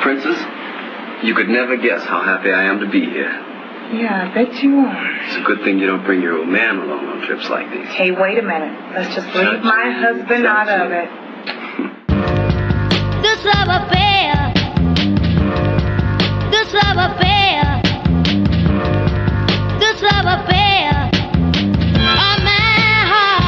Princess, you could never guess how happy I am to be here. Yeah, I bet you are. It's a good thing you don't bring your old man along on trips like these. Hey, wait a minute. Let's just leave my husband out of it. This love affair. This love affair. This love affair. Oh, my heart.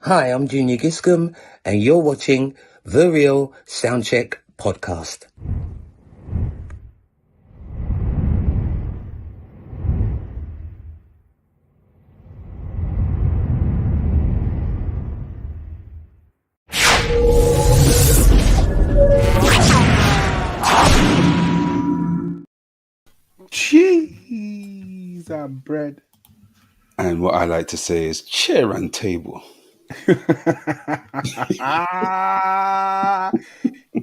Hi, I'm Junior Giscombe, and you're watching The Real SoundCheck Podcast. some bread. And what I like to say is chair and table.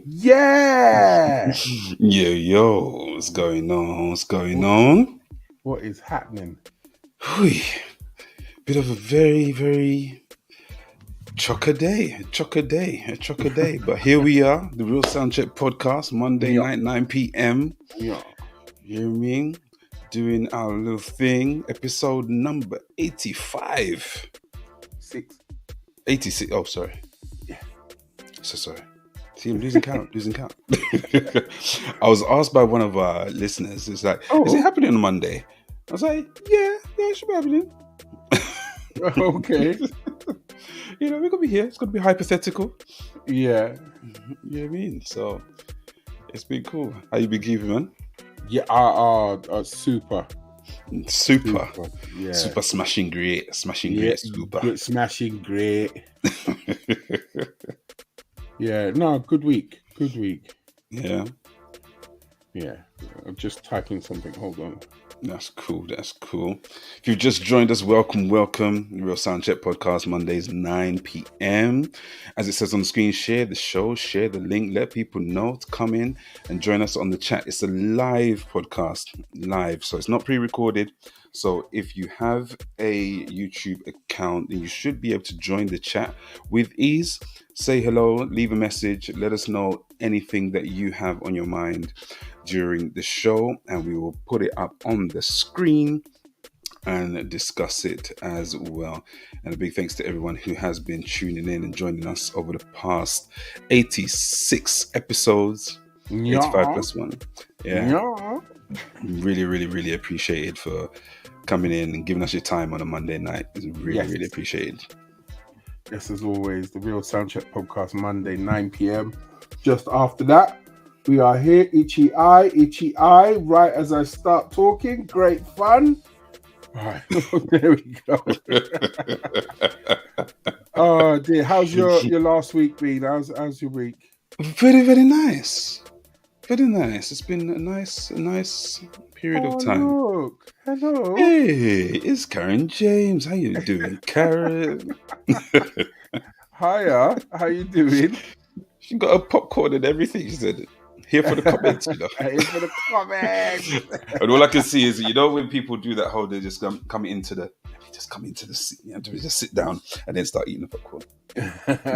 Yeah. Yo, what's going on? What's going on? What is happening? Whew. Bit of a very, very chocker day. But here we are, the Real SoundCheck podcast, Monday night, 9 p.m. Yeah. You know what I mean? Doing our little thing. Episode number 85. 86. Oh, sorry. Yeah. So sorry. See, I'm losing count. I was asked by one of our listeners, it's like, is it happening on Monday? I was like, yeah, it should be happening. Okay. You know, we're going to be here. It's going to be hypothetical. Yeah. You know what I mean? So, it's been cool. How you been keeping, man? Yeah, super. Yeah. Super smashing great. Super. Good, smashing great. Yeah, no, good week. Yeah. Yeah. I'm just typing something. Hold on. That's cool. If you've just joined us, welcome. Real SoundCheck podcast, Mondays, 9 p.m. As it says on the screen, share the show, share the link, let people know to come in and join us on the chat. It's a live podcast, so it's not pre-recorded. So if you have a YouTube account, then you should be able to join the chat with ease. Say hello, leave a message, let us know anything that you have on your mind during the show, and we will put it up on the screen and discuss it as well. And a big thanks to everyone who has been tuning in and joining us over the past 86 episodes. 85 plus one. Yeah. Really appreciated for coming in and giving us your time on a Monday night. It's really appreciated. Yes, as always, the Real SoundCheck podcast, Monday, 9 p.m. Just after that, we are here, itchy eye, right as I start talking. Great fun. Right, there we go. Oh dear, how's your last week been? How's your week? Very nice. Very nice. It's been a nice period of time. Look, hello. Hey, it's Karen James. How you doing, Karen? Hiya. How you doing? She got a popcorn and everything. She said, here for the comments, you know. Here for the comments. And all I can see is, you know, when people do that whole, they just come into the seat, you know, just sit down and then start eating the popcorn.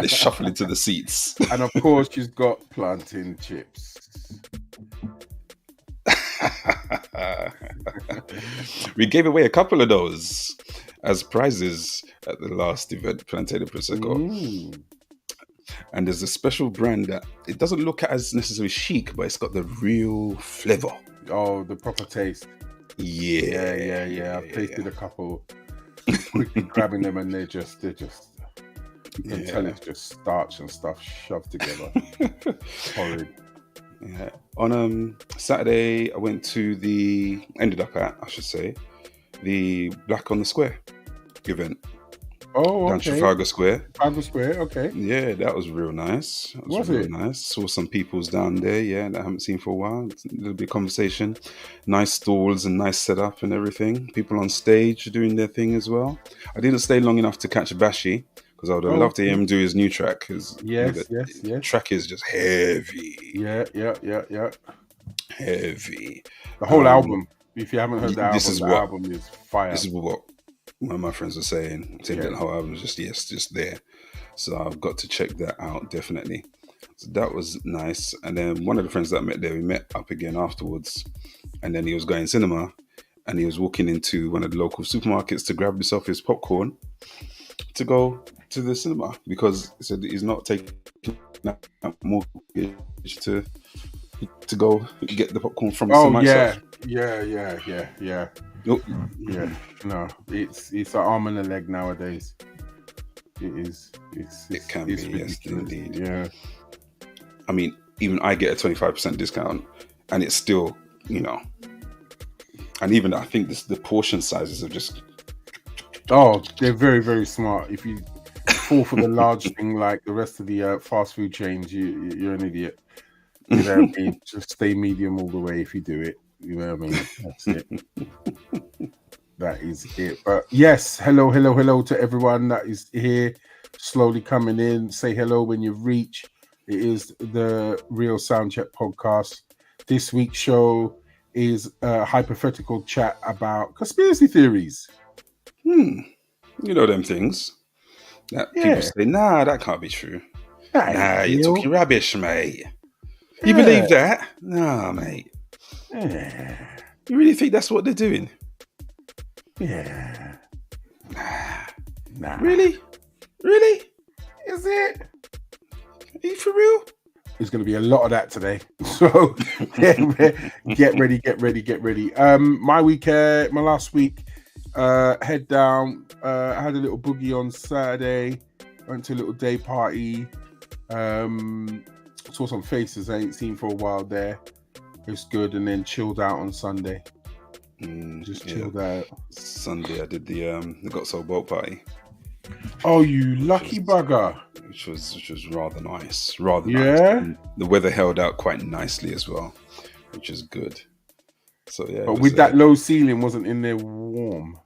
They shuffle into the seats. And of course, she's got plantain chips. We gave away a couple of those as prizes at the last event, Plantain and Prosecco. And there's a special brand that it doesn't look as necessarily chic, but it's got the real flavor. Oh, the proper taste. Yeah. I've tasted a couple, quickly grabbing them, and they're just. You can tell it's just starch and stuff shoved together. Horrid. Yeah. On Saturday, I went to the Black on the Square event. Oh, down okay. Trafalgar Square. Trafalgar Square, okay. Yeah, that was real nice. Was it? Nice. Saw some peoples down there, that I haven't seen for a while. A little bit of conversation. Nice stalls and nice setup and everything. People on stage doing their thing as well. I didn't stay long enough to catch Bashi, because I would have loved to hear him do his new track. Yes. Track is just heavy. Yeah. Heavy. The whole album. If you haven't heard the album, album is fire. This is what one of my friends were saying. That the whole album is just there. So I've got to check that out, definitely. So that was nice. And then one of the friends that I met there, we met up again afterwards. And then he was going cinema, and he was walking into one of the local supermarkets to grab himself his popcorn to go to the cinema, because he said he's not taking that mortgage to go get the popcorn from Yeah. Nope. Yeah. No, it's an arm and a leg nowadays. It is. It can be, yes, indeed. Yeah. I mean, even I get a 25% discount, and it's still, and even I think the portion sizes are just. Oh, they're very, very smart. If you fall for the large thing like the rest of the fast food chains, you're an idiot. You know what I mean? Just stay medium all the way if you do it. You know what I mean? That's it. That is it. But yes, hello to everyone that is here, slowly coming in. Say hello when you reach. It is the Real SoundCheck podcast. This week's show is a hypothetical chat about conspiracy theories. You know them things that people say, nah, that can't be true. Nah, you're talking rubbish, mate. You believe that? Nah, mate. You really think that's what they're doing? Yeah. Nah. Really? Really? Is it? Are you for real? There's going to be a lot of that today. So get ready. My weekend, my last week, head down. I had a little boogie on Saturday. Went to a little day party. Saw some faces I ain't seen for a while there. It was good. And then chilled out on Sunday. Just chilled out. Sunday I did the Got So Boat party. Oh, you lucky bugger! Which was rather nice. Nice. And the weather held out quite nicely as well, which is good. So yeah. But with that low ceiling, wasn't in there warm?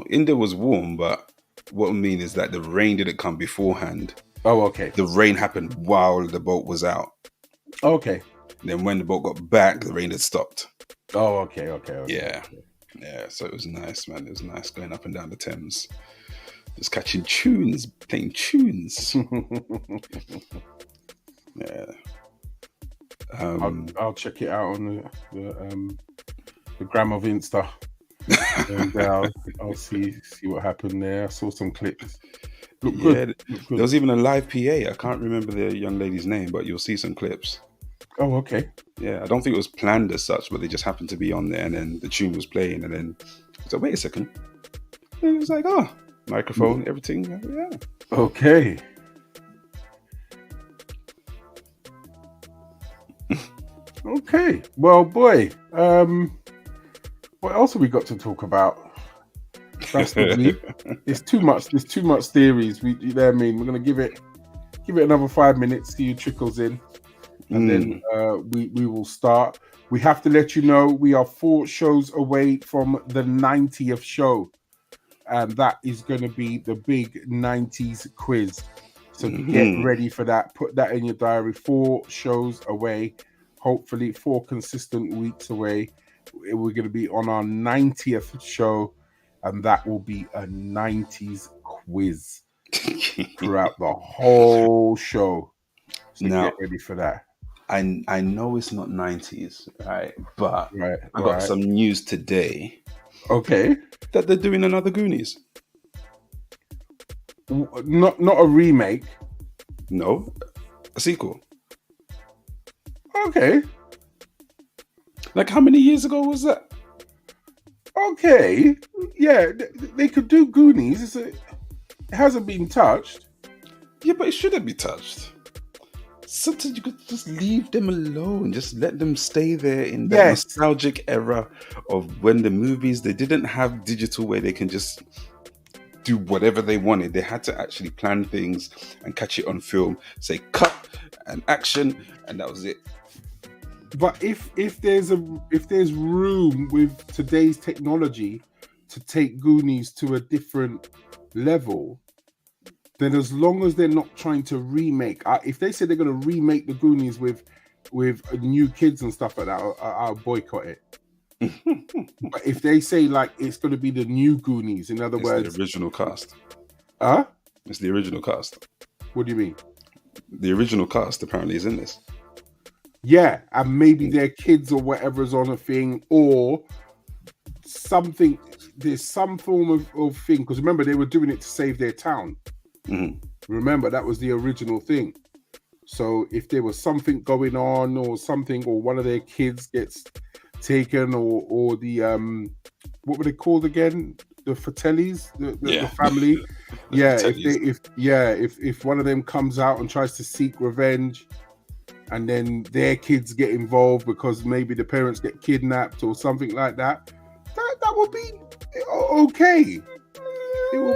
In there was warm, but what I mean is that the rain didn't come beforehand. Oh, okay. The rain happened while the boat was out. Okay. Then when the boat got back, the rain had stopped. Oh, okay. Yeah, so it was nice, man. It was nice going up and down the Thames. Just catching tunes, playing tunes. Yeah. I'll check it out on the gram of Insta. And I'll see what happened there. I saw some clips. Look good. There was even a live PA. I can't remember the young lady's name, but you'll see some clips. Oh, okay. Yeah, I don't think it was planned as such, but they just happened to be on there, and then the tune was playing, and then I was like, wait a second. And it was like, microphone, everything. Yeah. Okay. Okay. Well, boy, what else have we got to talk about? That's the week. There's too much theories. You know what I mean? We're gonna give it another 5 minutes, see who trickles in. And then we will start. We have to let you know we are 4 shows away from the 90th show. And that is going to be the big 90s quiz. So get ready for that. Put that in your diary. 4 shows away. Hopefully 4 consistent weeks away. We're going to be on our 90th show. And that will be a 90s quiz throughout the whole show. So get ready for that. I know it's not 90s, right? But I got some news today. Okay. That they're doing another Goonies. Not a remake. No, a sequel. Okay. Like how many years ago was that? Okay. Yeah, they could do Goonies. It hasn't been touched. Yeah, but it shouldn't be touched. Sometimes you could just leave them alone. Just let them stay there in that nostalgic era of when the movies, they didn't have digital where they can just do whatever they wanted. They had to actually plan things and catch it on film, say cut and action, and that was it. But if there's room with today's technology to take Goonies to a different level, then as long as they're not trying to remake, if they say they're going to remake the Goonies with new kids and stuff like that, I'll boycott it. But if they say like it's going to be the new Goonies, in other words, the original cast. It's the original cast. What do you mean? The original cast apparently is in this. Yeah, and maybe their kids or whatever's on a thing or something. There's some form of thing, because remember they were doing it to save their town. Remember that was the original thing. So if there was something going on or something, or one of their kids gets taken, or the what were they called again? The Fratellis, the family. If one of them comes out and tries to seek revenge, and then their kids get involved because maybe the parents get kidnapped or something like that, that would be okay. You're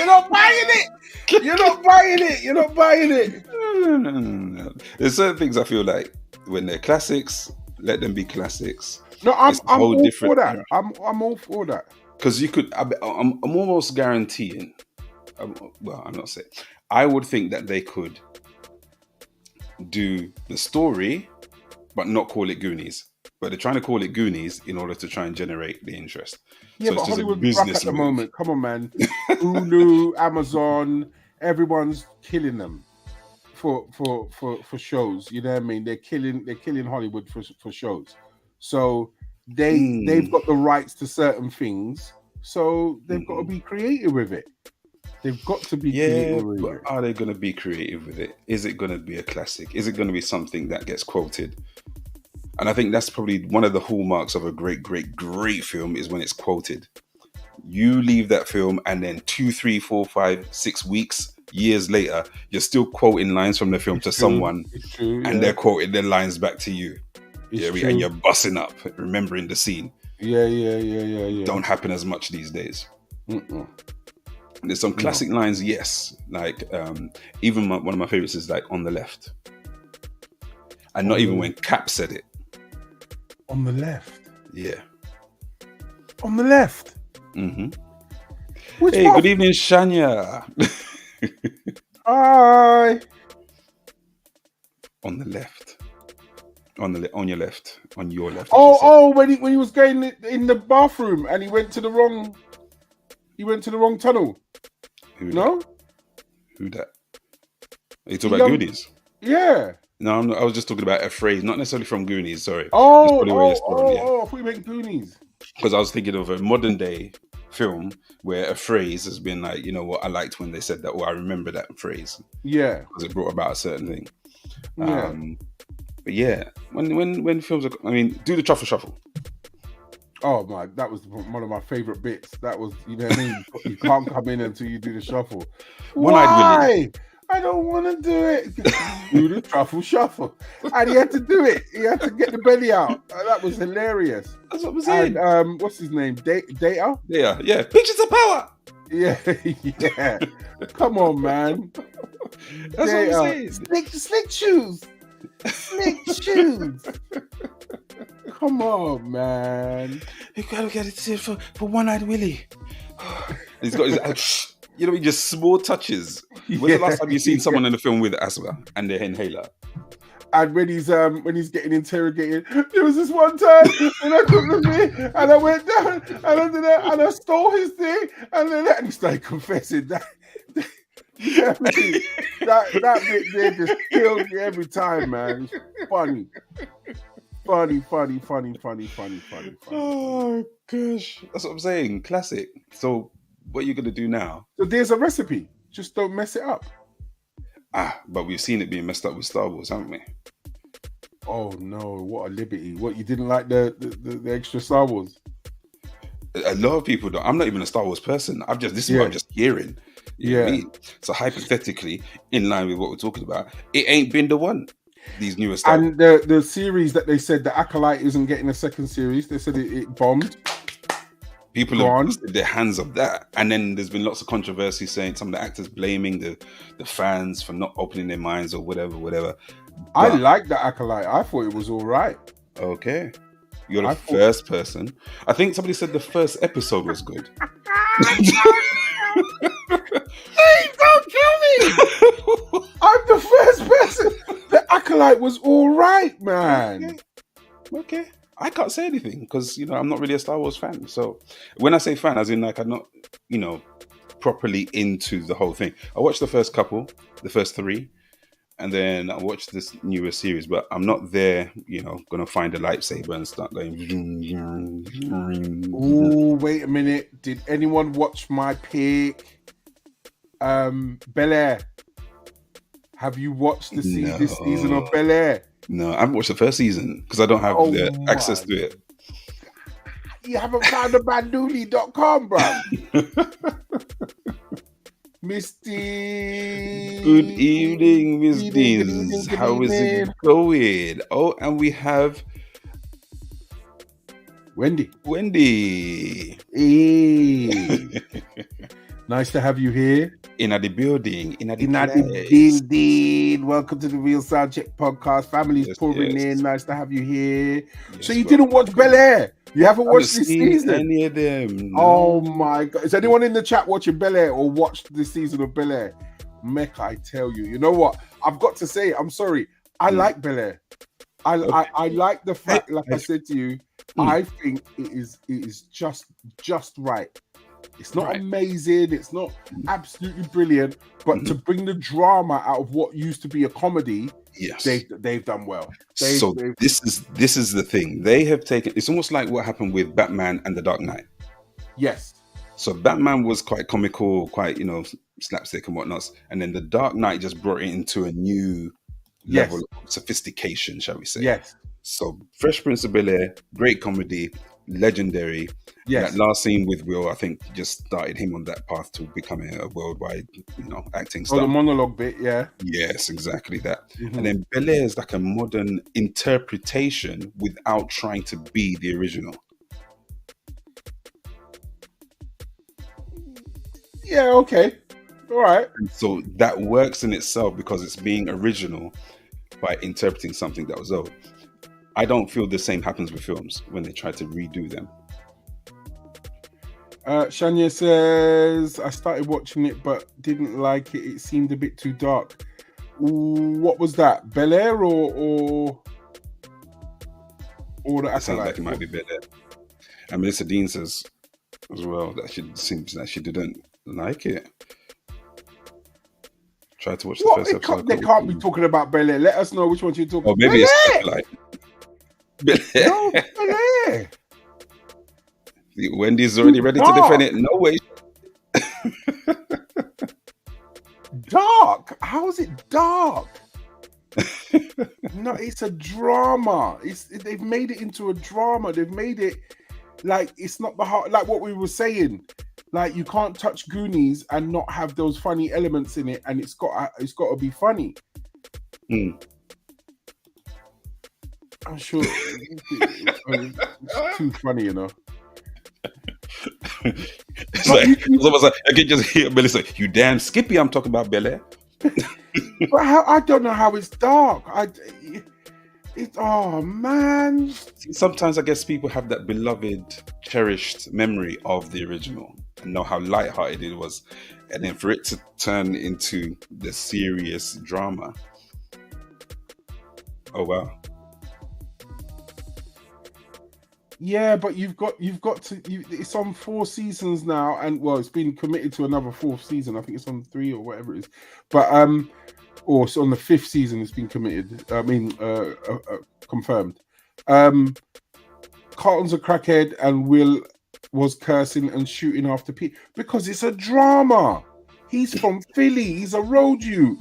not buying it. You're not buying it. No. There's certain things I feel like when they're classics, let them be classics. No, I'm It's a whole all different for that. era. I'm all for that. Because you could, I'm almost guaranteeing. Well, I'm not saying. I would think that they could do the story, but not call it Goonies. But they're trying to call it Goonies in order to try and generate the interest. Yeah, So but it's just a Hollywood's rough business at the move. moment. Come on, man. Hulu, Amazon, everyone's killing them for shows. You know what I mean? They're killing Hollywood for shows. So they've got the rights to certain things. So they've got to be creative with it. They've got to be creative with but it. are they going to be creative with it? Is it going to be a classic? Is it going to be something that gets quoted? And I think that's probably one of the hallmarks of a great, great, great film is when it's quoted. You leave that film and then 2, 3, 4, 5, 6 weeks, years later, you're still quoting lines from the film to someone, and they're quoting their lines back to you. And you're busting up, remembering the scene. Yeah. Don't happen as much these days. There's some classic lines, yes. Like even one of my favorites is like "On the Left," and not even when Cap said it. On the left. Yeah. On the left. Mm-hmm. Which Hey, one? good evening, Shania. Hi. On the left. On your left. On your left. Oh, when he was going in the bathroom and he went to the wrong tunnel. Who No? that? Who that? Are you talking about Goonies? Yeah. No, I was just talking about a phrase, not necessarily from Goonies, sorry. I thought you meant Goonies. Because I was thinking of a modern day film where a phrase has been like, you know what, I liked when they said that, or I remember that phrase. Yeah. Because it brought about a certain thing. Yeah. But yeah, when films are, I mean, do the truffle shuffle. Oh my, that was one of my favorite bits. That was, you know what I mean? You can't come in until you do the shuffle. Why? I don't want to do it. Do the truffle shuffle. And he had to do it. He had to get the belly out. That was hilarious. That's what I'm saying. And what's his name? Data? Yeah. Pictures of power. Yeah. Come on, man. That's what I'm saying. Slick shoes. Slick shoes. Come on, man. You gotta get it for One-Eyed Willie. He's got his, you know, just small touches. When's the last time you seen someone in the film with asthma and their inhaler? And when he's getting interrogated, there was this one time when I couldn't with me, and I went down and I did that, and I stole his thing, and he started confessing that. You know what I mean? That bit there just killed me every time, man. It's funny. Funny. Oh gosh, that's what I'm saying. Classic. So, what are you gonna do now? So there's a recipe. Just don't mess it up. But we've seen it being messed up with Star Wars, haven't we? Oh no! What a liberty! What, you didn't like the extra Star Wars? A lot of people don't. I'm not even a Star Wars person. This is what I'm just hearing. You know what I mean? So hypothetically, in line with what we're talking about, it ain't been the one. These newest Star Wars. And the series that they said the Acolyte isn't getting a second series. They said it bombed. People have busted their hands of that, and then there's been lots of controversy saying some of the actors blaming the fans for not opening their minds or whatever. I like the Acolyte. I thought it was all right. Okay, you're the first person. I think somebody said the first episode was good. Hey, don't kill me! I'm the first person. The Acolyte was all right, man. Okay. I can't say anything because, you know, I'm not really a Star Wars fan. So when I say fan, as in like I'm not, you know, properly into the whole thing. I watched the first 3, and then I watched this newer series, but I'm not there, you know, going to find a lightsaber and start going. Oh, wait a minute. Did anyone watch my pick? Bel Air. Have you watched this season of Bel Air? No, I haven't watched the first season because I don't have the access to it. You haven't found the banduli.com, bro. Misty. Good evening, Miss Deans. How is it going? Oh, and we have Wendy. Hey. Nice to have you here. In the building, in the place. Building. Welcome to the Real SoundCheck podcast. Family's pouring in. Nice to have you here. So you didn't watch Bel-Air? You haven't watched this season? Any of them? No. Oh my God! Is anyone in the chat watching Bel-Air or watched this season of Bel-Air? Mecca, I tell you. You know what? I've got to say, I'm sorry. I like Bel-Air. I like the fact, like I said to you, I think it is just right. It's not amazing. It's not absolutely brilliant, but to bring the drama out of what used to be a comedy, yes, they've done well. This is the thing. They have taken. It's almost like what happened with Batman and the Dark Knight. Yes. So Batman was quite comical, quite slapstick and whatnot, and then the Dark Knight just brought it into a new level of sophistication, shall we say? Yes. So Fresh Prince of Bel-Air, great comedy, legendary. Yes. That last scene with Will, I think, just started him on that path to becoming a worldwide, acting star. Oh, the monologue bit, yeah. Yes, exactly that. Mm-hmm. And then Bel-Air is like a modern interpretation without trying to be the original. Yeah, okay. All right. And so that works in itself because it's being original by interpreting something that was old. I don't feel the same happens with films when they try to redo them. Shania says, I started watching it but didn't like it. It seemed a bit too dark. What was that? Bel-Air or the It sounds like it might be Bel-Air. And Melissa Dean says as well that she didn't like it. Try to watch the first episode. They can't be talking about Bel-Air. Let us know which one you're talking about. Oh, maybe it's like Bel-Air. No, Bel-Air. Wendy's already ready to defend it. No way. Dark? How is it dark? No, it's a drama. They've made it into a drama. They've made it like it's not the heart. Like what we were saying. Like you can't touch Goonies and not have those funny elements in it, and it's got to be funny. I'm sure it's too funny, It's like, I can just hear Melissa, you damn Skippy, I'm talking about Bel-Air. But I don't know how it's dark. Oh man. Sometimes I guess people have that beloved, cherished memory of the original and know how lighthearted it was. And then for it to turn into the serious drama. Oh wow. Yeah, but you've got to. It's on 4 seasons now, and well, it's been committed to another 4th season. I think it's on 3 or whatever it is. But or it's on the 5th season. It's been committed. Confirmed. Carlton's a crackhead, and Will was cursing and shooting after Pete because it's a drama. He's from Philly. He's a road you.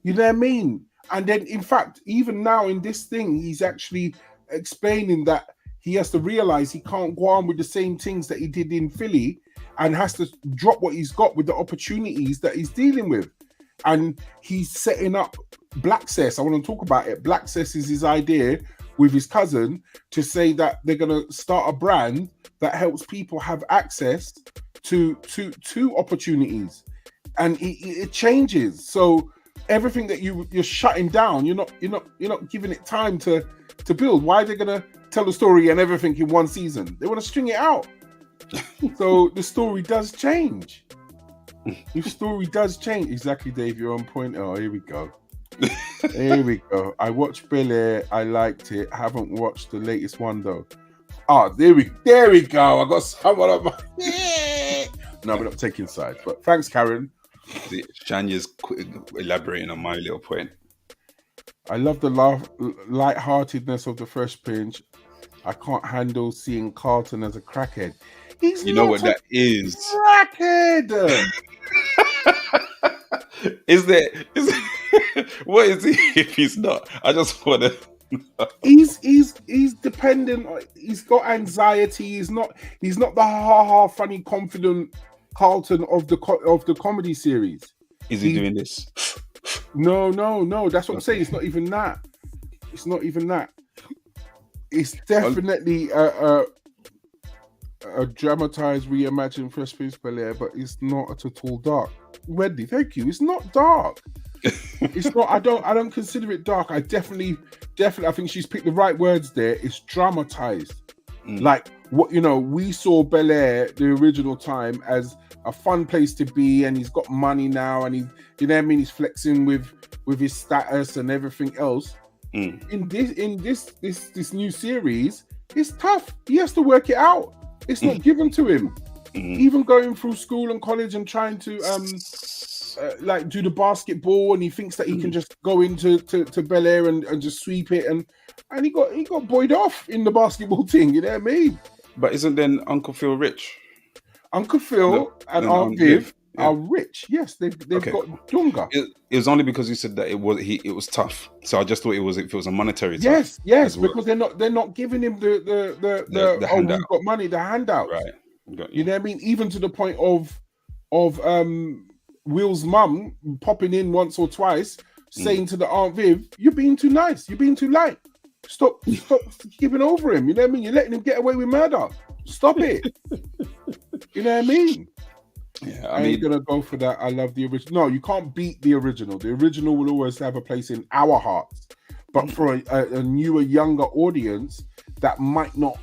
You know what I mean? And then, in fact, even now in this thing, he's actually explaining that. He has to realize he can't go on with the same things that he did in Philly and has to drop what he's got with the opportunities that he's dealing with. And he's setting up Blackcess. I want to talk about it. Blackcess is his idea with his cousin to say that they're going to start a brand that helps people have access to opportunities. And it changes. So everything that you're shutting down, you're not giving it time to build. Why are they going to tell the story and everything in one season? They want to string it out. So the story does change. The story does change. Exactly, Dave, you're on point. Oh, here we go. Here we go. I watched Bel-Air. I liked it. Haven't watched the latest one though. Oh, there we go. I got someone on my... No, we're not taking sides. But thanks, Karen. Shanya's elaborating on my little point. I love the lightheartedness of the Fresh Prince. I can't handle seeing Carlton as a crackhead. He's you know what that is? Crackhead. Is what is he if he's not? I just want to. He's dependent. He's got anxiety. He's not the funny, confident Carlton of the comedy series. Is he doing this? No. That's what I'm saying. It's not even that. It's definitely a dramatized, reimagined Fresh Prince of Bel-Air, but it's not at all dark. Wendy, thank you. It's not dark. It's not. I don't consider it dark. I definitely. I think she's picked the right words there. It's dramatized. Like what we saw Bel-Air the original time as a fun place to be, and he's got money now, and he's flexing with his status and everything else. In this new series, it's tough. He has to work it out. It's not given to him. Even going through school and college and trying to do the basketball, and he thinks that he can just go into Bel-Air and just sweep it, and he got buoyed off in the basketball thing. You know what I mean? But isn't then Uncle Phil rich? Uncle Phil and Aunt Viv are rich. Yes, they've got Dunga. It was only because you said that it was tough. So I just thought if it was a monetary tough. Yes, because they're not giving him the handout. We've got money, the handout. Right. You know what I mean? Even to the point of Will's mum popping in once or twice, saying to the Aunt Viv, "You're being too nice. You're being too light. Stop giving over him. You know what I mean? You're letting him get away with murder. Stop it." You know what I mean? Yeah, I ain't gonna go for that. I love the original. No, you can't beat the original. The original will always have a place in our hearts. But for a newer, younger audience that might not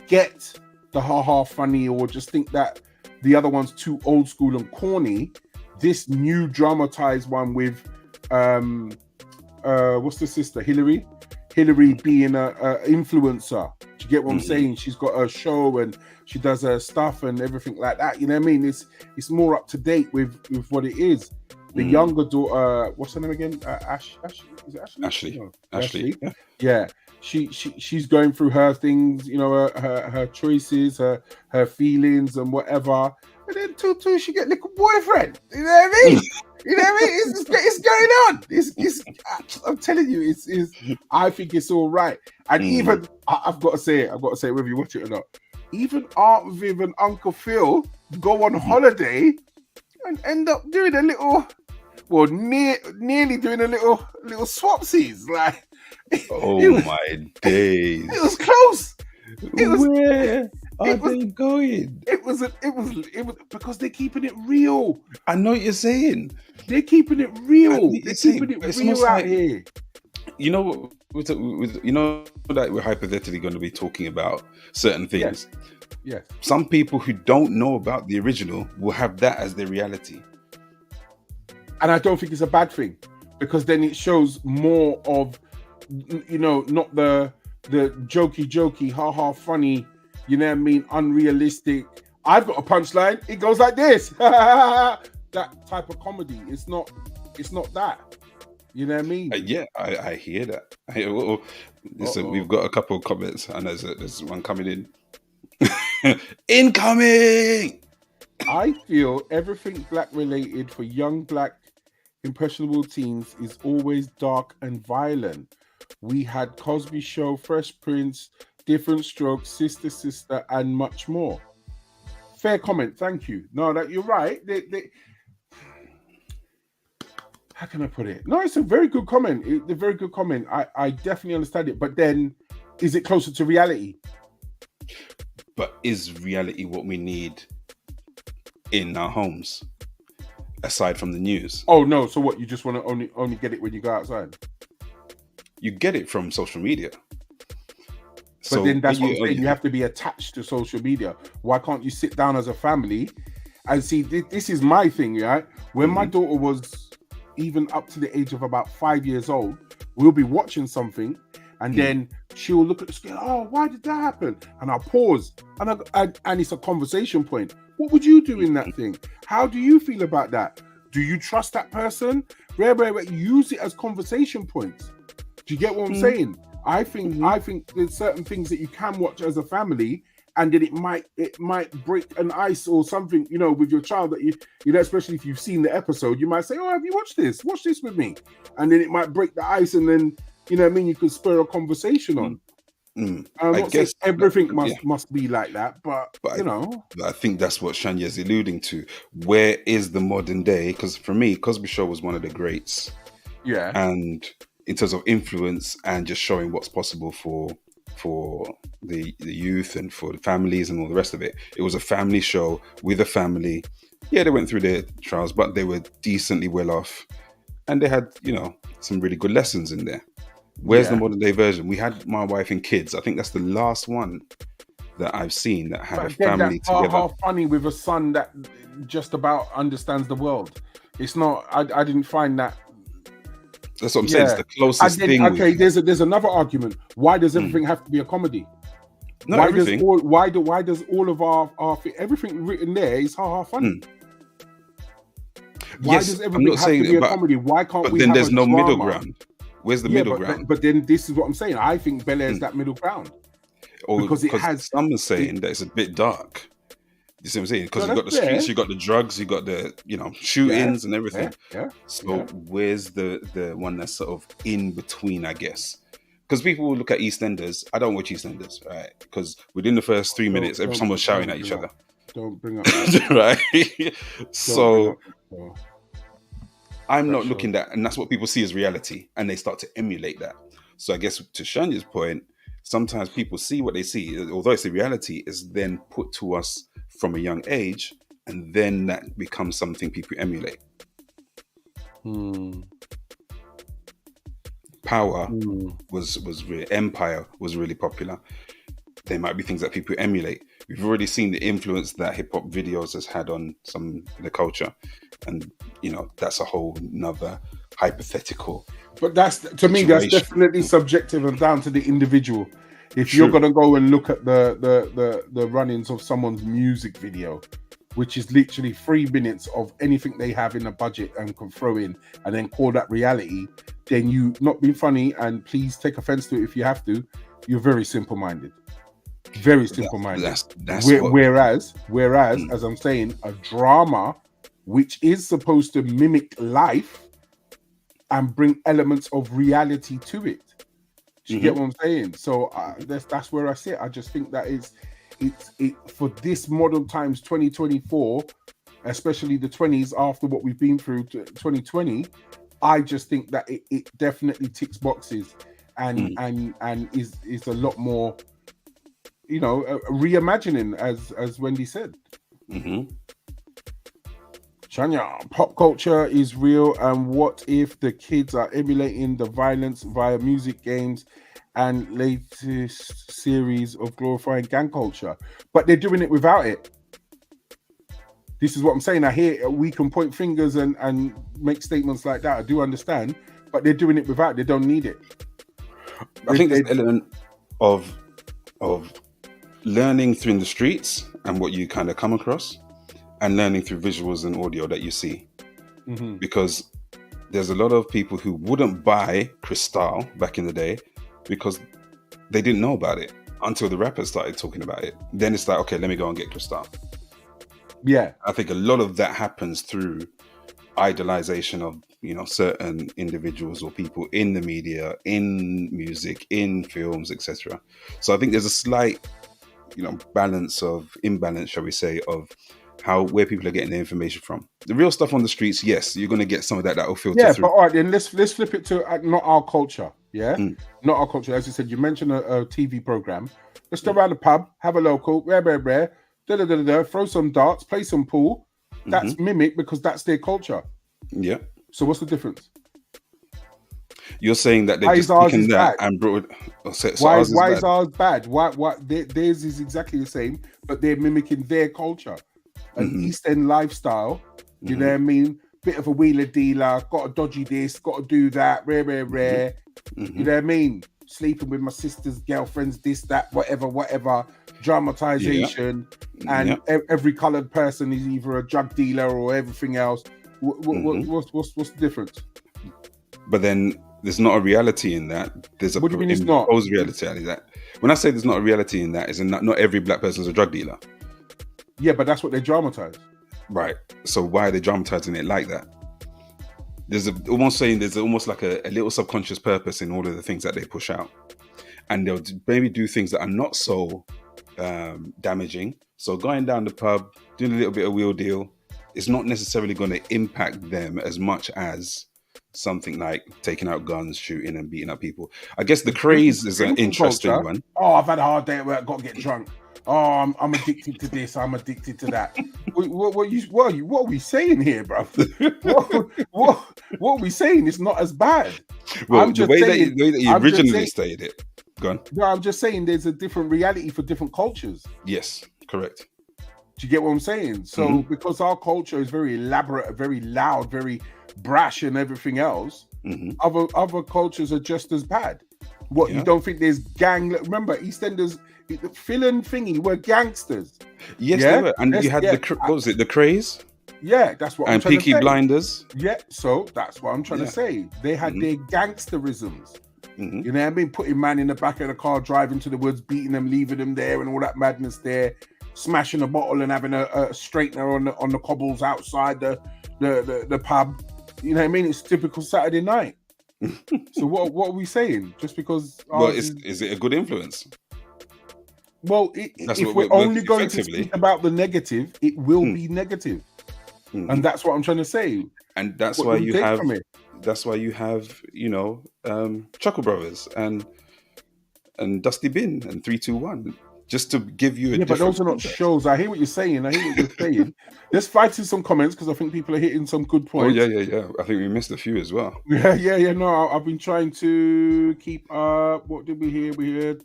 get the ha-ha funny, or just think that the other one's too old school and corny, this new dramatized one with what's the sister? Hillary being a influencer. Do you get what I'm saying? She's got a show and she does her stuff and everything like that. You know what I mean? It's more up to date with what it is. The younger daughter, what's her name again? Ashley. Is it Ashley? Ashley. No. Ashley. Yeah. She's going through her things, her choices, her feelings and whatever. And then too, she get little boyfriend. You know what I mean? You know what I mean? It's going on. It's I'm telling you, it's I think it's all right. And even I've got to say it whether you watch it or not. Even Aunt Viv and Uncle Phil go on holiday and end up doing a little, well, nearly doing a little swapsies. Like, my days! It was close. Where are they going? It was because they're keeping it real. I know what you're saying. They're keeping it real. They're keeping it real out here. You know, that we're hypothetically going to be talking about certain things. Yes. Some people who don't know about the original will have that as their reality. And I don't think it's a bad thing, because then it shows more of, not the jokey, ha funny, you know what I mean, unrealistic. I've got a punchline. It goes like this. That type of comedy. It's not that. You know what I mean? Yeah, I hear that. Listen, we've got a couple of comments, and there's one coming in. Incoming! I feel everything black related for young black impressionable teens is always dark and violent. We had Cosby Show, Fresh Prince, Different Strokes, Sister, and much more. Fair comment, thank you. No, that you're right. They how can I put it? No, it's a very good comment. It's a very good comment. I definitely understand it. But then, is it closer to reality? But is reality what we need in our homes, aside from the news? Oh no! So what? You just want to only get it when you go outside? You get it from social media. But then that's what I'm saying. You have to be attached to social media. Why can't you sit down as a family and see? This is my thing, right? When my daughter was even up to the age of about 5 years old, we'll be watching something, and then she'll look at the screen. Oh, why did that happen? And I'll pause, and it's a conversation point. What would you do in that thing? How do you feel about that? Do you trust that person? Use it as conversation points. Do you get what I'm saying? I think there's certain things that you can watch as a family, and then it might break an ice or something, with your child that you know, especially if you've seen the episode, you might say, "Oh, have you watched this? Watch this with me," and then it might break the ice, and then you know what I mean, you could spur a conversation on. I guess everything must be like that, but I think that's what Shanya's alluding to. Where is the modern day? Because for me, Cosby Show was one of the greats. Yeah, and in terms of influence and just showing what's possible for for the youth and for the families and all the rest of it. It was a family show with a family. Yeah, they went through their trials, but they were decently well off, and they had, you know, some really good lessons in there. Where's the modern day version? We had My Wife and Kids. I think that's the last one that I've seen that had a family together. Half funny with a son that just about understands the world. It's not. I didn't find that. That's what I'm saying. It's the closest thing. Okay, there's another argument. Why does everything have to be a comedy? Not why everything. Why does all of our everything written there is half funny? Why does everything have to be a comedy? Why can't we? But then there's no drama? middle ground. Where's the middle ground? But then this is what I'm saying. I think Bel Air is that middle ground. Because it has. Some are saying that it's a bit dark. You see what I'm saying? Because you've got the streets, you've got the drugs, you've got the, you know, shootings and everything. Where's the one that's sort of in between, I guess? Because people will look at EastEnders. I don't watch EastEnders, right? Because within the first 3 minutes, someone's shouting at each other. Don't bring up right? So I'm not looking at, and that's what people see as reality, and they start to emulate that. So I guess to Shanya's point, sometimes people see what they see, although it's the reality, is then put to us from a young age, and then that becomes something people emulate. Power was really, Empire was really popular. There might be things that people emulate. We've already seen the influence that hip hop videos has had on some of the culture, and you know that's a whole nother hypothetical. But that's, to me, that's definitely subjective and down to the individual. If you're gonna go and look at the run-ins of someone's music video, which is literally 3 minutes of anything they have in a budget and can throw in, and then call that reality, then you not being funny, and please take offense to it if you have to. You're very simple-minded. Very simple-minded. Whereas, as I'm saying, a drama, which is supposed to mimic life and bring elements of reality to it. Do you get what I'm saying? So that's where I sit. I just think that it's for this modern times, 2024, especially the 20s after what we've been through to 2020. I just think that it definitely ticks boxes and is a lot more, you know, reimagining, as Wendy said. Shania, pop culture is real, and what if the kids are emulating the violence via music, games, and latest series of glorifying gang culture? But they're doing it without it. This is what I'm saying. I hear we can point fingers and make statements like that. I do understand, but they're doing it without. They don't need it. I think there's an element of learning through the streets and what you kind of come across, and learning through visuals and audio that you see. Because there's a lot of people who wouldn't buy Cristal back in the day because they didn't know about it until the rappers started talking about it. Then it's like, okay, let me go and get Cristal. Yeah. I think a lot of that happens through idolization of, you know, certain individuals or people in the media, in music, in films, etc. So I think there's a slight, you know, imbalance, shall we say, of where people are getting their information from. The real stuff on the streets, yes, you're going to get some of that will filter through. But all right, then let's flip it to not our culture. Not our culture. As you said, you mentioned a TV program. Let's go around the pub, have a local, throw some darts, play some pool. That's mimic because that's their culture. Yeah. So what's the difference? You're saying that they're just taking that and brought. Why is ours bad? Why theirs is exactly the same, but they're mimicking their culture. An East End lifestyle, you know what I mean? Bit of a wheeler dealer, got to dodgy this, got to do that, rare. You know what I mean? Sleeping with my sister's girlfriends, this, that, whatever, dramatization, and every coloured person is either a drug dealer or everything else. What's the difference? But then there's not a reality in that. There's a what do you mean it's not? Reality in that. When I say there's not a reality in that, is not every black person is a drug dealer. Yeah, but that's what they dramatize. Right. So why are they dramatizing it like that? There's almost like a little subconscious purpose in all of the things that they push out. And they'll maybe do things that are not so damaging. So going down the pub, doing a little bit of wheel deal, is not necessarily going to impact them as much as something like taking out guns, shooting and beating up people. I guess the craze is an Drinking interesting culture. one. Oh, I've had a hard day at work. Got to get drunk. Oh, I'm addicted to this. I'm addicted to that. What are we saying here, bro? What are we saying? It's not as bad. Well, the way that you originally stated it. Go on. No, I'm just saying there's a different reality for different cultures. Yes, correct. Do you get what I'm saying? So because our culture is very elaborate, very loud, very brash and everything else, other cultures are just as bad. What, you don't think there's gang? Remember, EastEnders, Phil and Thingy were gangsters. Yes, they were. And you had what was it, the Craze? Yeah, that's what I'm trying to say. And Peaky Blinders. Yeah, so that's what I'm trying to say. They had their gangsterisms. You know what I mean? Putting man in the back of the car, driving to the woods, beating them, leaving them there, and all that madness there. Smashing a bottle and having a straightener on the cobbles outside the pub. You know what I mean? It's typical Saturday night. So what are we saying? Just because? Well, is it a good influence? Well, if we're only going to speak about the negative, it will be negative, and that's what I'm trying to say. And that's why you have. That's why you have, Chuckle Brothers and Dusty Bin and 321. Just to give you a different... but those are not shows. I hear what you're saying. Let's fight in some comments because I think people are hitting some good points. Oh, yeah. I think we missed a few as well. Yeah. No, I've been trying to keep up. What did we hear? Did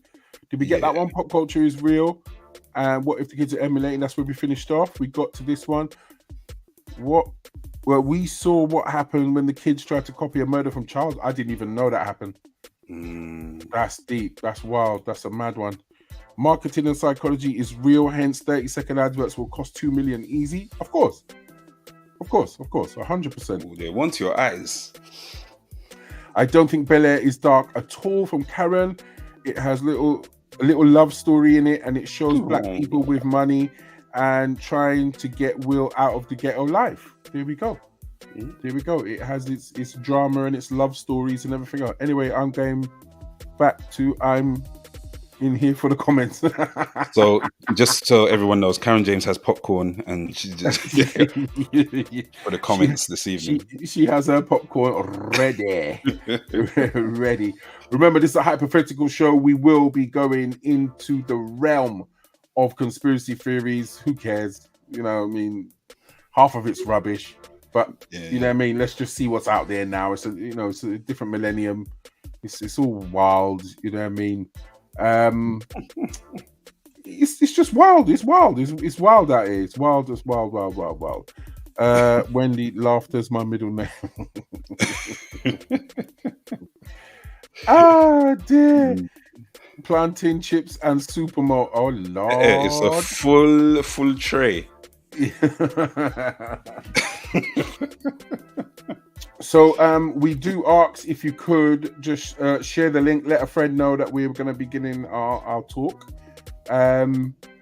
we get that one? Pop culture is real. And what if the kids are emulating? That's where we finished off. We got to this one. Well, we saw what happened when the kids tried to copy a murder from Charles. I didn't even know that happened. That's deep. That's wild. That's a mad one. Marketing and psychology is real, hence 30-second adverts will cost 2 million easy. Of course, 100%. They want your eyes. I don't think Bel Air is dark at all. From Karen, it has a little love story in it, and it shows black people with money and trying to get Will out of the ghetto life. There we go. It has its drama and its love stories and everything else. Anyway, I'm going back to I'm in here for the comments. So just so everyone knows, Karen James has popcorn and she just for the comments this evening. She has her popcorn ready. Ready. Remember, this is a hypothetical show. We will be going into the realm of conspiracy theories. Who cares? You know what I mean? Half of it's rubbish. But you know what I mean? Let's just see what's out there now. It's a different millennium. It's all wild, you know what I mean? It's just wild. It's wild. It's wild out here. It's wild. It's wild. Wendy, laughter's my middle name. Dear. Plantain chips and supermalt. Oh Lord. It's a full tray. So we do ask if you could just share the link, let a friend know that we're going to be beginning our talk. As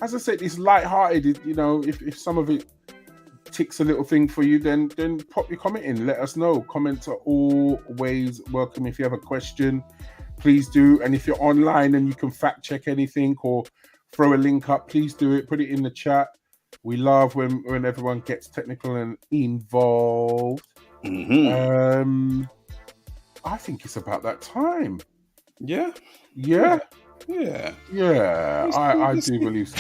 I said, it's light-hearted. If some of it ticks a little thing for you, then pop your comment in. Let us know. Comments are always welcome. If you have a question, please do. And if you're online and you can fact check anything or throw a link up, please do it. Put it in the chat. We love when everyone gets technical and involved. I think it's about that time. Yeah. I do believe so.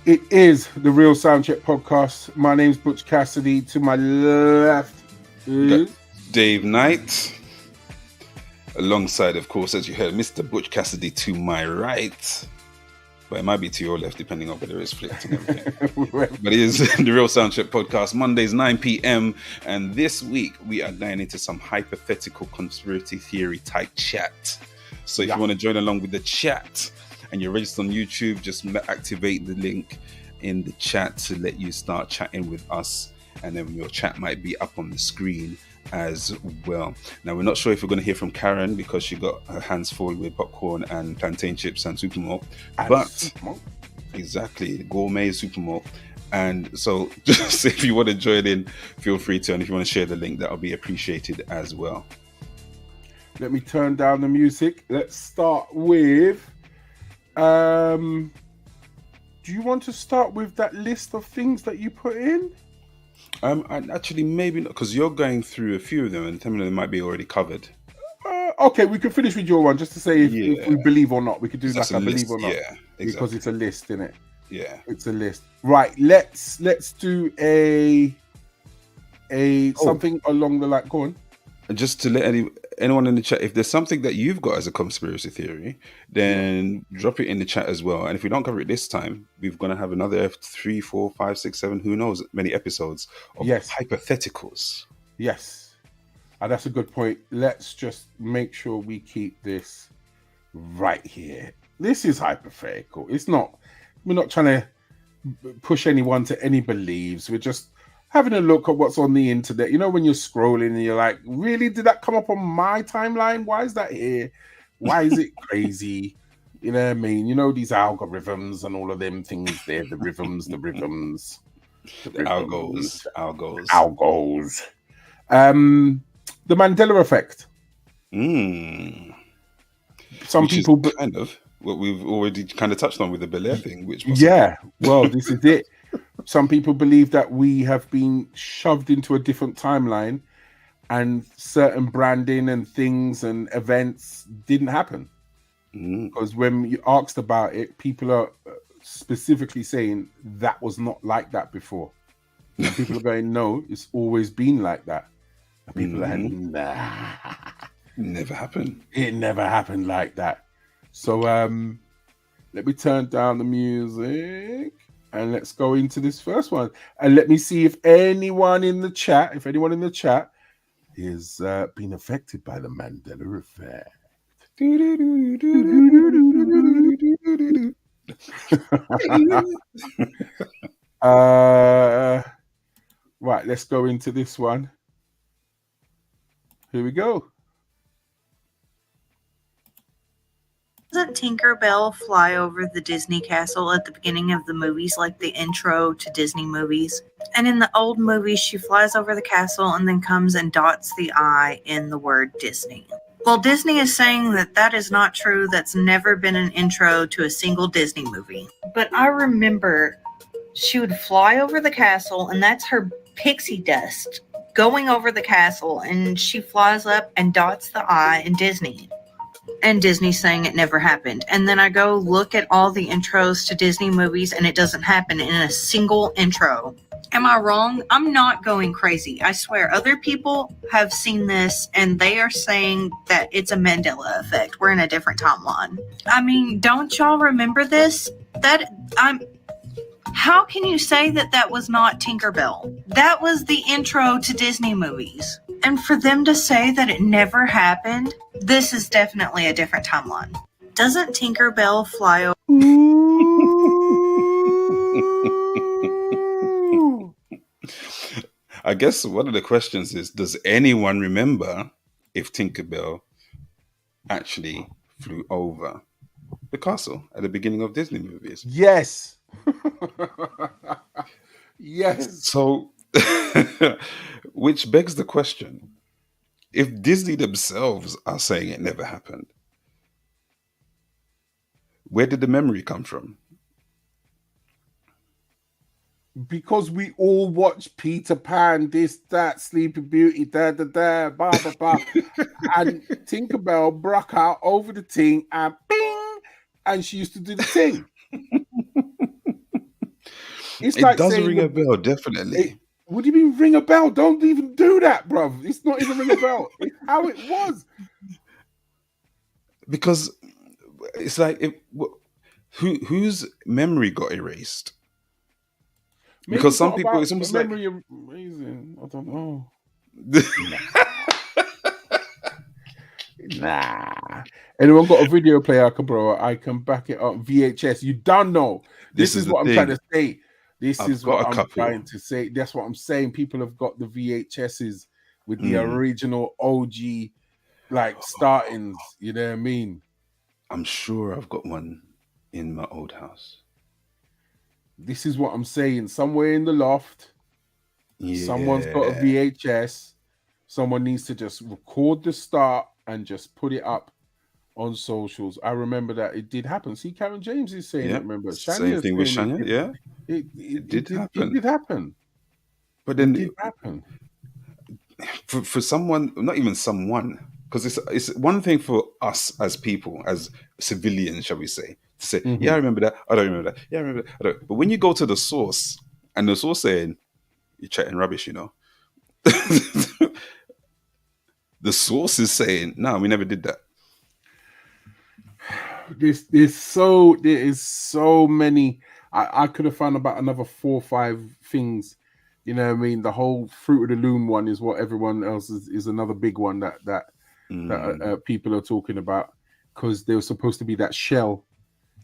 It is the Real SoundCheck podcast. My name's Butch Cassidy. To my left is Dave Knight. Alongside, of course, as you heard, Mr. Butch Cassidy to my right. But it might be to your left, depending on whether it's flipped and everything. But it is the Real SoundCheck podcast, Mondays, 9 p.m. And this week, we are going into some hypothetical conspiracy theory type chat. So if you want to join along with the chat and you're registered on YouTube, just activate the link in the chat to let you start chatting with us. And then your chat might be up on the screen as well. Now, we're not sure if we're going to hear from Karen because she got her hands full with popcorn and plantain chips and supermalt. But exactly, gourmet supermalt. And so just if you want to join in, feel free to. And if you want to share the link, that'll be appreciated as well. Let me turn down the music. Let's start with do you want to start with that list of things that you put in? And actually, maybe not, because you're going through a few of them, and some of them might be already covered. Okay, we can finish with your one just to say if we believe or not. We could do like That's a believe or not. Yeah, exactly. Because it's a list, isn't it? Yeah, it's a list. Right. Let's do a something along the line. Go on. And just to let anyone in the chat, if there's something that you've got as a conspiracy theory, then drop it in the chat as well. And if we don't cover it this time, we're going to have another 3, 4, 5, 6, 7, who knows, many episodes of hypotheticals. Yes. And that's a good point. Let's just make sure we keep this right here. This is hypothetical. We're not trying to push anyone to any beliefs. We're just having a look at what's on the internet. You know, when you're scrolling and you're like, really, did that come up on my timeline? Why is that here? Why is it crazy? You know what I mean? You know, these algorithms and all of them things there, the rhythms. Algos. The Mandela effect. Some people kind of what we've already kind of touched on with the Bel-Air thing, which well, this is it. Some people believe that we have been shoved into a different timeline and certain branding and things and events didn't happen. Because when you asked about it, people are specifically saying that was not like that before. And people are going, no, it's always been like that. And people are saying, nah. Never happened. It never happened like that. So let me turn down the music and let's go into this first one. And let me see if anyone in the chat is being affected by the Mandela effect. Right, let's go into this one. Here we go. Doesn't Tinkerbell fly over the Disney castle at the beginning of the movies, like the intro to Disney movies? And in the old movies, she flies over the castle and then comes and dots the I in the word Disney. Well, Disney is saying that is not true. That's never been an intro to a single Disney movie. But I remember she would fly over the castle, and that's her pixie dust going over the castle, and she flies up and dots the I in Disney. And Disney's saying it never happened. And then I go look at all the intros to Disney movies, and it doesn't happen in a single intro. Am I wrong? I'm not going crazy. I swear. Other people have seen this, and they are saying that it's a Mandela effect. We're in a different timeline. I mean, don't y'all remember this? How can you say that was not Tinkerbell? That was the intro to Disney movies. And for them to say that it never happened, this is definitely a different timeline. Doesn't Tinkerbell fly over? I guess one of the questions is, does anyone remember if Tinkerbell actually flew over the castle at the beginning of Disney movies? Yes. Yes. So, which begs the question, if Disney themselves are saying it never happened, where did the memory come from? Because we all watch Peter Pan, this, that, Sleeping Beauty, blah, blah, blah. And Tinkerbell broke out over the thing and bing, and she used to do the thing. It does ring a bell, definitely. What do you mean ring a bell? Don't even do that, bruv. It's not even ring a bell. It's how it was. Because it's like, whose memory got erased? Maybe because some people, it's almost like memory erasing. I don't know. Nah. Anyone got a video player I can borrow? I can back it up. VHS. You don't know. This is what I'm trying to say. That's what I'm saying. People have got the VHSs with the original OG startings. You know what I mean? I'm sure I've got one in my old house. This is what I'm saying. Somewhere in the loft, someone's got a VHS. Someone needs to just record the start and just put it up on socials. I remember that it did happen. See, Karen James is saying Yeah. it. Remember, Same Shania is thing with saying it Shania. did. Yeah. It It did it happen. did happen. But It then did happen. for someone, not even someone, because it's one thing for us as people, as civilians, shall we say, to say, yeah, I Hmm. remember that. I don't remember that. Yeah, I remember that. I don't. But when you go to the source and the source saying you're chatting rubbish, the source is saying, no, we never did that. There is so many. I could have found about another 4 or 5 things. You know what I mean? The whole Fruit of the Loom one is what everyone else is another big one that people are talking about, because there was supposed to be that shell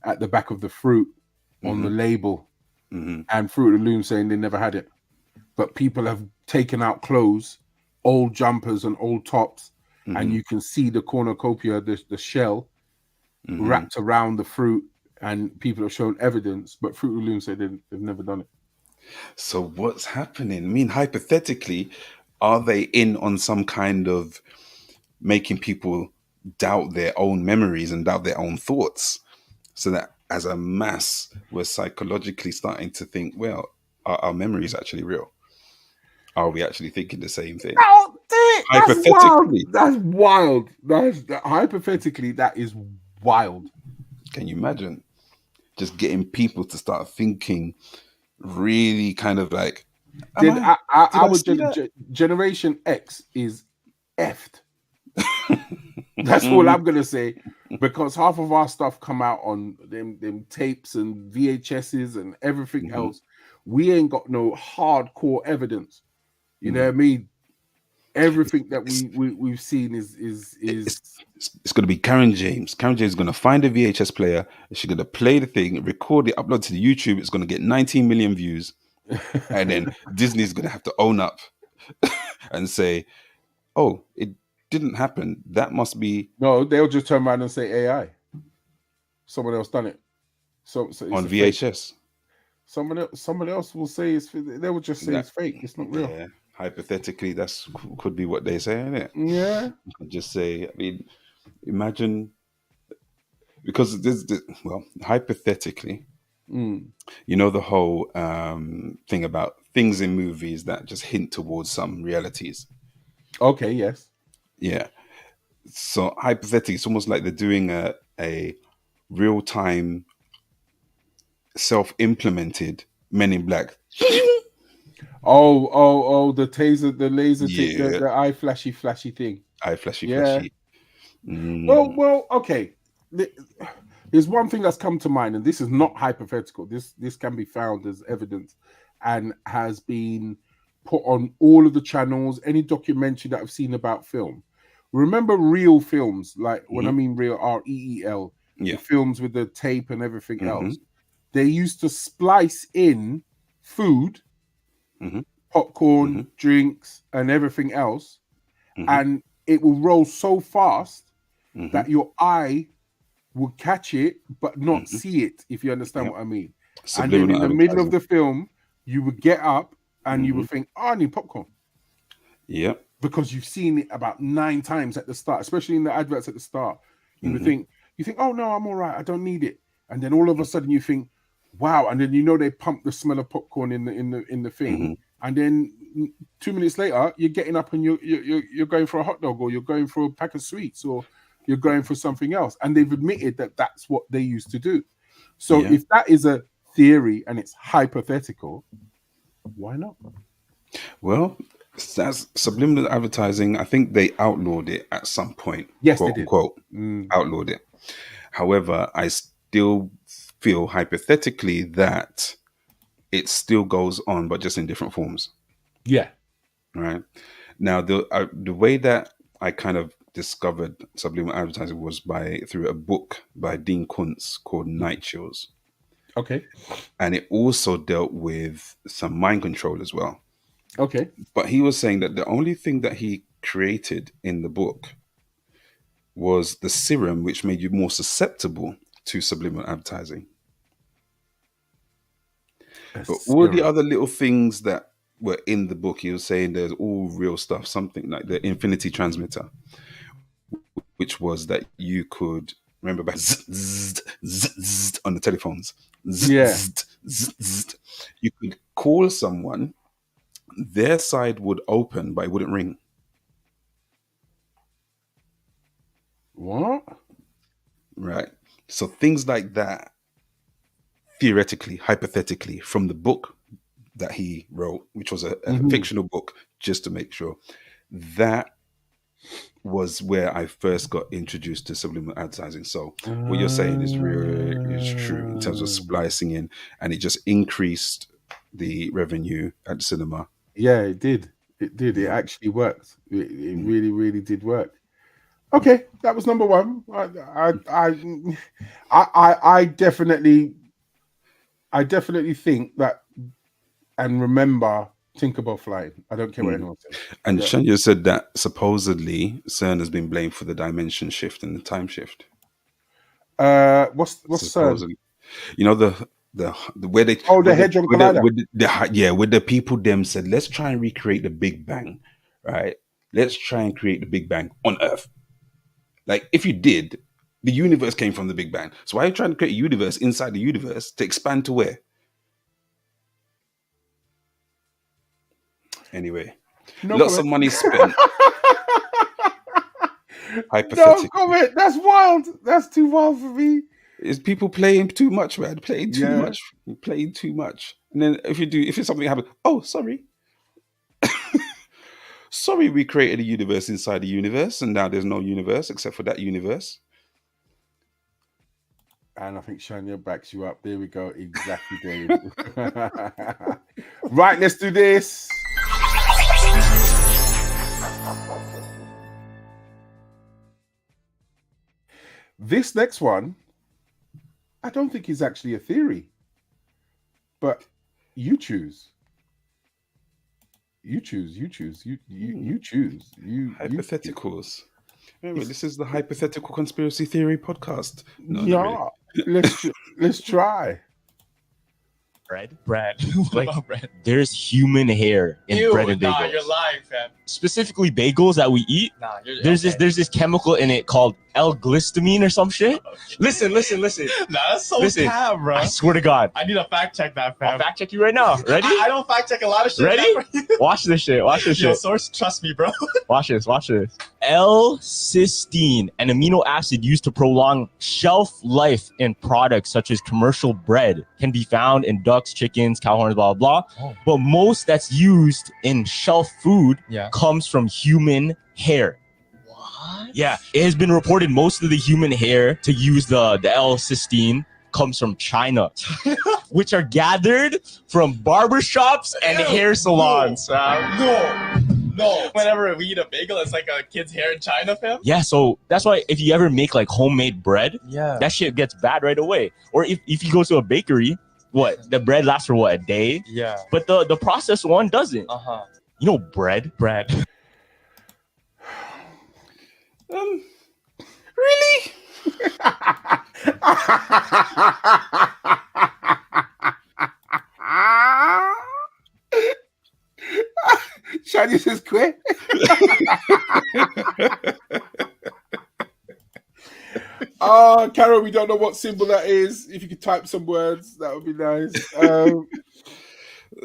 at the back of the fruit on the label, and Fruit of the Loom saying they never had it. But people have taken out clothes, old jumpers and old tops, and you can see the cornucopia, the shell wrapped around the fruit, and people have shown evidence, but Fruit of the Loom said they've never done it. So what's happening? I mean, hypothetically, are they in on some kind of making people doubt their own memories and doubt their own thoughts, so that as a mass, we're psychologically starting to think, well, are our memories actually real? Are we actually thinking the same thing? Oh, that's wild. Hypothetically, That's wild. Hypothetically, that is wild. can you imagine just getting people to start thinking really kind of like, Did did I our see that? Generation X is effed. That's all I'm gonna say, because half of our stuff come out on them tapes and VHSs and everything else. We ain't got no hardcore evidence. You know what I mean? Everything that we've seen is It's going to be Karen James. Karen James is going to find a VHS player. She's going to play the thing, record it, upload to the YouTube. It's going to get 19 million views. And then Disney's going to have to own up and say, oh, it didn't happen. That must be no. They'll just turn around and say AI. Someone else done it. So it's on a fake. VHS. Someone else will say they will just say it's fake. It's not real. Yeah. Hypothetically, that's could be what they say, isn't it? Yeah. You could just say, I mean, imagine, because well, hypothetically, the whole thing about things in movies that just hint towards some realities. Okay, yes. Yeah. So hypothetically, it's almost like they're doing a real-time self-implemented Men in Black. Oh, the taser, the laser, Yeah. the eye flashy thing. Eye flashy, Yeah. flashy. Well, okay. There's one thing that's come to mind, and this is not hypothetical. This can be found as evidence and has been put on all of the channels, any documentary that I've seen about film. Remember real films, like when I mean real, REEL, Yeah. the films with the tape and everything else. They used to splice in food, popcorn, drinks, and everything else, and it will roll so fast that your eye would catch it but not see it, if you understand what I mean. Subliminal and then in the middle of advertising. the film, you would get up and you would think, oh, I need popcorn. Yeah. Because you've seen it about 9 times at the start, especially in the adverts at the start. You would think, oh no, I'm all right, I don't need it. And then all of a sudden you think, wow, and then they pump the smell of popcorn in the thing. And then 2 minutes later, you're getting up and you're going for a hot dog, or you're going for a pack of sweets, or you're going for something else. And they've admitted that that's what they used to do. So if that is a theory and it's hypothetical, why not? Well, that's subliminal advertising. I think they outlawed it at some point. Yes, quote, they did. Unquote, outlawed it. However, I still feel hypothetically that it still goes on, but just in different forms. Yeah. Right. Now, the way that I kind of discovered subliminal advertising was through a book by Dean Kuntz called Night Chills. Okay. And it also dealt with some mind control as well. Okay. But he was saying that the only thing that he created in the book was the serum, which made you more susceptible to subliminal advertising. But all the other little things that were in the book, he was saying there's all real stuff, something like the infinity transmitter, which was that you could remember back on the telephones. Yeah. You could call someone, their side would open, but it wouldn't ring. What? Right. So things like that, theoretically, hypothetically, from the book that he wrote, which was a fictional book, just to make sure, that was where I first got introduced to subliminal advertising. So what you're saying is true in terms of splicing in, and it just increased the revenue at the cinema. Yeah, it did. It actually worked. It really, really did work. Okay, that was number one. I definitely think that, and remember Tinkerbell flying. I don't care what anyone says. And Shania said that supposedly CERN has been blamed for the dimension shift and the time shift. What's CERN? You know the where they the Hadron Collider. With the people them said, let's try and recreate the Big Bang, right? Let's try and create the Big Bang on Earth. Like, if you did, the universe came from the Big Bang. So why are you trying to create a universe inside the universe to expand to where? Anyway, lots of money spent. Hypothetical. No comment. That's wild. That's too wild for me. Is people playing too much, man? Playing too much. And then if something happens, oh, sorry. Sorry, we created a universe inside the universe, and now there's no universe except for that universe. And I think Shania backs you up. There we go. Exactly, Dave. Right, let's do this. This next one, I don't think is actually a theory, but you choose. You choose. Hypotheticals. Remember, this is the Hypothetical Conspiracy Theory podcast. No, yeah, really. let's try. Bread. Like, there's human hair in bread and bagels. Nah, you're lying, fam. Specifically bagels that we eat. Nah, there's this chemical in it called L-glycamine or some shit. Listen. Nah, that's so tab, bro. I swear to God. I need to fact check that, fam. I'll fact check you right now. Ready? I don't fact check a lot of shit. Ready? Watch this shit. Yo, source, trust me, bro. Watch this. L-cysteine, an amino acid used to prolong shelf life in products such as commercial bread, can be found in ducks, chickens, cow horns, blah, blah, blah. Oh. But most that's used in shelf food comes from human hair. What? Yeah, it has been reported most of the human hair to use the L-cysteine comes from China, which are gathered from barbershops and hair salons. No. Whenever we eat a bagel, it's like a kid's hair in China, fam. Yeah, so that's why if you ever make like homemade bread, that shit gets bad right away. Or if you go to a bakery, the bread lasts for a day? Yeah. But the processed one doesn't. You know, bread. Really? Shania says quit. Carol, we don't know what symbol that is. If you could type some words, that would be nice.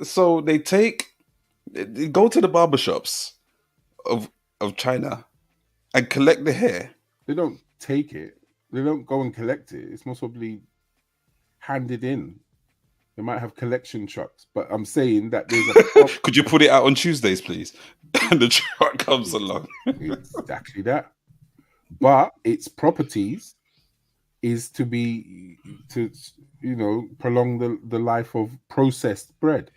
So they go to the barbershops of China and collect the hair. They don't take it. They don't go and collect it. It's most probably handed in. They might have collection trucks, but I'm saying that there's a... Could you put it out on Tuesdays, please? And the truck comes along. Exactly that. But its properties is to prolong the life of processed bread.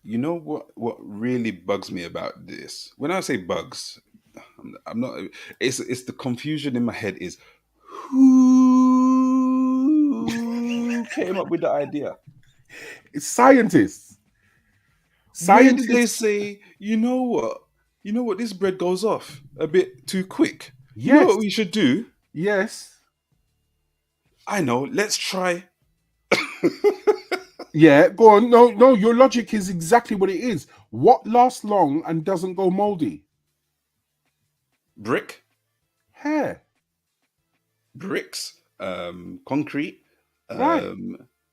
You know what really bugs me about this? When I say bugs, I'm not. It's the confusion in my head. Is who came up with the idea? It's scientists. When did they say, you know what, this bread goes off a bit too quick? Yes. You know what we should do? Yes. I know. Let's try. Yeah, go on. No, your logic is exactly what it is. What lasts long and doesn't go moldy? Brick? Hair. bricks, concrete, Right.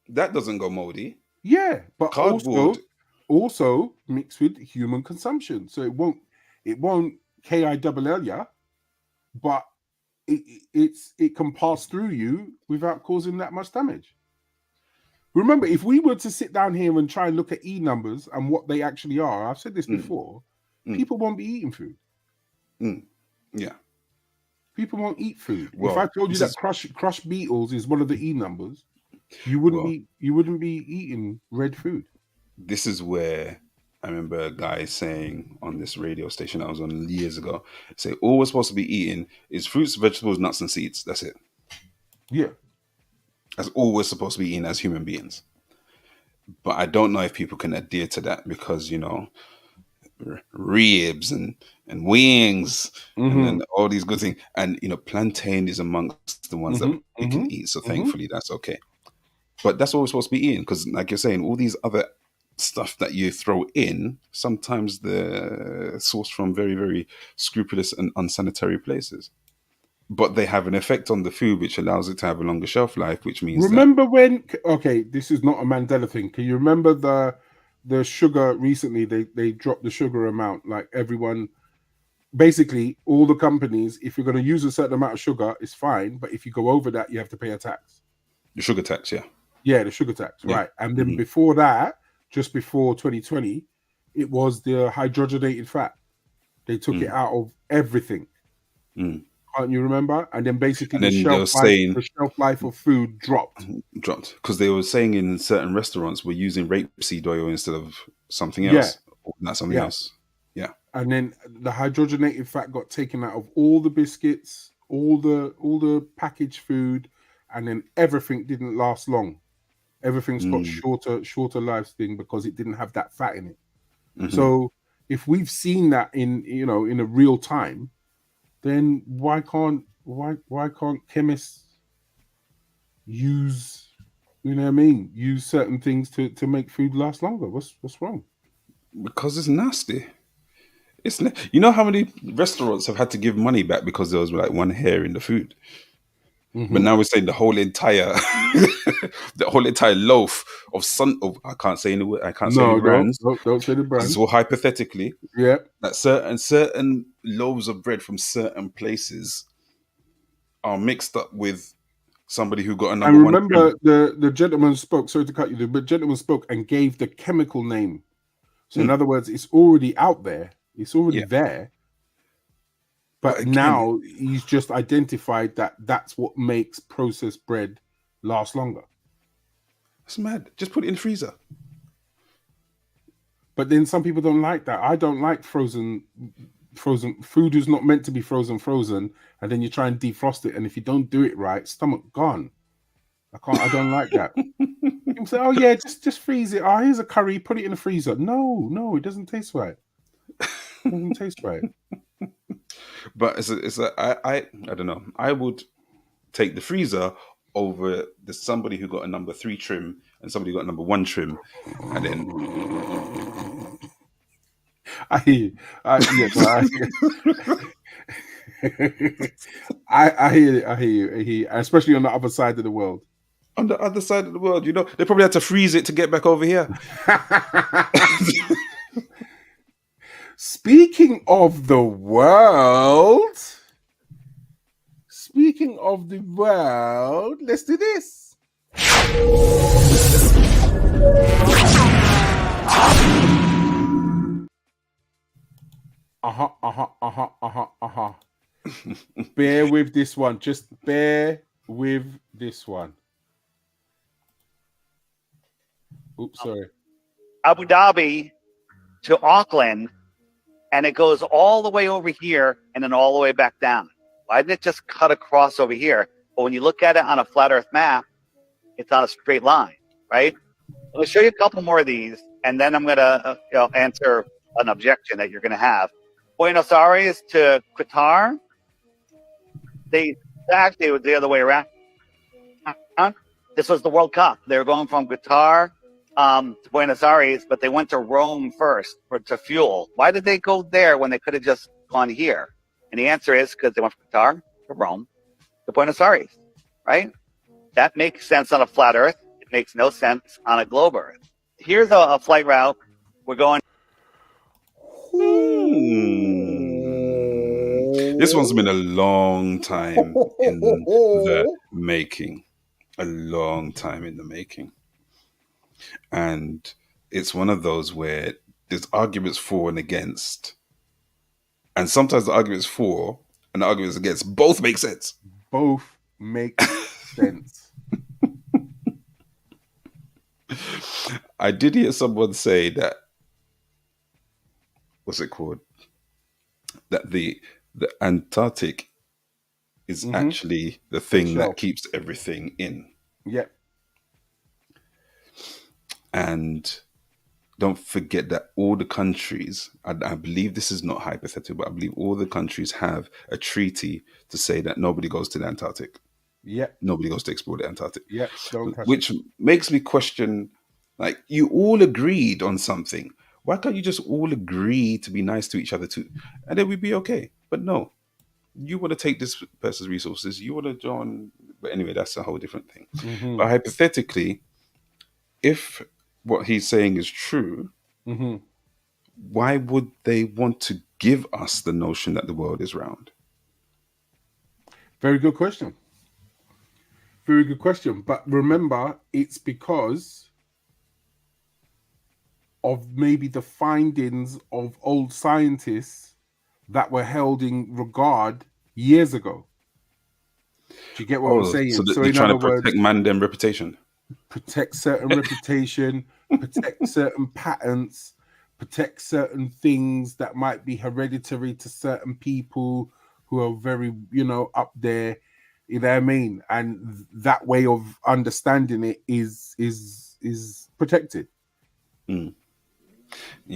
that doesn't go moldy. Yeah, but Cardboard. also mixed with human consumption, so it won't KILL ya, but it can pass through you without causing that much damage. Remember, if we were to sit down here and try and look at E numbers and what they actually are, I've said this before, people won't be eating food. Yeah. People won't eat food. Well, if I told you that crushed beetles is one of the E numbers, you wouldn't be eating red food. This is where I remember a guy saying on this radio station I was on years ago, say all we're supposed to be eating is fruits, vegetables, nuts, and seeds. That's it. Yeah. That's all we're supposed to be eating as human beings. But I don't know if people can adhere to that because, ribs and wings and then all these good things. And, plantain is amongst the ones that we can eat. So thankfully that's okay. But that's what we're supposed to be eating because, like you're saying, all these other stuff that you throw in, sometimes they're sourced from very, very scrupulous and unsanitary places. But they have an effect on the food, which allows it to have a longer shelf life, which means this is not a Mandela thing. Can you remember the sugar recently? They dropped the sugar amount. Like everyone, basically all the companies, if you're going to use a certain amount of sugar, it's fine. But if you go over that, you have to pay a tax. The sugar tax, yeah. Yeah, the sugar tax, right. And then before that, just before 2020, it was the hydrogenated fat. They took it out of everything. Can't you remember? And then basically the shelf life of food dropped because they were saying in certain restaurants we're using rapeseed oil instead of something else. Or not something else. Yeah. And then the hydrogenated fat got taken out of all the biscuits, all the packaged food, and then everything didn't last long. Everything's got shorter lifespan because it didn't have that fat in it. So if we've seen that in a real time, then why can't chemists use use certain things to make food last longer? What's wrong? Because it's nasty. You know how many restaurants have had to give money back because there was like one hair in the food. But now we're saying the whole entire loaf of I can't say any word. I can't say any brands. Don't say the brands. It's all hypothetically. Yeah. That certain loaves of bread from certain places are mixed up with somebody who got a number one. I remember the gentleman spoke. Sorry to cut you. The gentleman spoke and gave the chemical name. So in other words, it's already out there. It's already there. But again, now he's just identified that that's what makes processed bread last longer. That's mad. Just put it in the freezer. But then some people don't like that. I don't like frozen food is not meant to be frozen, and then you try and defrost it, and if you don't do it right, stomach gone. I don't like that. People say, "Oh yeah, just freeze it. Oh, here's a curry. Put it in the freezer." No, it doesn't taste right. It doesn't taste right. But I don't know. I would take the freezer over somebody who got a number 3 trim and somebody who got a number 1 trim, and then I hear you, especially on the other side of the world. On the other side of the world, they probably had to freeze it to get back over here. Speaking of the world, let's do this. Bear with this one. Just bear with this one. Oops, sorry. Abu Dhabi to Auckland, and it goes all the way over here and then all the way back down. Why didn't it just cut across over here? But when you look at it on a flat Earth map, it's on a straight line, right? I'll show you a couple more of these, and then I'm going to answer an objection that you're going to have. Buenos Aires to Qatar, it was the other way around. This was the World Cup. They were going from Qatar to Buenos Aires, but they went to Rome first to fuel. Why did they go there when they could have just gone here? And the answer is because they went from Qatar to Rome to Buenos Aires, right? That makes sense on a flat Earth. It makes no sense on a globe Earth. Here's a flight route. We're going. This one's been a long time in the making. A long time in the making. And it's one of those where there's arguments for and against. And sometimes the arguments for and the arguments against both make sense. Both make sense. I did hear someone say that, what's it called? That the Antarctic is actually the thing that keeps everything in. Yep. And don't forget that all the countries, I believe this is not hypothetical, but I believe all the countries have a treaty to say that nobody goes to the Antarctic. Yep. Nobody goes to explore the Antarctic. Yep. Which makes me question, like, you all agreed on something. Why can't you just all agree to be nice to each other too? And then we'd be okay. But no, you want to take this person's resources. You want to join. But anyway, that's a whole different thing. Mm-hmm. But hypothetically, if what he's saying is true, why would they want to give us the notion that the world is round? Very good question. Very good question. But remember, it's because of maybe the findings of old scientists that were held in regard years ago. Do you get what I'm saying? So they're trying to protect man's reputation. Protect certain reputation, protect certain patents, protect certain things that might be hereditary to certain people who are very, up there. You know what I mean? And that way of understanding it is protected. Yeah.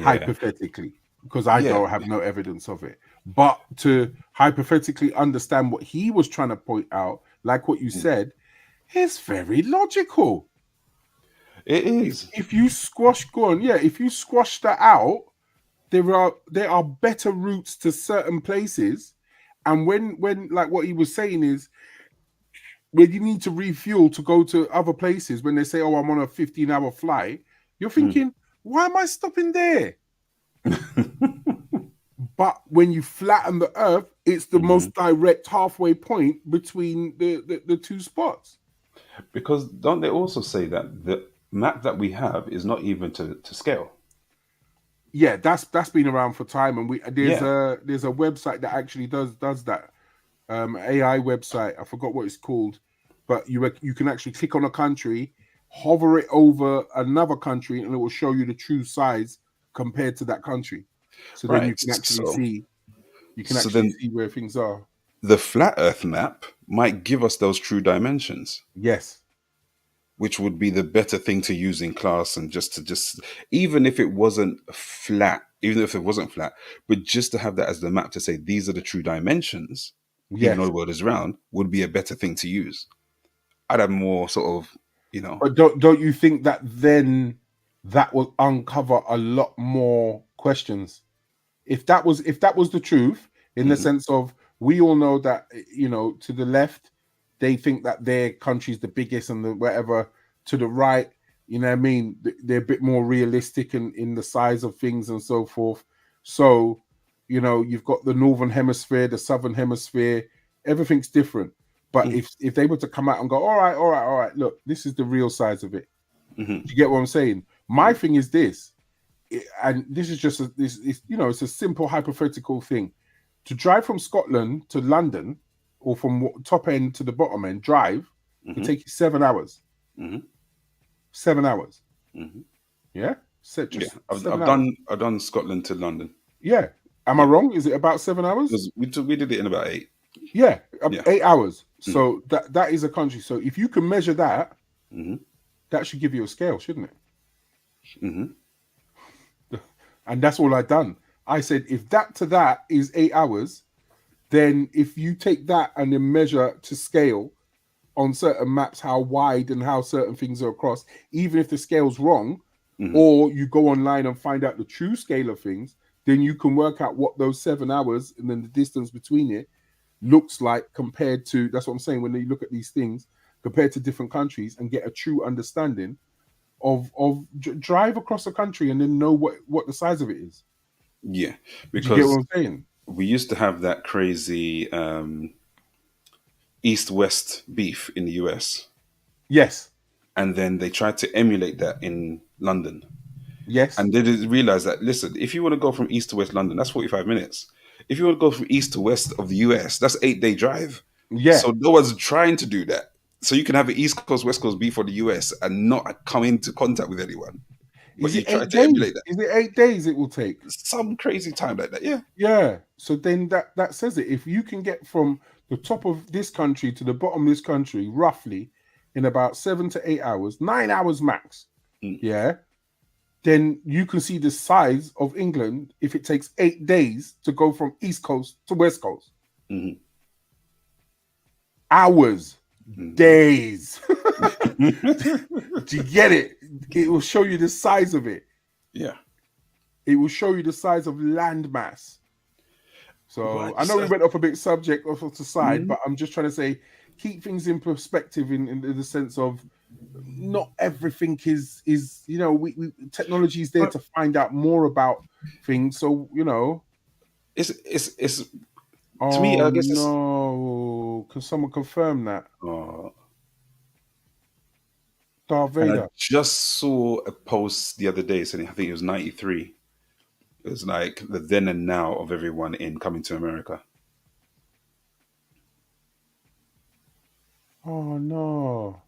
Hypothetically, because I don't have no evidence of it. But to hypothetically understand what he was trying to point out, like what you said, it's very logical. It is. If you squash that out, there are better routes to certain places. And when like what he was saying is, when you need to refuel to go to other places, when they say, "Oh, I'm on a 15-hour flight," you're thinking, why am I stopping there? But when you flatten the Earth, it's the most direct halfway point between the two spots. Because don't they also say that the map that we have is not even to scale? Yeah, that's been around for time, and there's a website that actually does that. AI website, I forgot what it's called, but you can actually click on a country, hover it over another country, and it will show you the true size compared to that country. So then you can actually see where things are. The flat Earth map might give us those true dimensions. Yes. Which would be the better thing to use in class, and just even if it wasn't flat, but just to have that as the map to say these are the true dimensions, even though the world is round, would be a better thing to use. I'd have more sort of, But don't you think that then that will uncover a lot more questions? If that was the truth, in the sense of, we all know that, to the left, they think that their country's the biggest, and the whatever, to the right, you know what I mean, they're a bit more realistic in the size of things and so forth. So, you've got the northern hemisphere, the southern hemisphere, everything's different. But if they were to come out and go, all right, look, this is the real size of it. Do you get what I'm saying? My thing is this, and this is just it's a simple hypothetical thing. To drive from Scotland to London, or from top end to the bottom end, drive, it take you 7 hours. 7 hours. Yeah? I've done Scotland to London. Yeah. Am I wrong? Is it about 7 hours? We did it in about 8. Yeah, 8 hours. So that is a country. So if you can measure that, that should give you a scale, shouldn't it? And that's all I've done. I said, if that to that is 8 hours, then if you take that and then measure to scale on certain maps how wide and how certain things are across, even if the scale's wrong, or you go online and find out the true scale of things, then you can work out what those 7 hours and then the distance between it, looks like compared to, that's what I'm saying, when you look at these things compared to different countries and get a true understanding of drive across the country and then know what the size of it is. Yeah, Do you get what because I'm saying? we used to have that crazy East-West beef in the US, Yes. and then they tried to emulate that in London. Yes. And they didn't realize that, listen, if you want to go from East to West London, that's 45 minutes. If you want to go from East to West of the US, that's 8-day drive. Yeah. So no one's trying to do that. So you can have an East Coast, West Coast beef for the US and not come into contact with anyone. But Is you it try 8 to days? emulate that. Is it 8 days it will take? Some crazy time like that, yeah. Yeah. So then that says it. If you can get from the top of this country to the bottom of this country roughly in about 7 to 8 hours, 9 hours max, yeah, then you can see the size of England if it takes 8 days to go from East Coast to West Coast. Mm-hmm. Hours, days. Do you get it? It will show you the size of it. Yeah. It will show you the size of land mass. So Well, I know we went off a bit subject off to side, Mhm. but I'm just trying to say, keep things in perspective in the sense of not everything is we technology is there to find out more about things. So it's oh, to me, I guess no, can someone confirm that? Darth and I Vader. just saw a post the other day saying, I think it was 93. It was like the then and now of everyone in Coming to America. Oh no.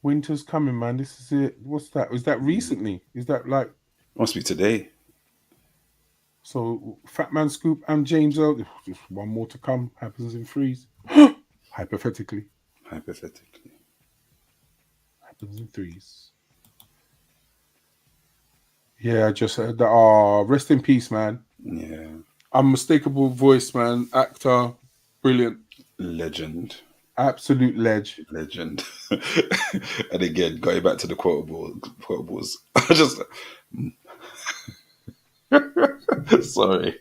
Winter's coming, man. This is it. What's that? Was that recently? Is that like Must be today. so? Fat Man Scoop and James Earl. Just one more to come. Happens in threes. Hypothetically. Hypothetically. Happens in threes. Yeah, I just heard that. Oh, rest in peace, man. Yeah. Unmistakable voice, man. Actor. Brilliant. Legend. Absolute Legend. And again, going back to the quotables. I just sorry.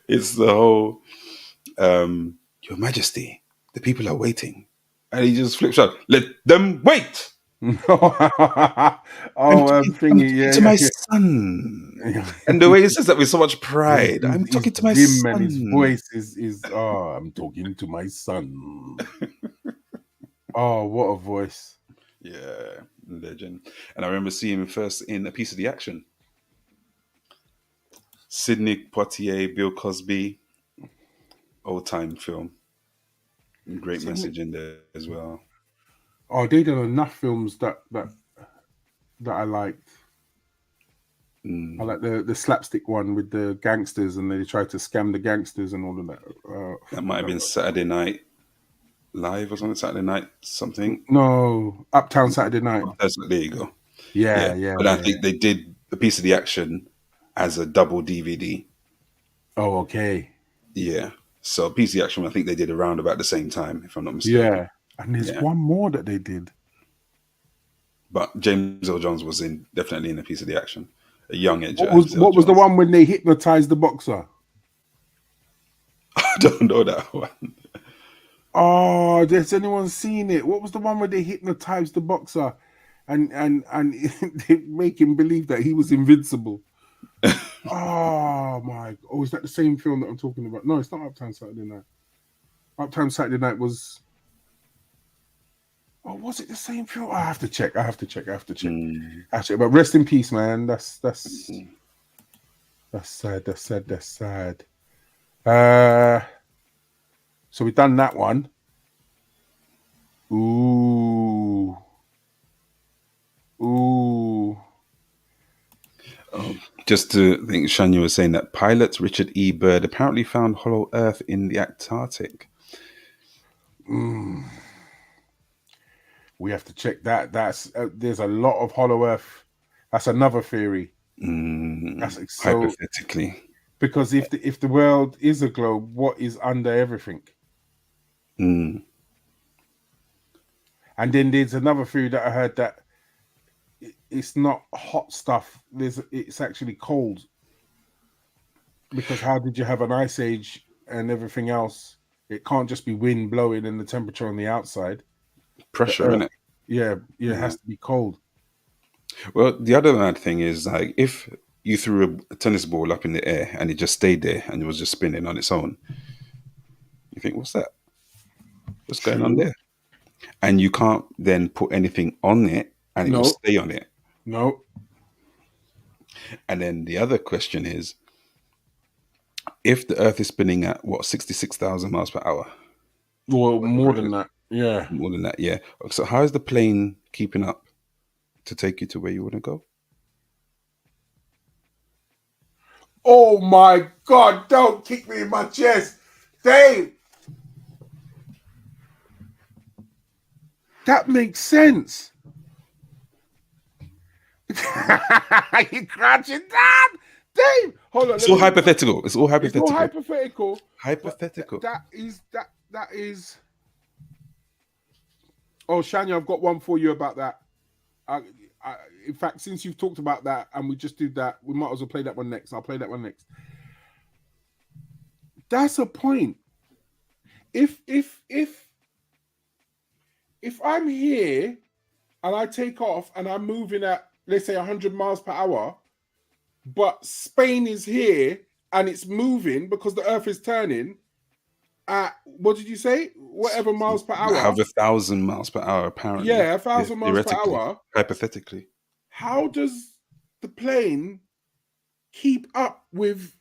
It's the whole Your Majesty, the people are waiting. And he just flips out. Let them wait. Thingy, to my son. And the way he says that with so much pride. I'm talking to my son. And his voice is I'm talking to my son. Oh, what a voice. Yeah, legend. And I remember seeing him first in A Piece of the Action. Sidney Poitier, Bill Cosby. Old time film. Great message in there as well. Oh, they done enough films that I liked. I like the slapstick one with the gangsters and they tried to scam the gangsters and all of that. That might have been Saturday Night Live or something. Saturday Night something. No, Uptown Saturday Night. There you go. Yeah. But I think they did A Piece of the Action as a double DVD. Oh, okay. Yeah. So A Piece of the Action, I think they did around about the same time, if I'm not mistaken. Yeah. And there's one more that they did. But James Earl Jones was definitely in A Piece of the Action. A young age. What was the one when they hypnotized the boxer? I don't know that one. Oh, has anyone seen it? What was the one where they hypnotized the boxer and they make him believe that he was invincible? Oh my! Oh, is that the same film that I'm talking about? No, it's not Uptown Saturday Night. Uptown Saturday Night was. Oh, was it the same film? I have to check. I have to check. Actually, but rest in peace, man. That's sad. That's sad. So we've done that one. Ooh. Just to think, Shania was saying that pilot Richard E. Byrd apparently found hollow earth in the Antarctic. We have to check that. That's there's a lot of hollow earth. That's another theory. That's Hypothetically, because if the world is a globe, what is under everything? And then there's another theory that I heard that it's not hot stuff. It's actually cold. Because how did you have an ice age and everything else? It can't just be wind blowing and the temperature on the outside. Pressure, innit? Yeah, it has to be cold. Well, the other mad thing is, like, if you threw a tennis ball up in the air and it just stayed there and it was just spinning on its own, you think, what's that? What's going on there? And you can't then put anything on it and it will stay on it. No. And then the other question is, if the Earth is spinning at, 66,000 miles per hour? Well, more than that. Yeah. More than that, yeah. So how is the plane keeping up to take you to where you want to go? Oh my God, don't kick me in my chest. Dave! That makes sense. You're crouching down. Dave, hold on. It's all hypothetical. It's all hypothetical. It's all hypothetical. Hypothetical. That is. Oh, Shania, I've got one for you about that. In fact, since you've talked about that and we just did that, we might as well play that one next. I'll play that one next. That's a point. If I'm here and I take off and I'm moving at, let's say, 100 miles per hour, but Spain is here and it's moving because the Earth is turning at, what did you say? Whatever miles per hour. Have 1,000 miles per hour, apparently. Yeah, 1,000 miles per hour. Hypothetically. How does the plane keep up with...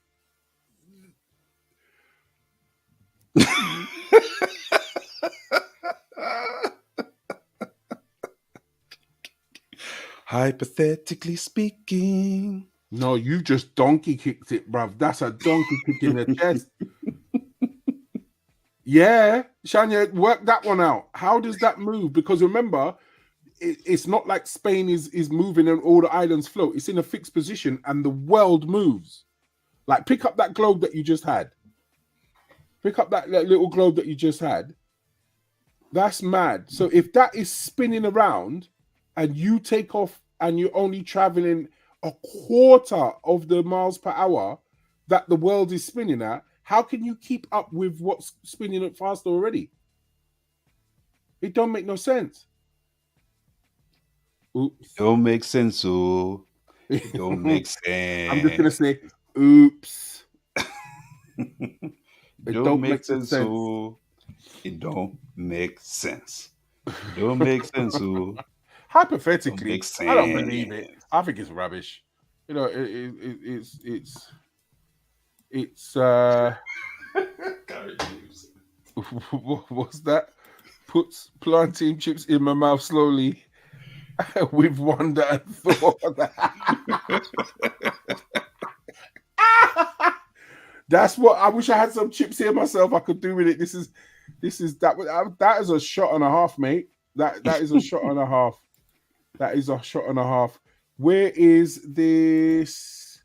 Hypothetically speaking. No, you just donkey kicked it, bruv. That's a donkey kick in the chest. Yeah, Shania, work that one out. How does that move? Because remember, it's not like Spain is moving and all the islands float. It's in a fixed position and the world moves. Like, pick up that globe that you just had. Pick up that little globe that you just had. That's mad. So if that is spinning around and you take off and you're only traveling a quarter of the miles per hour that the world is spinning at, how can you keep up with what's spinning up faster already? It don't make no sense. Oops. Don't make sense, oh. It don't make sense. I'm just gonna say, oops. It don't make sense, oh. It don't make sense. It don't make sense, oh. Hypothetically, I don't believe it. I think it's rubbish. You know, it's what's that? Puts plantain chips in my mouth slowly with wonder and thought. That's what I wish I had some chips here myself. I could do with it. This is that is a shot and a half, mate. That is a shot and a half. That is a shot and a half. Where is this?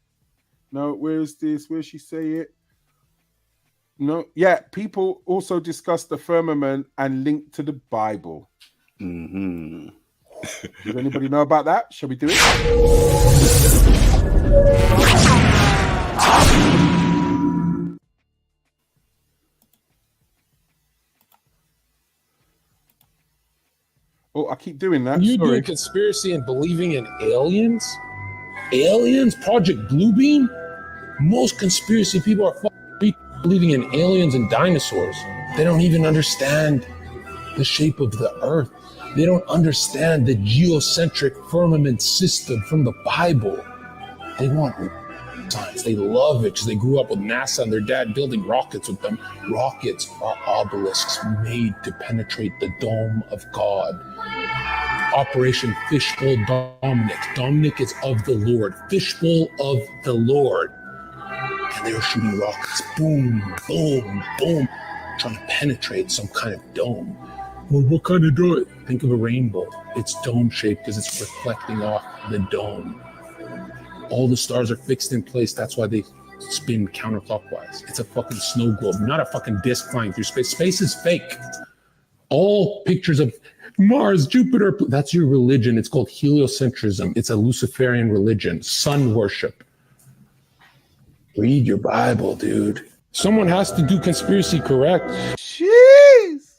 No, where is this? Where she say it? No, yeah. People also discuss the firmament and link to the Bible. Mm-hmm. Does anybody know about that? Shall we do it? Oh, I keep doing that. You Sorry. doing conspiracy and believing in aliens? Aliens? Project Bluebeam? Most conspiracy people are believing in aliens and dinosaurs. They don't even understand the shape of the earth. They don't understand the geocentric firmament system from the Bible. They want science. They love it because they grew up with NASA and their dad building rockets with them. Rockets are obelisks made to penetrate the dome of God. Operation Fishbowl Dominic. Dominic is of the Lord. Fishbowl of the Lord. And they were shooting rockets. Boom, boom, boom. Trying to penetrate some kind of dome. Well, what kind of dome? Think of a rainbow. It's dome-shaped because it's reflecting off the dome. All the stars are fixed in place. That's why they spin counterclockwise. It's a fucking snow globe, not a fucking disc flying through space. Space is fake. All pictures of Mars, Jupiter, that's your religion. It's called heliocentrism. It's a Luciferian religion, sun worship. Read your Bible, dude. Someone has to do conspiracy correct. Jeez.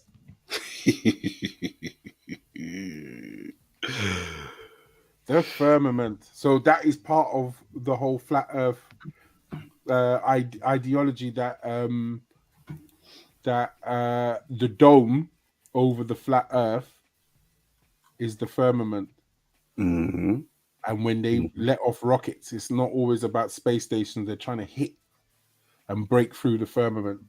The firmament. So that is part of the whole flat Earth ideology that the dome over the flat Earth is the firmament. Mm-hmm. And when they let off rockets, it's not always about space stations. They're trying to hit and break through the firmament.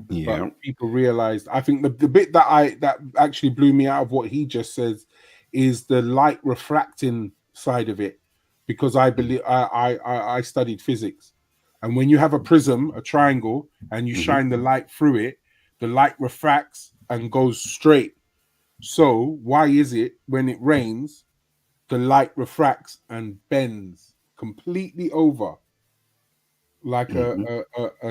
Yeah. But people realized, I think the bit that actually blew me out of what he just says is the light refracting side of it, because I believe I studied physics, and when you have a prism, a triangle, and you shine the light through it, the light refracts and goes straight. So why is it when it rains, the light refracts and bends completely over like a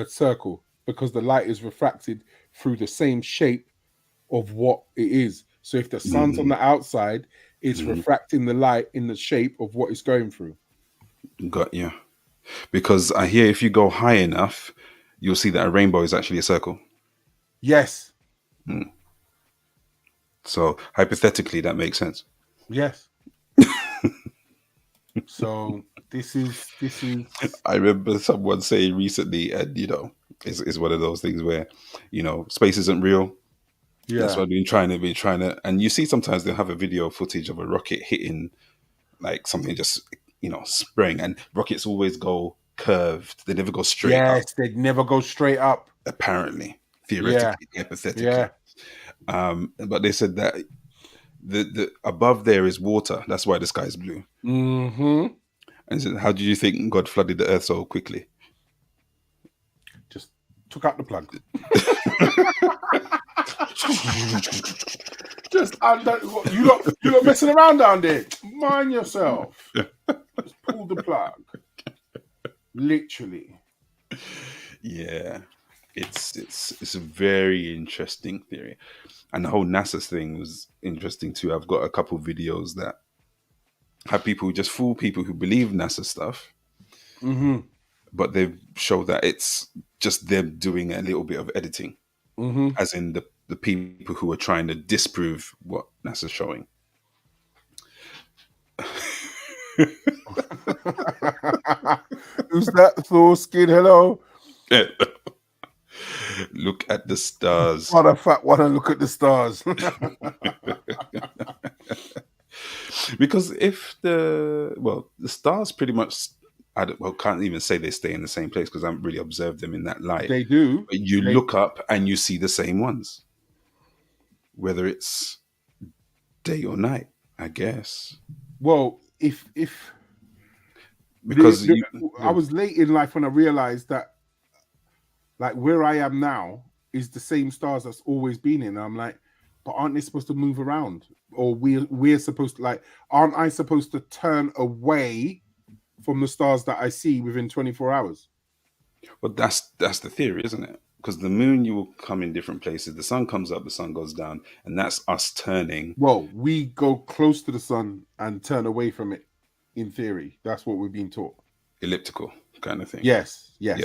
circle? Because the light is refracted through the same shape of what it is. So if the sun's on the outside, it's refracting the light in the shape of what it's going through. Got you. Because I hear if you go high enough, you'll see that a rainbow is actually a circle. Yes. So hypothetically, that makes sense. Yes. So this is. I remember someone saying recently, and it's one of those things where, space isn't real. Yeah. That's what I've been trying to, and you see sometimes they'll have a video footage of a rocket hitting like something, just spraying, and rockets always go curved. They never go straight up. Yes, they never go straight up. Apparently, theoretically, hypothetically. Yeah. But they said that the above there is water. That's why the sky is blue. Mm-hmm. And so how do you think God flooded the earth so quickly? Just took out the plug. Just you lot messing around down there. Mind yourself. Just pull the plug. Literally. Yeah, it's a very interesting theory, and the whole NASA thing was interesting too. I've got a couple videos that have people just fool people who believe NASA stuff, but they've showed that it's just them doing a little bit of editing, as in the people who are trying to disprove what NASA's showing. Who's that? Thor Skin? Hello. Look at the stars. What a fat one! Look at the stars. Because if the stars pretty much, can't even say they stay in the same place because I haven't really observed them in that light. They do. But you look up and you see the same ones, whether it's day or night, I guess. Well, because I was late in life when I realized that, like, where I am now is the same stars that's always been in. And I'm like, but aren't they supposed to move around? Or we're supposed to, like, aren't I supposed to turn away from the stars that I see within 24 hours? Well, that's the theory, isn't it? Because the moon, you will come in different places. The sun comes up, the sun goes down, and that's us turning. Well, we go close to the sun and turn away from it. In theory, that's what we're being taught. Elliptical kind of thing. Yes. Yeah.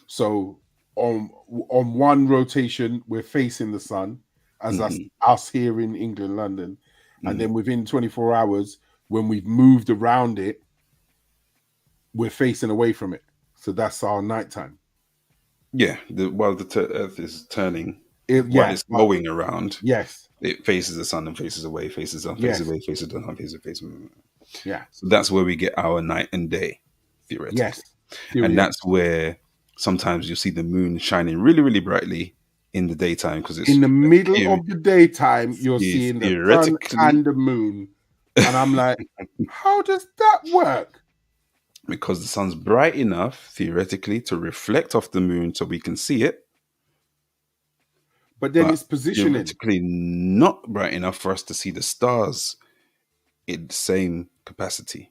So on one rotation, we're facing the sun, as us here in England, London, and then within 24 hours, when we've moved around it, we're facing away from it. So that's our nighttime. Yeah, while the Earth is turning, while it's going around, it faces the sun and faces away, faces up, faces away, faces down, faces. Yeah. So that's where we get our night and day, theoretically. Yes. And that's where sometimes you see the moon shining really, really brightly in the daytime, because it's in the middle of the daytime. You're seeing the sun and the moon, and I'm like, how does that work? Because the sun's bright enough, theoretically, to reflect off the moon so we can see it. But then it's positioning. Theoretically not bright enough for us to see the stars in the same capacity.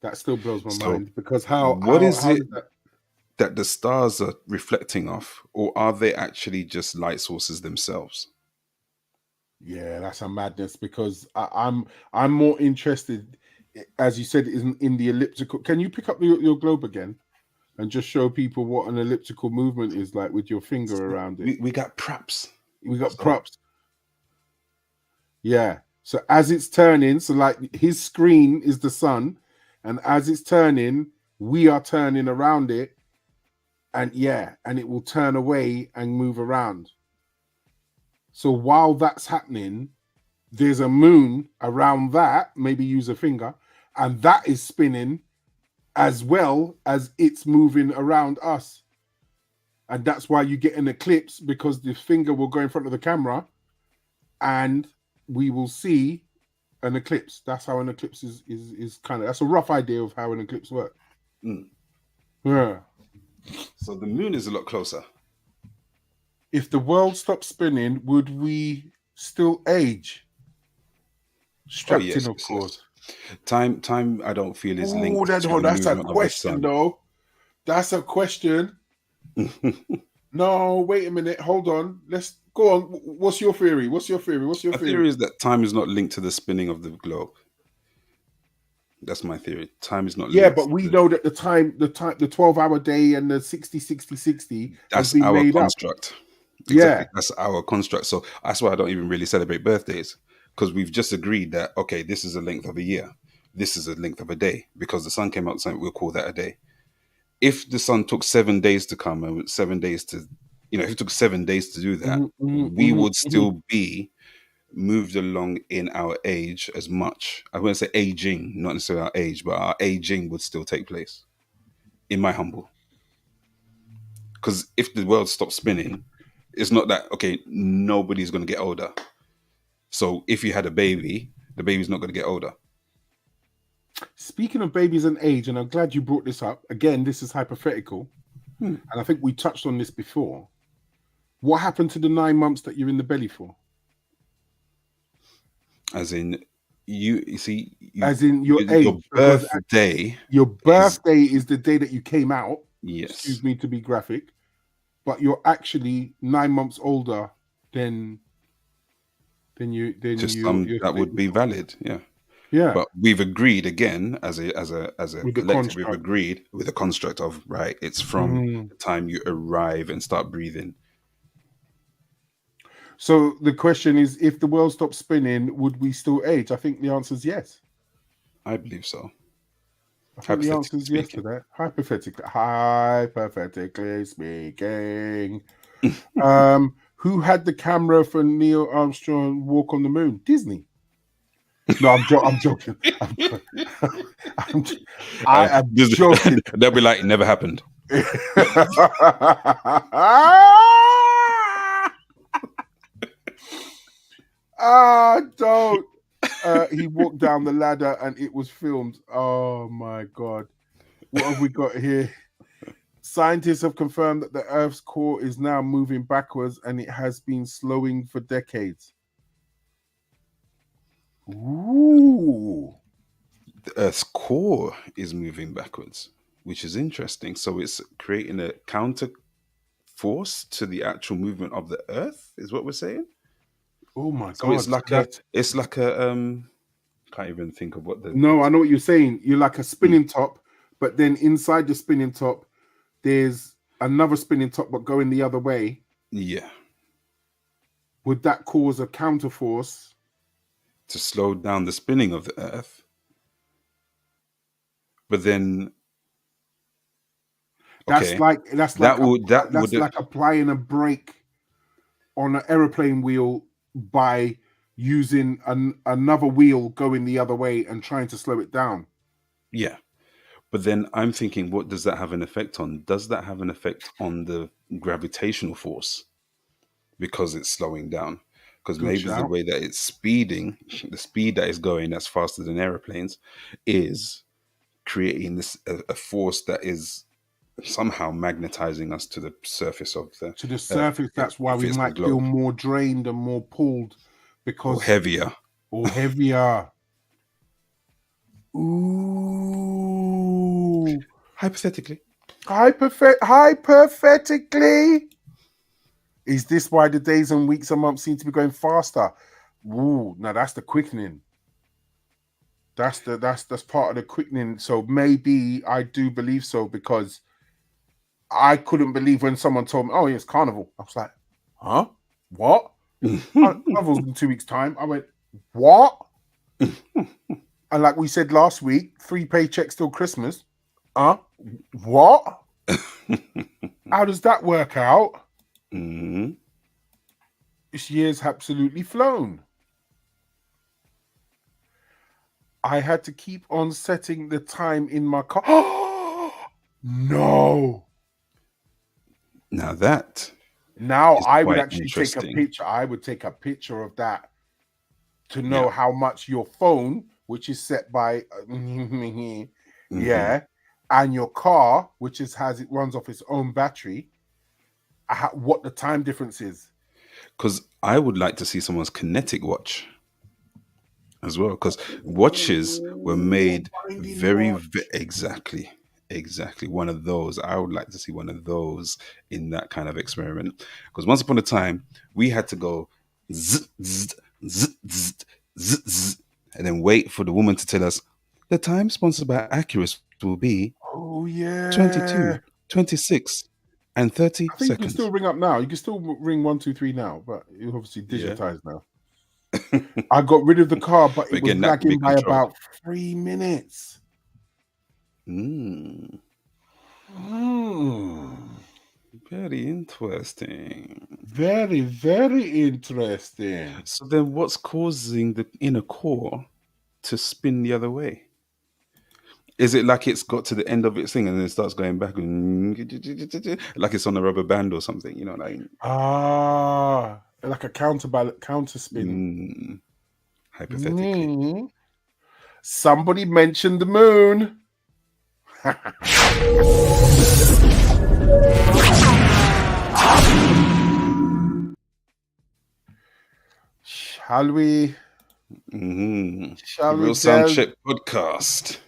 That still blows my mind, because what is it that the stars are reflecting off, or are they actually just light sources themselves? Yeah, that's a madness, because I'm more interested, as you said, in the elliptical. Can you pick up your globe again? and just show people what an elliptical movement is like with your finger around it. We got props. We got props. Yeah. So as it's turning, so like his screen is the sun, and as it's turning, we are turning around it, and it will turn away and move around. So while that's happening, there's a moon around that, maybe use a finger, and that is spinning as well as it's moving around us. And that's why you get an eclipse, because the finger will go in front of the camera and we will see an eclipse. That's how an eclipse is kind of, that's a rough idea of how an eclipse works. Yeah. So the moon is a lot closer. If the world stopped spinning, would we still age? Strapped in, of course. Time, I don't feel is linked. That's a question, though. That's a question. No, wait a minute. Hold on. Let's go on. What's your theory? My theory is that time is not linked to the spinning of the globe. That's my theory. Time is not linked. Yeah, but we know that the 12-hour day and the 60-60-60 that's our made construct. Exactly. Yeah. That's our construct. So that's why I don't even really celebrate birthdays, because we've just agreed that, okay, this is the length of a year. This is the length of a day. Because the sun came out, so we'll call that a day. If the sun took 7 days to come and 7 days to, if it took 7 days to do that, we would still be moved along in our age as much. I wouldn't say aging, not necessarily our age, but our aging would still take place, in my humble. Because if the world stopped spinning, it's not that, okay, nobody's going to get older. So if you had a baby, the baby's not going to get older. Speaking of babies and age, and I'm glad you brought this up. Again, this is hypothetical. And I think we touched on this before. What happened to the 9 months that you're in the belly for? As in, you see... as in your age. Your birthday. Your birthday is the day that you came out. Yes. Excuse me to be graphic. But you're actually 9 months older than you. That would be valid, yeah. Yeah. But we've agreed again as a with collective, we've agreed with the construct of, right, it's from the time you arrive and start breathing. So the question is, if the world stopped spinning, would we still age? I think the answer is yes. I believe so. I think the answer is yes to that. Hypothetically speaking. Who had the camera for Neil Armstrong walk on the moon? Disney. No, I'm joking. I am joking. They'll be like, it never happened. Don't. He walked down the ladder and it was filmed. Oh my God. What have we got here? Scientists have confirmed that the Earth's core is now moving backwards and it has been slowing for decades. Ooh. The Earth's core is moving backwards, which is interesting. So it's creating a counter force to the actual movement of the Earth, is what we're saying. Oh my so God! It's like a can't even think of what the. No, I know what you're saying. You're like a spinning top, but then inside the spinning top, there's another spinning top, but going the other way. Yeah. Would that cause a counter force to slow down the spinning of the Earth? But then, that's like applying a brake on an aeroplane wheel by using another wheel going the other way and trying to slow it down. Yeah. But then I'm thinking, what does that have an effect on? Does that have an effect on the gravitational force? Because it's slowing down. Because maybe the way that it's speeding, the speed that is going that's faster than airplanes, is creating this a force that is somehow magnetizing us to the surface of the surface. That's why we might feel more drained and more pulled, because or heavier. Ooh. Hypothetically. Hypothetically. Is this why the days and weeks and months seem to be going faster? Ooh, now that's the quickening. That's part of the quickening. So maybe I do believe so, because I couldn't believe when someone told me, "Oh, it's carnival." I was like, "Huh? What? Carnival's in 2 weeks' time." I went, "What?" And like we said last week, 3 paychecks till Christmas. What? How does that work out? Mhm. This year's absolutely flown. I had to keep on setting the time in my car. No. Now that Now is I would quite actually take a interesting. picture. I would take a picture of that to know how much your phone, which is set by yeah, and your car, which is it runs off its own battery, what the time difference is. Because I would like to see someone's kinetic watch as well, because watches were made exactly one of those. I would like to see one of those in that kind of experiment, because once upon a time we had to go zzz, zzz, zzz, zzz, zzz, zzz, and then wait for the woman to tell us the time sponsored by Accurus will be 22, 26 and 30 I think you can seconds. still ring up now. You can still ring 123 now, but you're obviously digitized now. I got rid of the car, but it was lagging by about 3 minutes. Very interesting. Very, very interesting. So then what's causing the inner core to spin the other way? Is it like it's got to the end of its thing and then it starts going back like it's on a rubber band or something, you know, like like a counter spin. Hypothetically. Somebody mentioned the moon. Shall we? Shall we? Real SoundCheck podcast.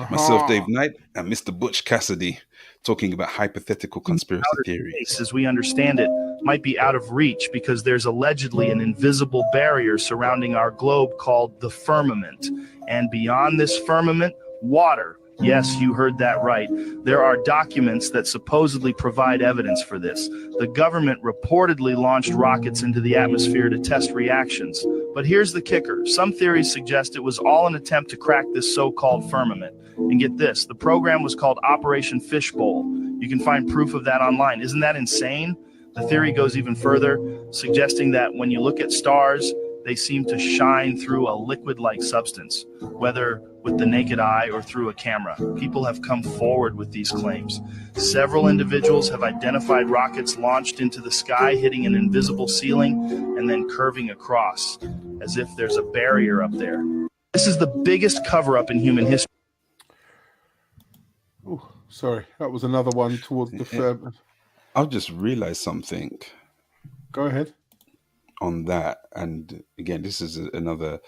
Myself, Dave Knight, and Mr. Butch Cassidy, talking about hypothetical conspiracy theories. As we understand it, might be out of reach because there's allegedly an invisible barrier surrounding our globe called the firmament. And beyond this firmament, water. Yes, you heard that right. There are documents that supposedly provide evidence for this. The government reportedly launched rockets into the atmosphere to test reactions. But here's the kicker. Some theories suggest it was all an attempt to crack this so-called firmament. And get this, the program was called Operation Fishbowl. You can find proof of that online. Isn't that insane? The theory goes even further, suggesting that when you look at stars, they seem to shine through a liquid-like substance, whether with the naked eye or through a camera. People have come forward with these claims. Several individuals have identified rockets launched into the sky, hitting an invisible ceiling, and then curving across, as if there's a barrier up there. This is the biggest cover-up in human history. Oh, sorry, that was another one towards the firm. I've just realized something. Go ahead. On that, and again, this is another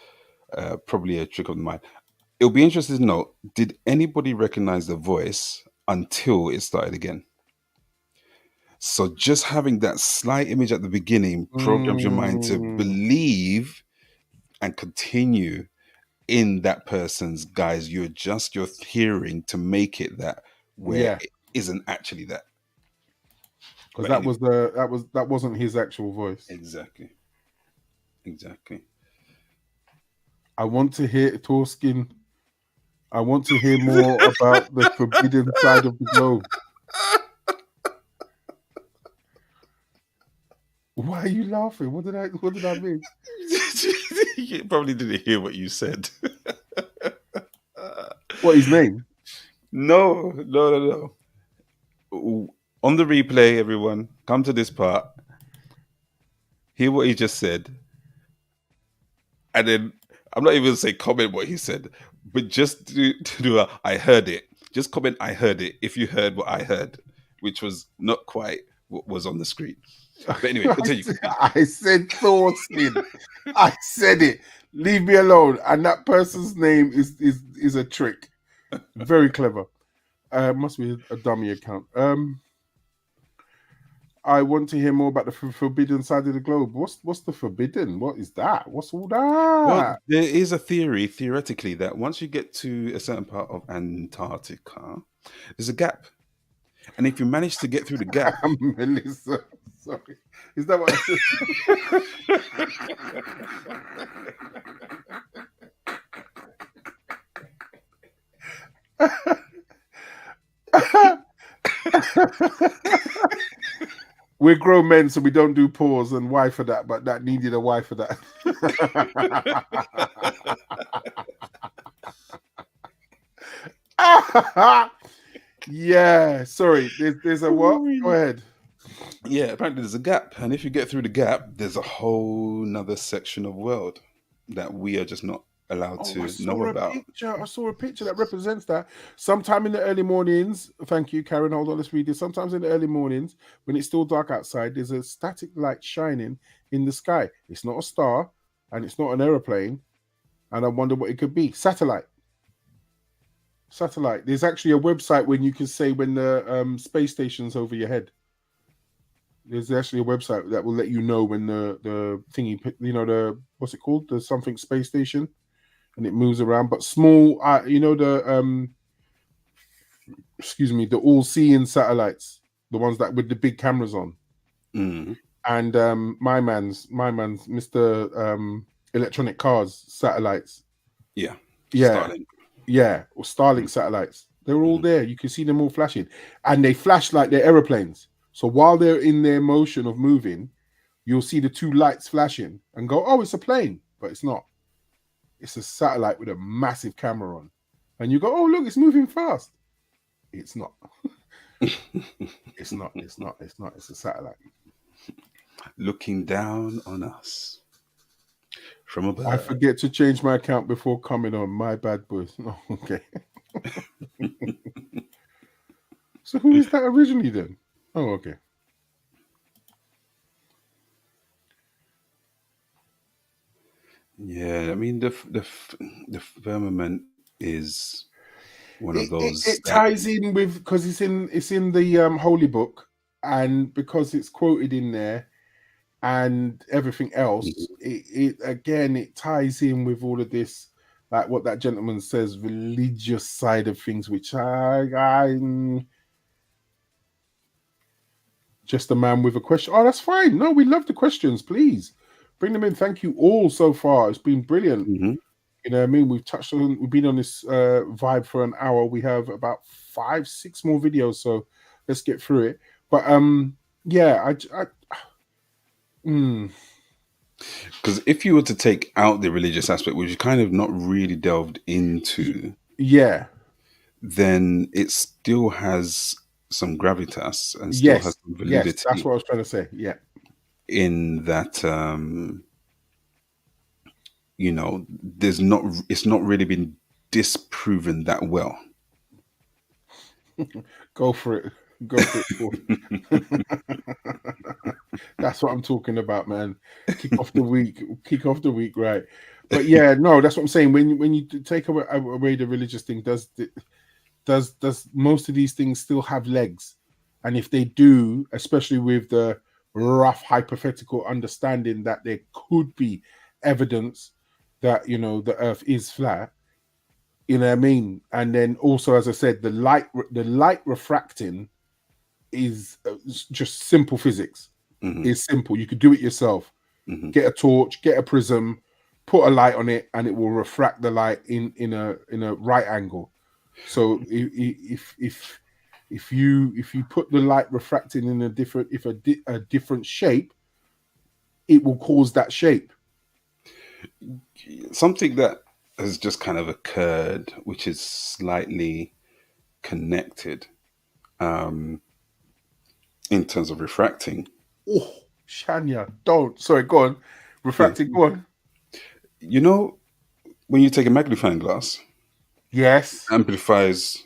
probably a trick of the mind. It'll be interesting to know, did anybody recognize the voice until it started again? So just having that slight image at the beginning programs your mind to believe and continue in that person's guise. You adjust your hearing to make it that where it isn't actually that. Because that wasn't his actual voice. Exactly. I want to hear Torskin. I want to hear more about the forbidden side of the globe. Why are you laughing? What did I mean? You probably didn't hear what you said. What, his name? No. On the replay, everyone, come to this part. Hear what he just said. And then, I'm not even going to say comment what he said, but just to do a, I heard it. Just comment, I heard it, if you heard what I heard, which was not quite what was on the screen. But anyway, continue. I said Thorstein. I said it. Leave me alone. And that person's name is a trick. Very clever. Must be a dummy account. I want to hear more about the forbidden side of the globe. What's the forbidden? What is that? What's all that? Well, there is a theoretically, that once you get to a certain part of Antarctica, there's a gap. And if you manage to get through the gap, Melissa, sorry, is that what I said? We're grown men, so we don't do pause and why for that, but that needed a why for that. Yeah, sorry. There's a what? Go ahead. Yeah, apparently there's a gap, and if you get through the gap, there's a whole nother section of world that we are just not allowed to know about. I saw a picture that represents that. Sometime in the early mornings, thank you, Karen. Hold on, let's read this. Sometimes in the early mornings, when it's still dark outside, there's a static light shining in the sky. It's not a star, and it's not an aeroplane, and I wonder what it could be. Satellite. There's actually a website when you can say when the space station's over your head. There's actually a website that will let you know when the thingy, the what's it called, the something space station, and it moves around. But small, the the all-seeing satellites, the ones that with the big cameras on. Mm. And my man's Mr. Electronic Cars satellites. Yeah. Starlink. Yeah, or Starlink satellites. They're all there. You can see them all flashing, and they flash like they're aeroplanes. So while they're in their motion of moving, you'll see the two lights flashing and go, "Oh, it's a plane," but it's not. It's a satellite with a massive camera on, and you go, "Oh, look, it's moving fast." It's not. It's not. It's a satellite looking down on us from above. I forget to change my account before coming on. My bad, boys. Oh, okay. So who is that originally then? Oh, okay. Yeah, I mean the firmament is one of those. It ties in with because it's in the holy book, and because it's quoted in there, and everything else. It ties in with all of this, like what that gentleman says, religious side of things, which I'm just a man with a question. Oh, that's fine. No, we love the questions. Please bring them in. Thank you all so far. It's been brilliant. Mm-hmm. You know what I mean? We've been on this vibe for an hour. We have about 5-6 more videos, so let's get through it. But yeah, because if you were to take out the religious aspect, which you kind of not really delved into, yeah, then it still has some gravitas and still has some validity. Yes, that's what I was trying to say. Yeah, in that it's not really been disproven that well. Go for it. That's what I'm talking about, man. Kick off the week, right? But yeah, no, that's what I'm saying. When you take away the religious thing, does most of these things still have legs? And if they do, especially with the rough hypothetical understanding that there could be evidence that the Earth is flat, you know what I mean? And then also, as I said, the light refracting is just simple physics. Mm-hmm. It's simple. You could do it yourself. Mm-hmm. Get a torch, get a prism, put a light on it, and it will refract the light in a right angle. So if you put the light refracting in a different shape, it will cause that shape. Something that has just kind of occurred, which is slightly connected, in terms of refracting. Oh, Shania, don't. Sorry, go on. Refracting, go on. You know, when you take a magnifying glass, yes, it amplifies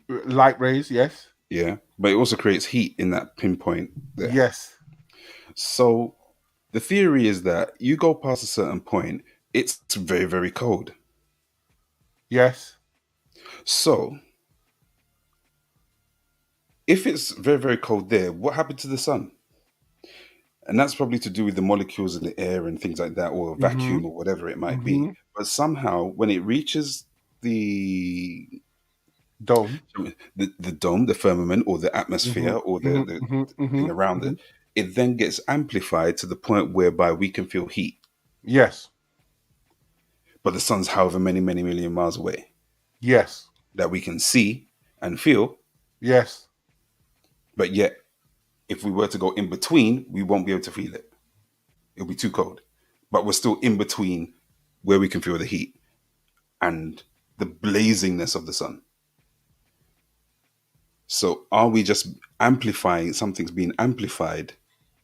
light rays, yes. Yeah, but it also creates heat in that pinpoint there. Yes. So the theory is that you go past a certain point, it's very, very cold. Yes. So if it's very, very cold there, what happened to the sun? And that's probably to do with the molecules in the air and things like that, or vacuum or whatever it might be. But somehow when it reaches the Dome. The dome, the firmament, or the atmosphere, or the thing around it. It then gets amplified to the point whereby we can feel heat. Yes. But the sun's however many million miles away. Yes. That we can see and feel. Yes. But yet, if we were to go in between, we won't be able to feel it. It'll be too cold. But we're still in between where we can feel the heat and the blazingness of the sun. So are we just amplifying, something's being amplified?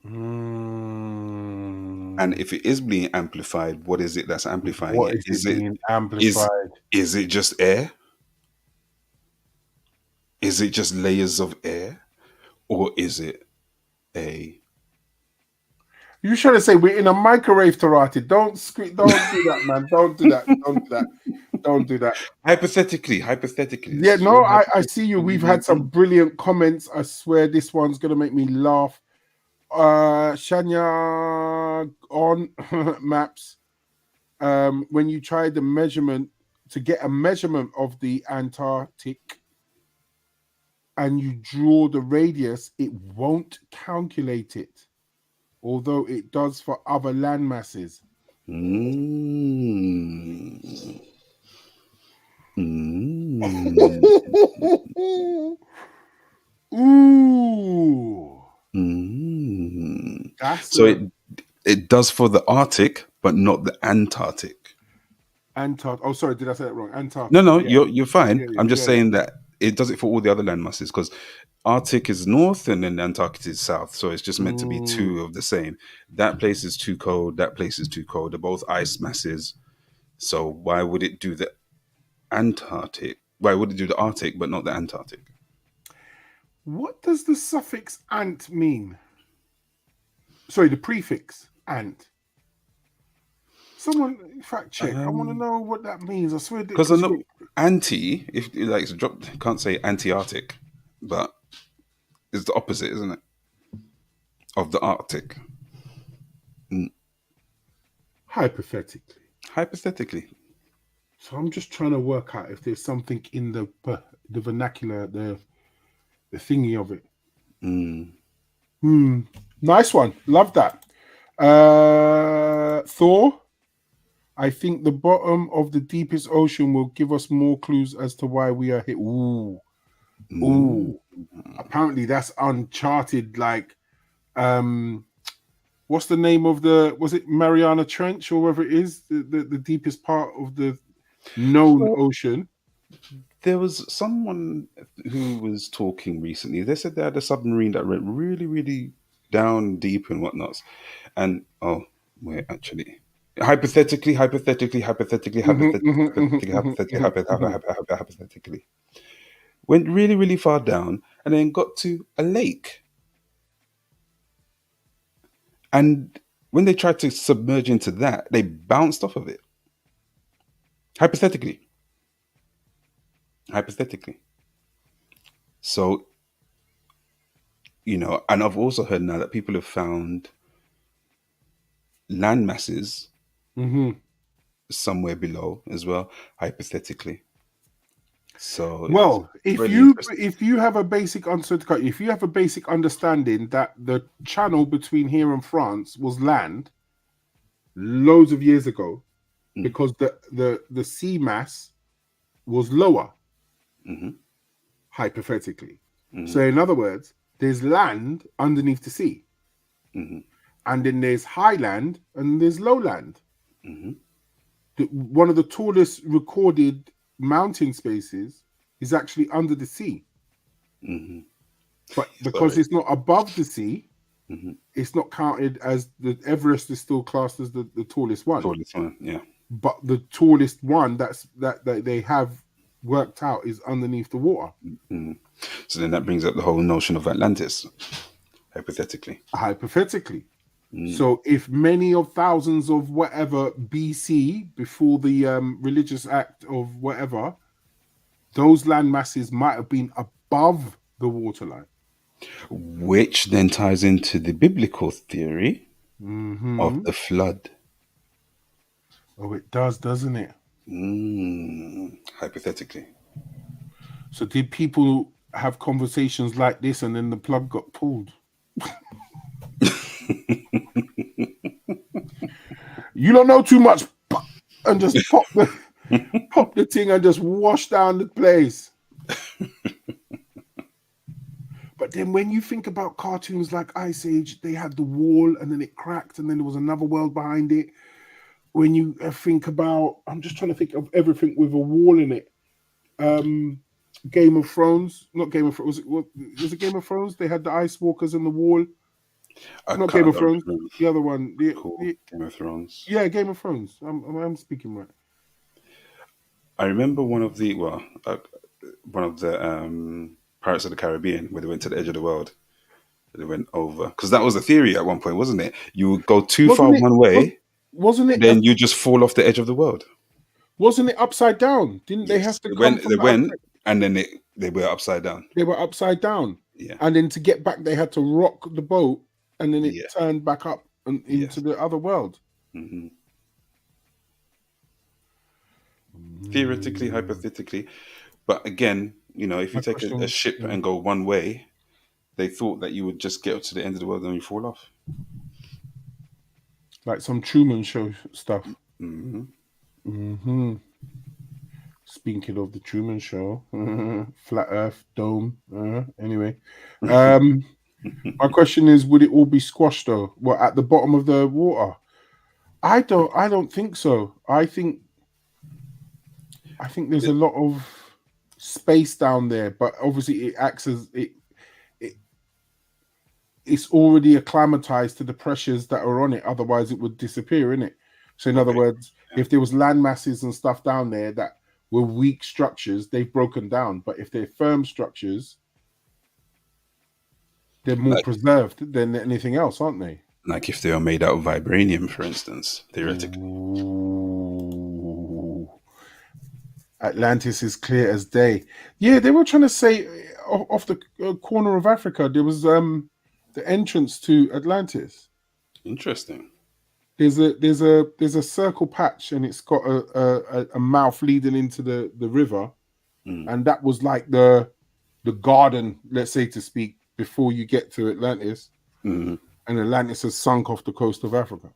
And if it is being amplified, what is it that's amplifying What it? is it being amplified? Is it just air? Is it just layers of air? Or is it a... You should have said we're in a microwave, Tarati. Don't do that, man. Don't do that. Don't do that. Don't do that. Hypothetically. Yeah, no, I see you. We've had some brilliant comments. I swear this one's gonna make me laugh. Shania on maps. When you try the measurement to get a measurement of the Antarctic and you draw the radius, it won't calculate it. Although it does for other land masses. Ooh. So it does for the Arctic, but not the Antarctic. Oh, sorry, did I say that wrong? Antarctic. No, yeah. you're fine. Yeah, I'm just saying that it does it for all the other land masses because Arctic is north and then Antarctic is south. So it's just meant to be two of the same. That place is too cold. That place is too cold. They're both ice masses. So why would it do the Antarctic? Why would it do the Arctic but not the Antarctic? What does the suffix ant mean? Sorry, the prefix ant. Someone fact check. I want to know what that means. I swear. Because I know anti, if like it's dropped, can't say anti-Arctic, but it's the opposite, isn't it? Of the Arctic. Hypothetically. So I'm just trying to work out if there's something in the vernacular, the thingy of it. Nice one. Love that. Thor. I think the bottom of the deepest ocean will give us more clues as to why we are here. Ooh. Apparently that's uncharted. Like, what's the name of was it Mariana Trench or whatever it is? The deepest part of the known ocean. There was someone who was talking recently. They said they had a submarine that went really, really down deep and whatnot. And hypothetically, went really, really far down and then got to a lake. And when they tried to submerge into that, they bounced off of it. Hypothetically. So, and I've also heard now that people have found land masses somewhere below as well, hypothetically. So, well, if you have a basic understanding that the channel between here and France was land loads of years ago, because the sea mass was lower, hypothetically. So in other words, there's land underneath the sea, and then there's high land and there's low land. One of the tallest recorded mountain spaces is actually under the sea, but because it's not above the sea, it's not counted as the Everest is still classed as the tallest one. Yeah. But the tallest one that they have worked out is underneath the water. So then that brings up the whole notion of Atlantis, hypothetically. So if many of thousands of whatever BC, before the religious act of whatever, those land masses might have been above the waterline. Which then ties into the biblical theory of the flood. Oh, it does, doesn't it? Hypothetically. So did people have conversations like this and then the plug got pulled? You don't know too much, and just pop the thing and just wash down the place. But then when you think about cartoons like Ice Age, they had the wall and then it cracked and then there was another world behind it. When you think about, I'm just trying to think of everything with a wall in it. Game of Thrones, not Game of Thrones. Was it Game of Thrones? They had the Ice Walkers and the wall. Not Game of Thrones. The other one. Game of Thrones. Yeah, Game of Thrones. I'm speaking right. I remember one of the Pirates of the Caribbean where they went to the edge of the world. They went over because that was the theory at one point, wasn't it? You would go too far one way, wasn't it? Then you just fall off the edge of the world. Wasn't it upside down? Didn't they have to? They went, and then they were upside down. They were upside down. Yeah. And then to get back, they had to rock the boat, and then it turned back up and into the other world. Mm-hmm. Theoretically, hypothetically, but again, you know, if you take a ship and go one way, they thought that you would just get to the end of the world and you fall off, like some Truman Show stuff. Mm-hmm. Mm-hmm. Speaking of the Truman Show, flat Earth dome. Anyway, my question is: would it all be squashed though? Well, at the bottom of the water? I don't think so. I think there's a lot of space down there, but obviously it acts as it's already acclimatized to the pressures that are on it. Otherwise, it would disappear, innit? So, in other words, if there was land masses and stuff down there that were weak structures, they've broken down. But if they're firm structures, they're more preserved than anything else, aren't they? Like if they are made out of vibranium, for instance, theoretically. Ooh. Atlantis is clear as day. Yeah, they were trying to say off the corner of Africa, there was the entrance to Atlantis. Interesting. There's a circle patch, and it's got a mouth leading into the river, and that was like the garden, let's say, to speak, before you get to Atlantis. Mm-hmm. And Atlantis has sunk off the coast of Africa.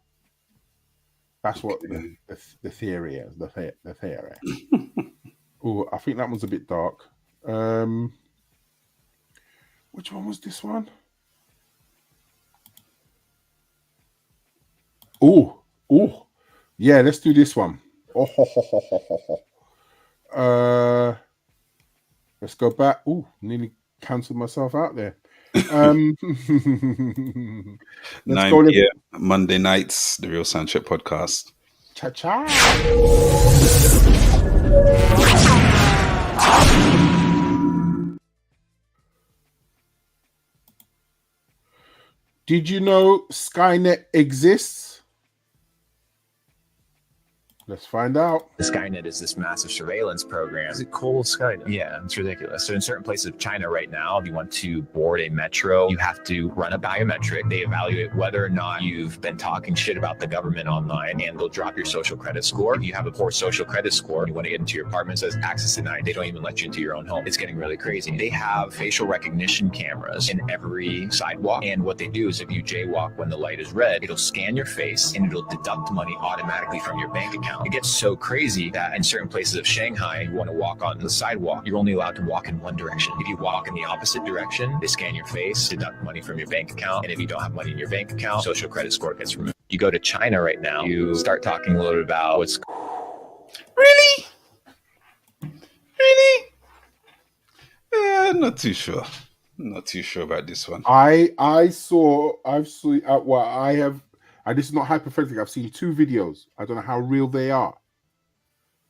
That's what the theory is. The theory. Oh, I think that one's a bit dark. Which one was this one? Oh, yeah. Let's do this one. Let's go back. Oh, nearly cancelled myself out there. 9 p.m. Monday nights, the Real SoundCheck podcast. Cha-cha. Did you know Skynet exists? Let's find out. The Skynet is this massive surveillance program. Is it cool, Skynet? Yeah, it's ridiculous. So in certain places of China right now, if you want to board a metro, you have to run a biometric. They evaluate whether or not you've been talking shit about the government online, and they'll drop your social credit score. If you have a poor social credit score, you want to get into your apartment, it says access denied. They don't even let you into your own home. It's getting really crazy. They have facial recognition cameras in every sidewalk. And what they do is if you jaywalk when the light is red, it'll scan your face and it'll deduct money automatically from your bank account. It gets so crazy that in certain places of Shanghai, you want to walk on the sidewalk, you're only allowed to walk in one direction. If you walk in the opposite direction, they scan your face, deduct money from your bank account. And if you don't have money in your bank account, social credit score gets removed. You go to China right now, you start talking a little bit about what's... Really? Yeah, not too sure. Not too sure about this one. I've seen, and this is not hypothetical, I've seen 2 videos. I don't know how real they are,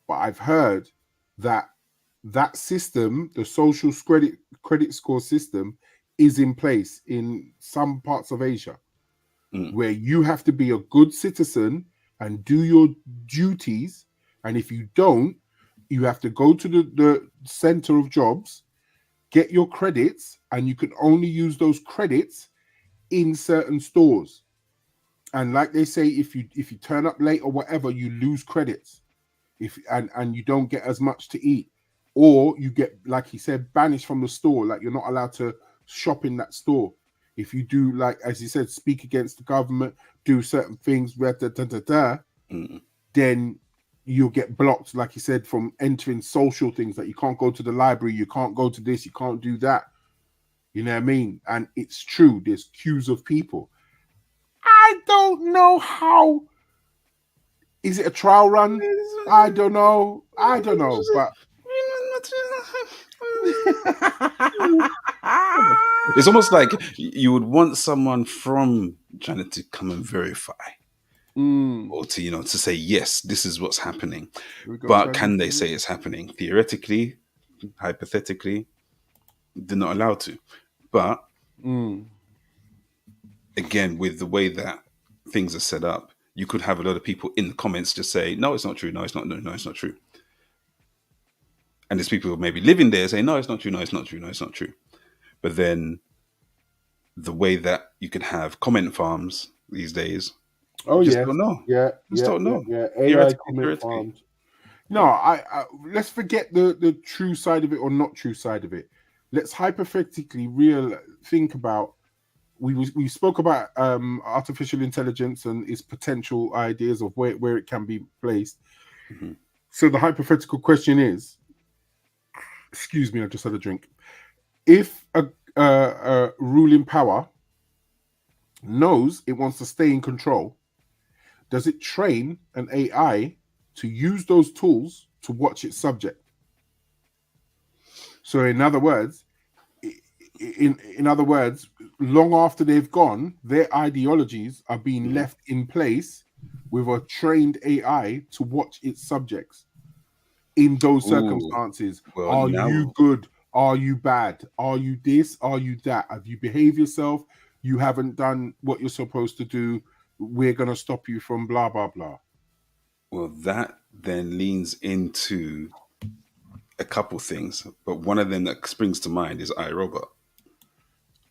but I've heard that system, the social credit score system, is in place in some parts of Asia, where you have to be a good citizen and do your duties, and if you don't, you have to go to the center of jobs, get your credits, and you can only use those credits in certain stores. And like they say, if you turn up late or whatever, you lose credits. And you don't get as much to eat. or you get, like he said, banished from the store. Like you're not allowed to shop in that store. If you do, like as he said, speak against the government, do certain things, then you'll get blocked, like he said, from entering social things. That you can't go to the library, you can't go to this, you can't do that. You know what I mean? And it's true. There's queues of people. I don't know how. Is it a trial run? I don't know. But it's almost like you would want someone from China to come and verify, or to, you know, to say, yes, this is what's happening. But can they say it's happening? Theoretically, hypothetically, they're not allowed to. But again, with the way that things are set up, you could have a lot of people in the comments just say, no, it's not true. No, it's not. No, it's not true. And there's people who maybe living there saying, no, it's not true. No, it's not true. No, it's not true. But then the way that you can have comment farms these days, don't know. Don't know. AI comment farms. No, I let's forget the true side of it or not true side of it. Let's hypothetically think about. We spoke about artificial intelligence and its potential ideas of where it can be placed. So the hypothetical question is, excuse me, I just had a drink. If a ruling power knows it wants to stay in control, does it train an AI to use those tools to watch its subject? So in other words, long after they've gone, their ideologies are being left in place with a trained AI to watch its subjects. In those circumstances, are you good? Are you bad? Are you this? Are you that? Have you behaved yourself? You haven't done what you're supposed to do. We're going to stop you from blah, blah, blah. Well, that then leans into a couple things, but one of them that springs to mind is iRobot.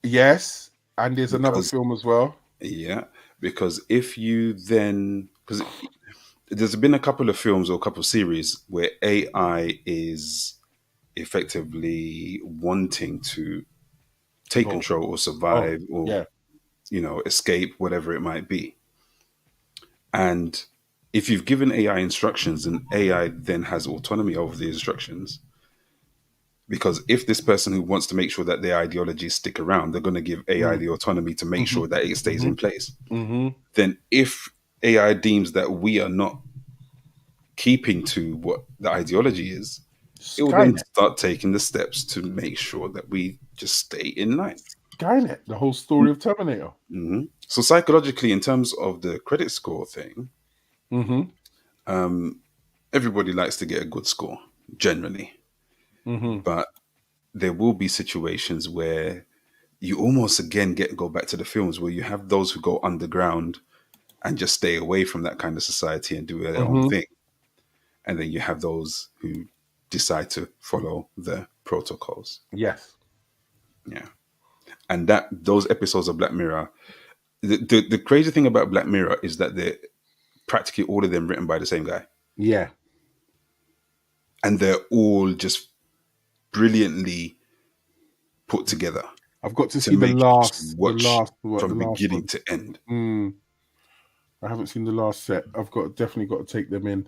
Yes, and there's another film as well. Yeah, because if you then... because there's been a couple of films or a couple of series where AI is effectively wanting to take control or survive or you know, escape, whatever it might be. And if you've given AI instructions, and AI then has autonomy over the instructions, because if this person who wants to make sure that their ideologies stick around, they're going to give AI the autonomy to make sure that it stays in place. Then if AI deems that we are not keeping to what the ideology is, it will then start taking the steps to make sure that we just stay in line. Skynet, the whole story of Terminator. So psychologically, in terms of the credit score thing, everybody likes to get a good score, generally. But there will be situations where you almost again go back to the films where you have those who go underground and just stay away from that kind of society and do their own thing. And then you have those who decide to follow the protocols. Yes. Yeah. And those episodes of Black Mirror, the crazy thing about Black Mirror is that they're practically all of them written by the same guy. Yeah. And they're all just brilliantly put together. I've got to see the last from beginning to end. I haven't seen the last set. I've definitely got to take them in.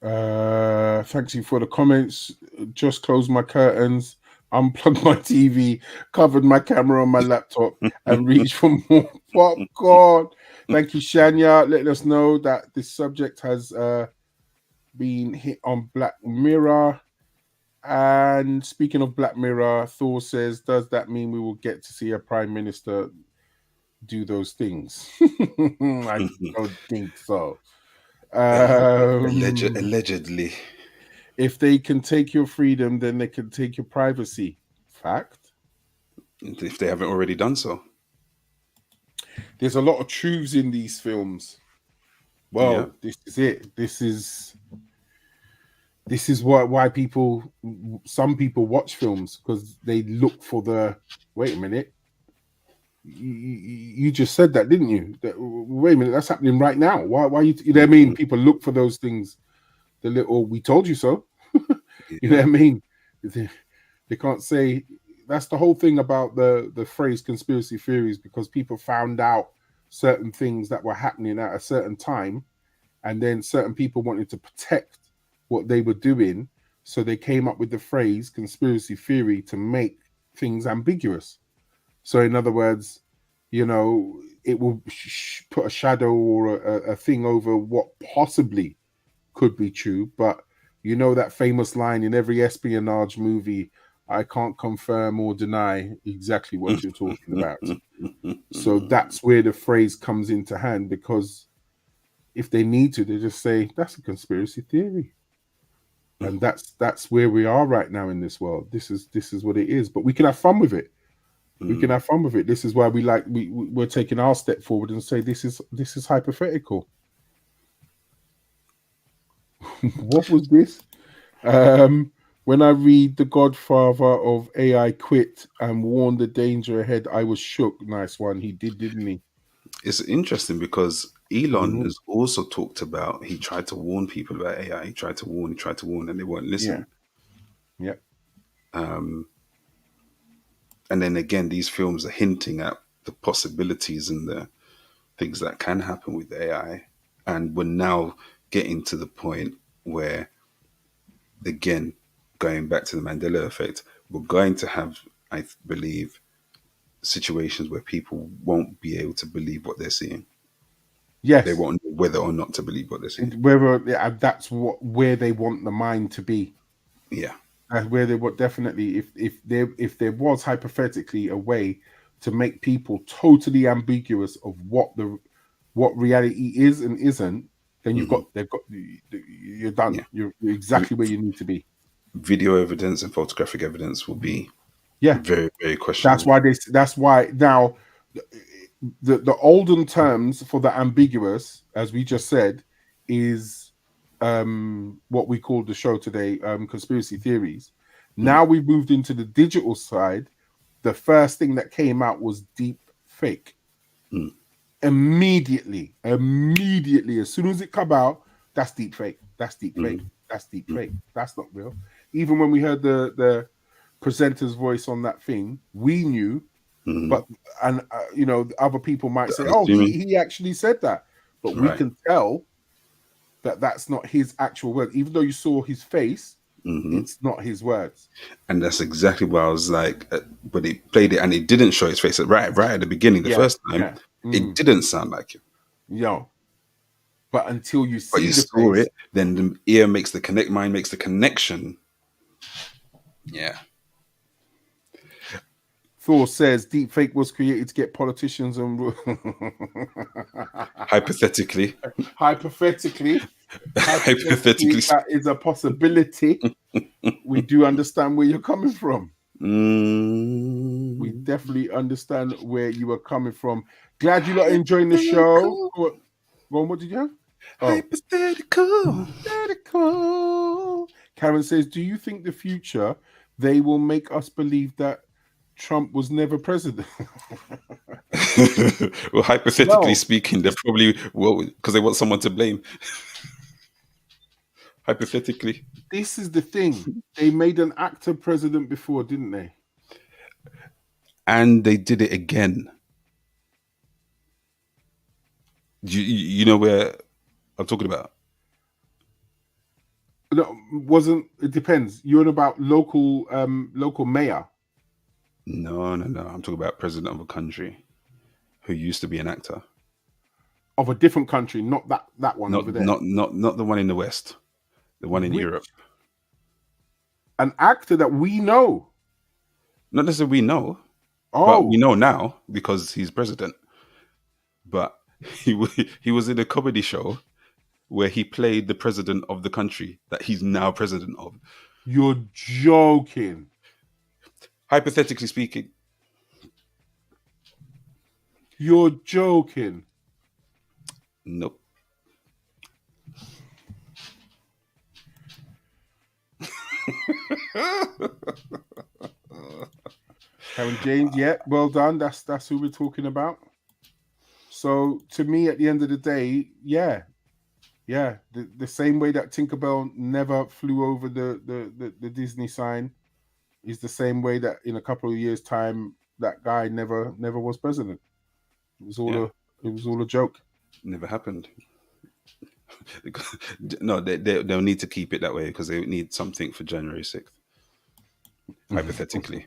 Thanks you for the comments. Just closed my curtains, unplugged my TV, covered my camera on my laptop, and reached for more popcorn. Thank you, Shania, letting us know that this subject has been hit on Black Mirror. And speaking of Black Mirror, Thor says, does that mean we will get to see a prime minister do those things? I don't think so. Allegedly. If they can take your freedom, then they can take your privacy. Fact. If they haven't already done so. There's a lot of truths in these films. Well, This is it. This is why some people watch films, because they look for the, wait a minute, you just said that, didn't you? Wait a minute, that's happening right now. Why you know what I mean? People look for those things, the little, we told you so. You know what I mean? They can't say. That's the whole thing about the phrase conspiracy theories, because people found out certain things that were happening at a certain time, and then certain people wanted to protect what they were doing, so they came up with the phrase conspiracy theory to make things ambiguous. So in other words, you know, it will put a shadow or a thing over what possibly could be true. But you know that famous line in every espionage movie, I can't confirm or deny exactly what you're talking about. So that's where the phrase comes into hand, because if they need to, they just say that's a conspiracy theory. And that's where we are right now in this world. This is what it is. But we can have fun with it. We can have fun with it. This is why we're taking our step forward and say this is hypothetical. What was this? When I read The Godfather of AI quit and warned the danger ahead, I was shook. Nice one. He did, didn't he? It's interesting because Elon has also talked about, he tried to warn people about AI. He tried to warn, and they weren't listening. Yeah. And then again, these films are hinting at the possibilities and the things that can happen with AI. And we're now getting to the point where, again, going back to the Mandela effect, we're going to have, I believe, situations where people won't be able to believe what they're seeing. Yes. They won't know whether or not to believe what they're seeing. That's where they want the mind to be. Yeah. Where they would definitely, if there was hypothetically a way to make people totally ambiguous of what reality is and isn't, then you're done. Yeah. You're exactly where you need to be. Video evidence and photographic evidence will be very, very questionable. That's why now the olden terms for the ambiguous, as we just said, is what we called the show today, conspiracy theories. Now we've moved into the digital side. The first thing that came out was deep fake. Immediately, as soon as it come out, that's deep fake. That's deep fake. That's deep fake. That's not real. Even when we heard the presenter's voice on that thing, we knew. But you know, other people might say, "Oh, he actually said that," but we can tell that that's not his actual word. Even though you saw his face, it's not his words. And that's exactly what I was like. But he played it and it didn't show his face. Right at the beginning, the first time, it didn't sound like him. No. But until you see but you saw it, then the ear makes the mind makes the connection. Yeah. Thor says deepfake was created to get politicians and hypothetically, that is a possibility. We do understand where you're coming from. We definitely understand where you are coming from. Glad you lot enjoying the show. What did you have? Hypothetical. Karen says, do you think the future they will make us believe that Trump was never president? Well, hypothetically speaking, they probably will, because they want someone to blame. Hypothetically. This is the thing. They made an actor president before, didn't they? And they did it again. You know where I'm talking about? No, it depends. You're on about local mayor. No. I'm talking about president of a country who used to be an actor. Of a different country, not that one over there. Not the one in the West. The one in Europe. An actor that we know. Not necessarily we know. But we know now because he's president. But he was in a comedy show where he played the president of the country that he's now president of. You're joking. Hypothetically speaking. You're joking. Nope. Karen James, yeah, well done. That's who we're talking about. So to me, at the end of the day, yeah, Yeah, the same way that Tinkerbell never flew over the Disney sign is the same way that in a couple of years' time that guy never was president. It was all a joke. Never happened. No, they'll need to keep it that way because they need something for January 6th. Hypothetically.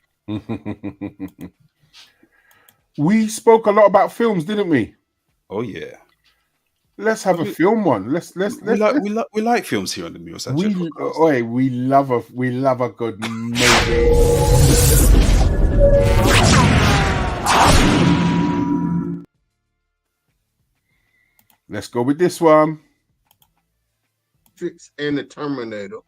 We spoke a lot about films, didn't we? Oh yeah. Let's have a film one. We like films here on the Mural SoundCheck podcast. We love a good movie. Let's go with this one. Matrix and the Terminator.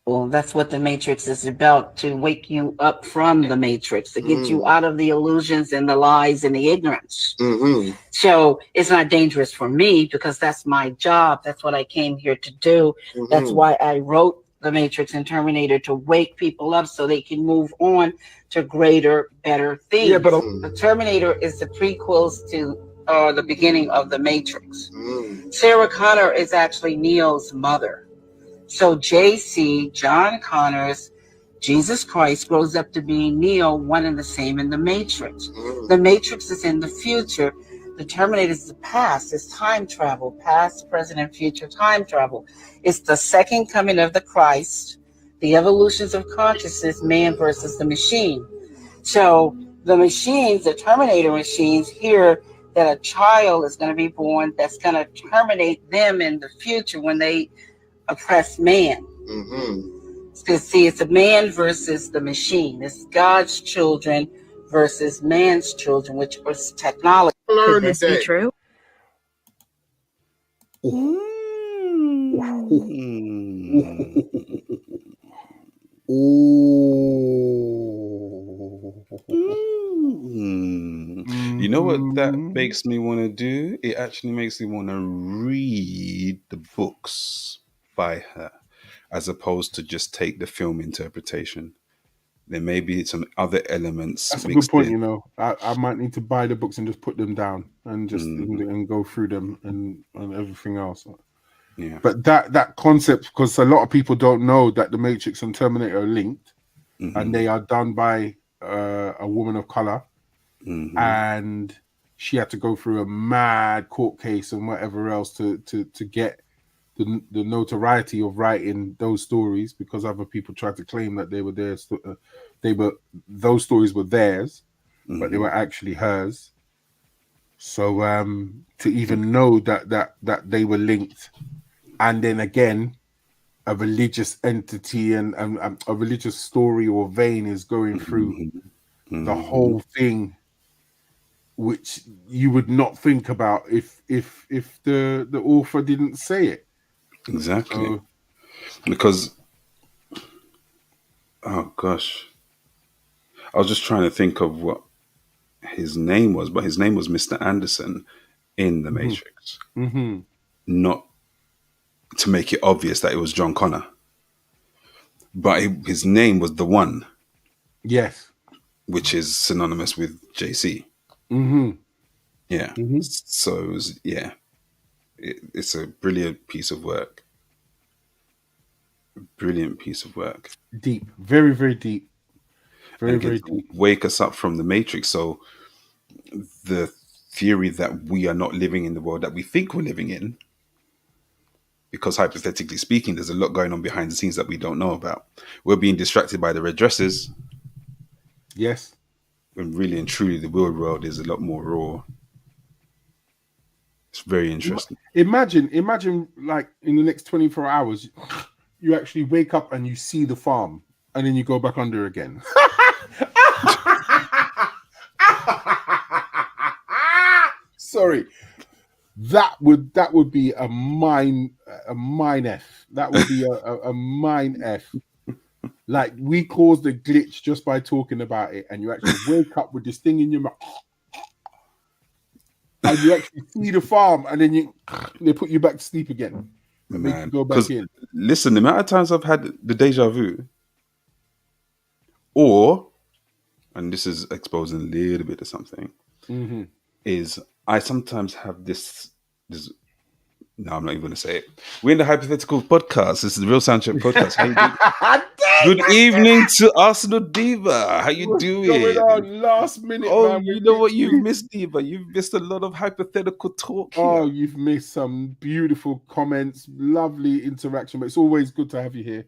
Well, that's what the Matrix is about, to wake you up from the Matrix, to get you out of the illusions and the lies and the ignorance. So it's not dangerous for me because that's my job. That's what I came here to do. That's why I wrote the Matrix and Terminator, to wake people up so they can move on to greater, better things. Yeah, but the Terminator is the prequels to the beginning of the Matrix. Sarah Connor is actually Neo's mother. So JC, John Connors, Jesus Christ, grows up to be Neo, one and the same in the Matrix. The Matrix is in the future. The Terminator is the past. It's time travel, past, present, and future time travel. It's the second coming of the Christ, the evolutions of consciousness, man versus the machine. So the machines, the Terminator machines, hear that a child is going to be born that's going to terminate them in the future when they oppress man. Because see, it's a man versus the machine. It's God's children versus man's children, which was technology. Could this be true? You know what that makes me want to do? It actually makes me want to read the books by her, as opposed to just take the film interpretation. There may be some other elements. That's a good point. You know, I might need to buy the books and just put them down and just and go through them and everything else. Yeah. But that concept, because a lot of people don't know that the Matrix and Terminator are linked, and they are done by a woman of color, and she had to go through a mad court case and whatever else to get the notoriety of writing those stories, because other people tried to claim that they were theirs. Those stories were theirs, but they were actually hers. So to even know that they were linked, and then again, a religious entity and a religious story or vein is going through the whole thing, which you would not think about if the author didn't say it. Exactly. Because, oh gosh, I was just trying to think of what his name was, but his name was Mr. Anderson in The Matrix. Not to make it obvious that it was John Connor, but his name was The One. Yes. Which is synonymous with JC. Yeah. So it was, it's a brilliant piece of work. Brilliant piece of work. Deep. Very, very deep. Very, very deep. Wake us up from the Matrix. So the theory that we are not living in the world that we think we're living in, because hypothetically speaking, there's a lot going on behind the scenes that we don't know about. We're being distracted by the red dresses. Yes. When really and truly the real world is a lot more raw. It's very interesting. Imagine like in the next 24 hours, you actually wake up and you see the farm, and then you go back under again. Sorry. That would be a mine F. That would be a mine F. Like, we caused a glitch just by talking about it, and you actually wake up with this thing in your mouth, and you actually see the farm, and then they put you back to sleep again. And make you go back in. Listen, the amount of times I've had the deja vu, and this is exposing a little bit of something, is I sometimes have this No, I'm not even going to say it. We're in the Hypothetical podcast. This is the Real SoundCheck podcast. How you doing? Good evening to Arsenal Diva. How you What's doing? going on? Last minute, Oh, man. you know what you've missed, Diva? You've missed a lot of hypothetical talk here. Oh, you've missed some beautiful comments, lovely interaction. But it's always good to have you here.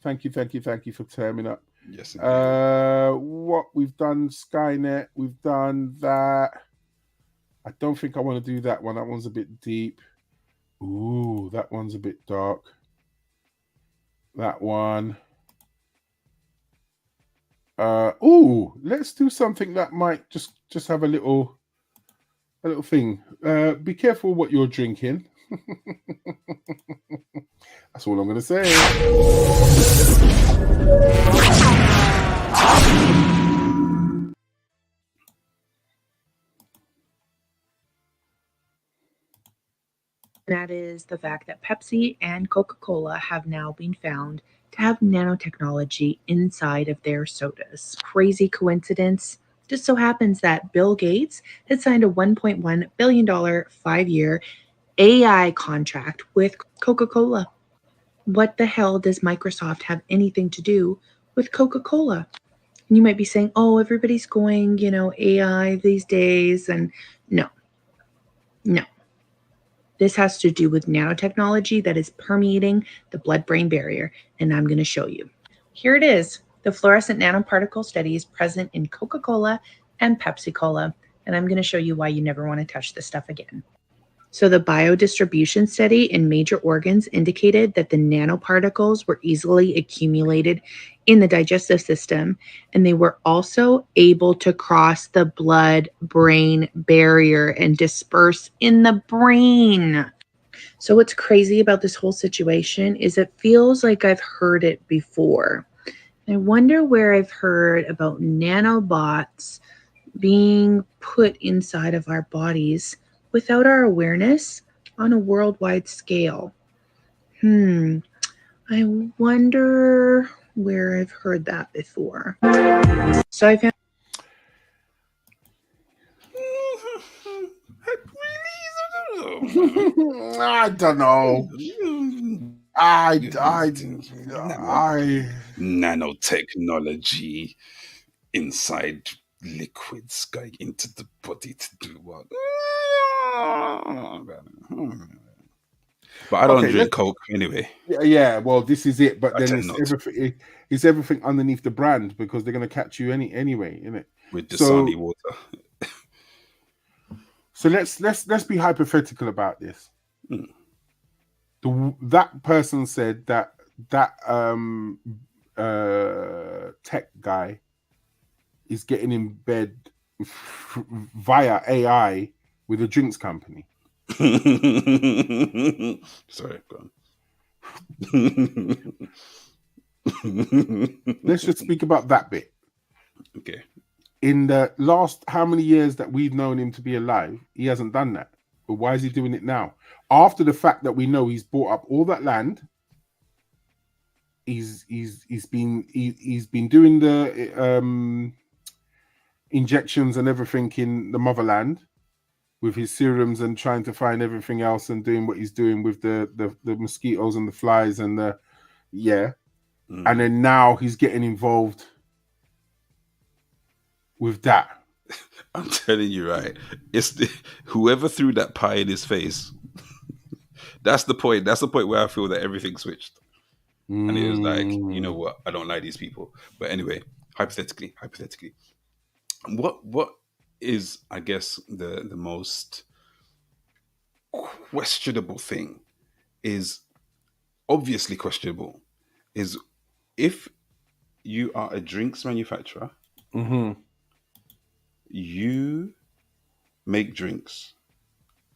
Thank you for turning up. Yes, indeed. What we've done, Skynet, we've done that. I don't think I want to do that one. That one's a bit deep. Ooh, that one's a bit dark. That one. Let's do something that might just have a little thing. Be careful what you're drinking. That's all I'm going to say. That is the fact that Pepsi and Coca-Cola have now been found to have nanotechnology inside of their sodas. Crazy coincidence. Just so happens that Bill Gates had signed a $1.1 billion 5-year AI contract with Coca-Cola. What the hell does Microsoft have anything to do with Coca-Cola? And you might be saying, oh, everybody's going, AI these days. And no. This has to do with nanotechnology that is permeating the blood-brain barrier, and I'm going to show you. Here it is, the fluorescent nanoparticle studies present in Coca-Cola and Pepsi-Cola, and I'm going to show you why you never want to touch this stuff again. So the biodistribution study in major organs indicated that the nanoparticles were easily accumulated in the digestive system, and they were also able to cross the blood-brain barrier and disperse in the brain. So what's crazy about this whole situation is it feels like I've heard it before. I wonder where I've heard about nanobots being put inside of our bodies without our awareness on a worldwide scale. I wonder where I've heard that before. So I found I don't know. I nanotechnology inside liquids going into the body to do what? But I don't drink Coke anyway. Yeah. Well, this is it. But I then tend it's not to. everything. It's everything underneath the brand because they're going to catch you anyway, isn't it? With Dasani water. So let's be hypothetical about this. That person said that tech guy is getting in bed via AI with a drinks company. Sorry, go on. Let's just speak about that bit. Okay. In the last how many years that we've known him to be alive, he hasn't done that. But why is he doing it now? After the fact that we know he's bought up all that land, he's been doing the injections and everything in the motherland with his serums and trying to find everything else and doing what he's doing with the mosquitoes and the flies and and then now he's getting involved with that. I'm telling you, right? It's whoever threw that pie in his face. That's the point. That's the point where I feel that everything switched. And it was like, you know what? I don't like these people. But anyway, hypothetically, what is, I guess, the most questionable thing is obviously questionable is if you are a drinks manufacturer, you make drinks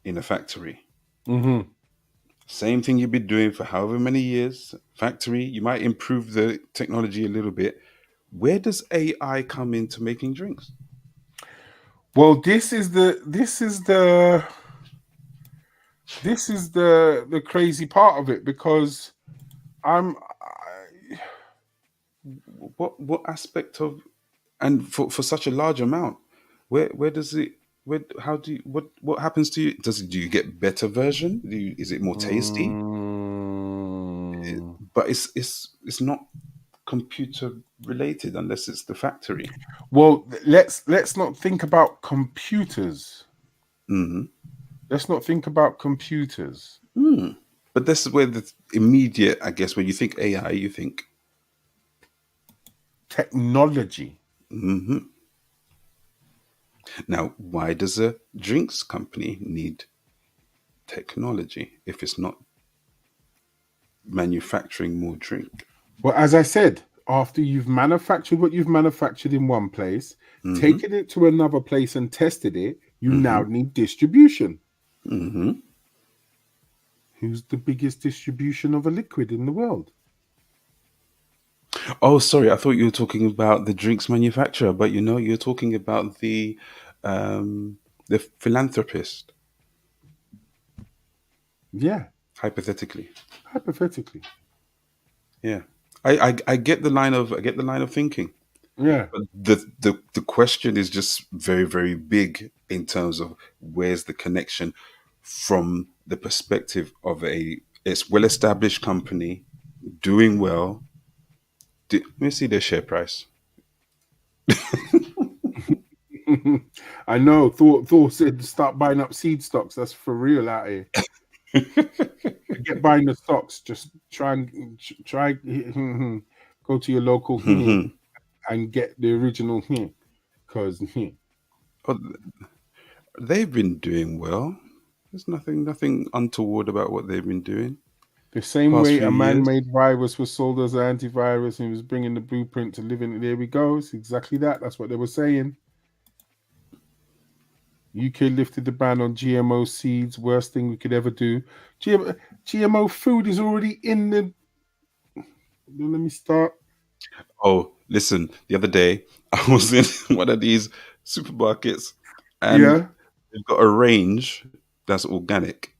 in a factory. Same thing you've been doing for however many years. Factory, you might improve the technology a little bit. Where does AI come into making drinks? Well, this is the crazy part of it because what aspect of, and for such a large amount, where does it How do you, what happens to you? Do you get better version? Is it more tasty? But it's not computer related unless it's the factory. Well, let's not think about computers. Mm-hmm. Let's not think about computers. But this is where the immediate, I guess, when you think AI, you think technology. Mm-hmm. Now, why does a drinks company need technology if it's not manufacturing more drink? Well, as I said, after you've manufactured what you've manufactured in one place, taken it to another place and tested it, you now need distribution. Who's the biggest distribution of a liquid in the world? Oh, sorry, I thought you were talking about the drinks manufacturer, but you're talking about the philanthropist. Yeah. Hypothetically. Yeah. I get the line of thinking. Yeah. But the question is just very, very big in terms of where's the connection from the perspective of it's well-established company doing well. Let me see their share price. I know. Thor said start buying up seed stocks. That's for real out here. Forget buying the stocks. Just try go to your local and get the original because they've been doing well. There's nothing untoward about what they've been doing. The same Past way few a years. man-made virus was sold as an antivirus and he was bringing the blueprint to live in it. There we go. It's exactly that. That's what they were saying. UK lifted the ban on GMO seeds. Worst thing we could ever do. GMO food is already in the... Let me start. Oh, listen. The other day, I was in one of these supermarkets and they've got a range that's organic.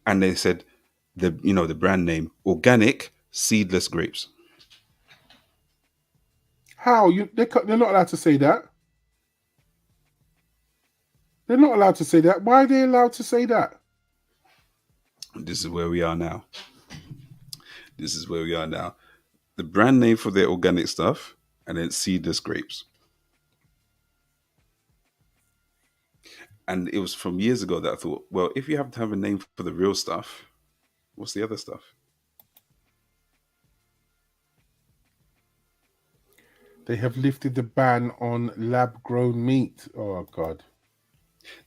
And they said, the brand name, organic seedless grapes. How? They're not allowed to say that. They're not allowed to say that. Why are they allowed to say that? This is where we are now. The brand name for their organic stuff and then seedless grapes. And it was from years ago that I thought, well, if you have to have a name for the real stuff, what's the other stuff? They have lifted the ban on lab-grown meat. Oh, God.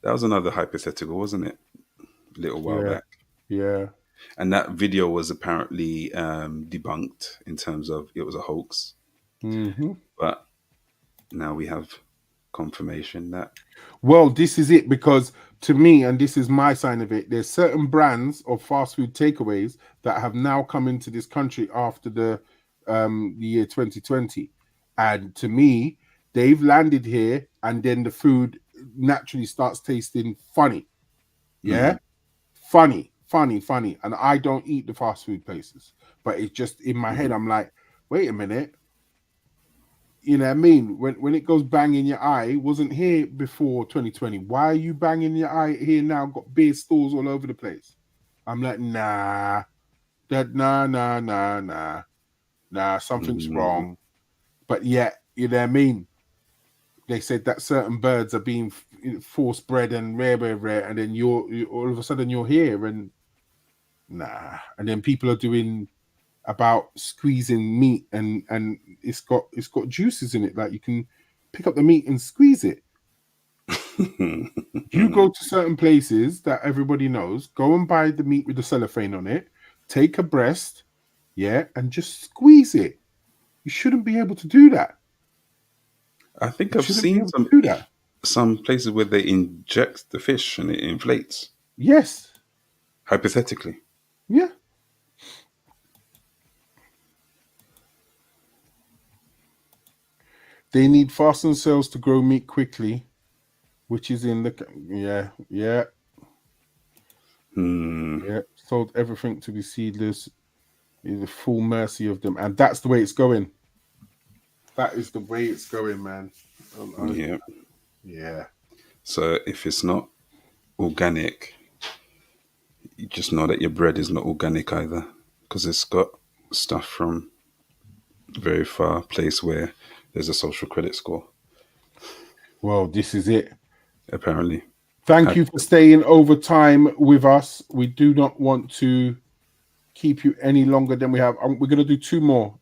That was another hypothetical, wasn't it? A little while back. Yeah. And that video was apparently debunked in terms of it was a hoax. But now we have confirmation that... Well, this is it, because to me, and this is my sign of it, there's certain brands of fast food takeaways that have now come into this country after the year 2020. And to me, they've landed here and then the food naturally starts tasting funny. Yeah? Funny. And I don't eat the fast food places. But it's just in my head, I'm like, wait a minute. You know what I mean? When it goes bang in your eye, it wasn't here before 2020. Why are you banging your eye here now? Got beer stores all over the place. I'm like, nah, something's wrong. But yet, you know what I mean? They said that certain birds are being force bred and rare, and then you're all of a sudden you're here and nah. And then people are doing about squeezing meat and it's got juices in it. Like you can pick up the meat and squeeze it. You go to certain places that everybody knows, go and buy the meat with the cellophane on it, take a breast, and just squeeze it. You shouldn't be able to do that. I think I've seen some places where they inject the fish and it inflates. Yes. Hypothetically. Yeah. They need fastened cells to grow meat quickly, which is in the... Yeah. Sold everything to be seedless. Is the full mercy of them. And that's the way it's going. That is the way it's going, man. Yeah. So if it's not organic, you just know that your bread is not organic either, because it's got stuff from a very far place where there's a social credit score. Well, this is it. Apparently. Thank you for staying over time with us. We do not want to keep you any longer than we have. We're going to do two more,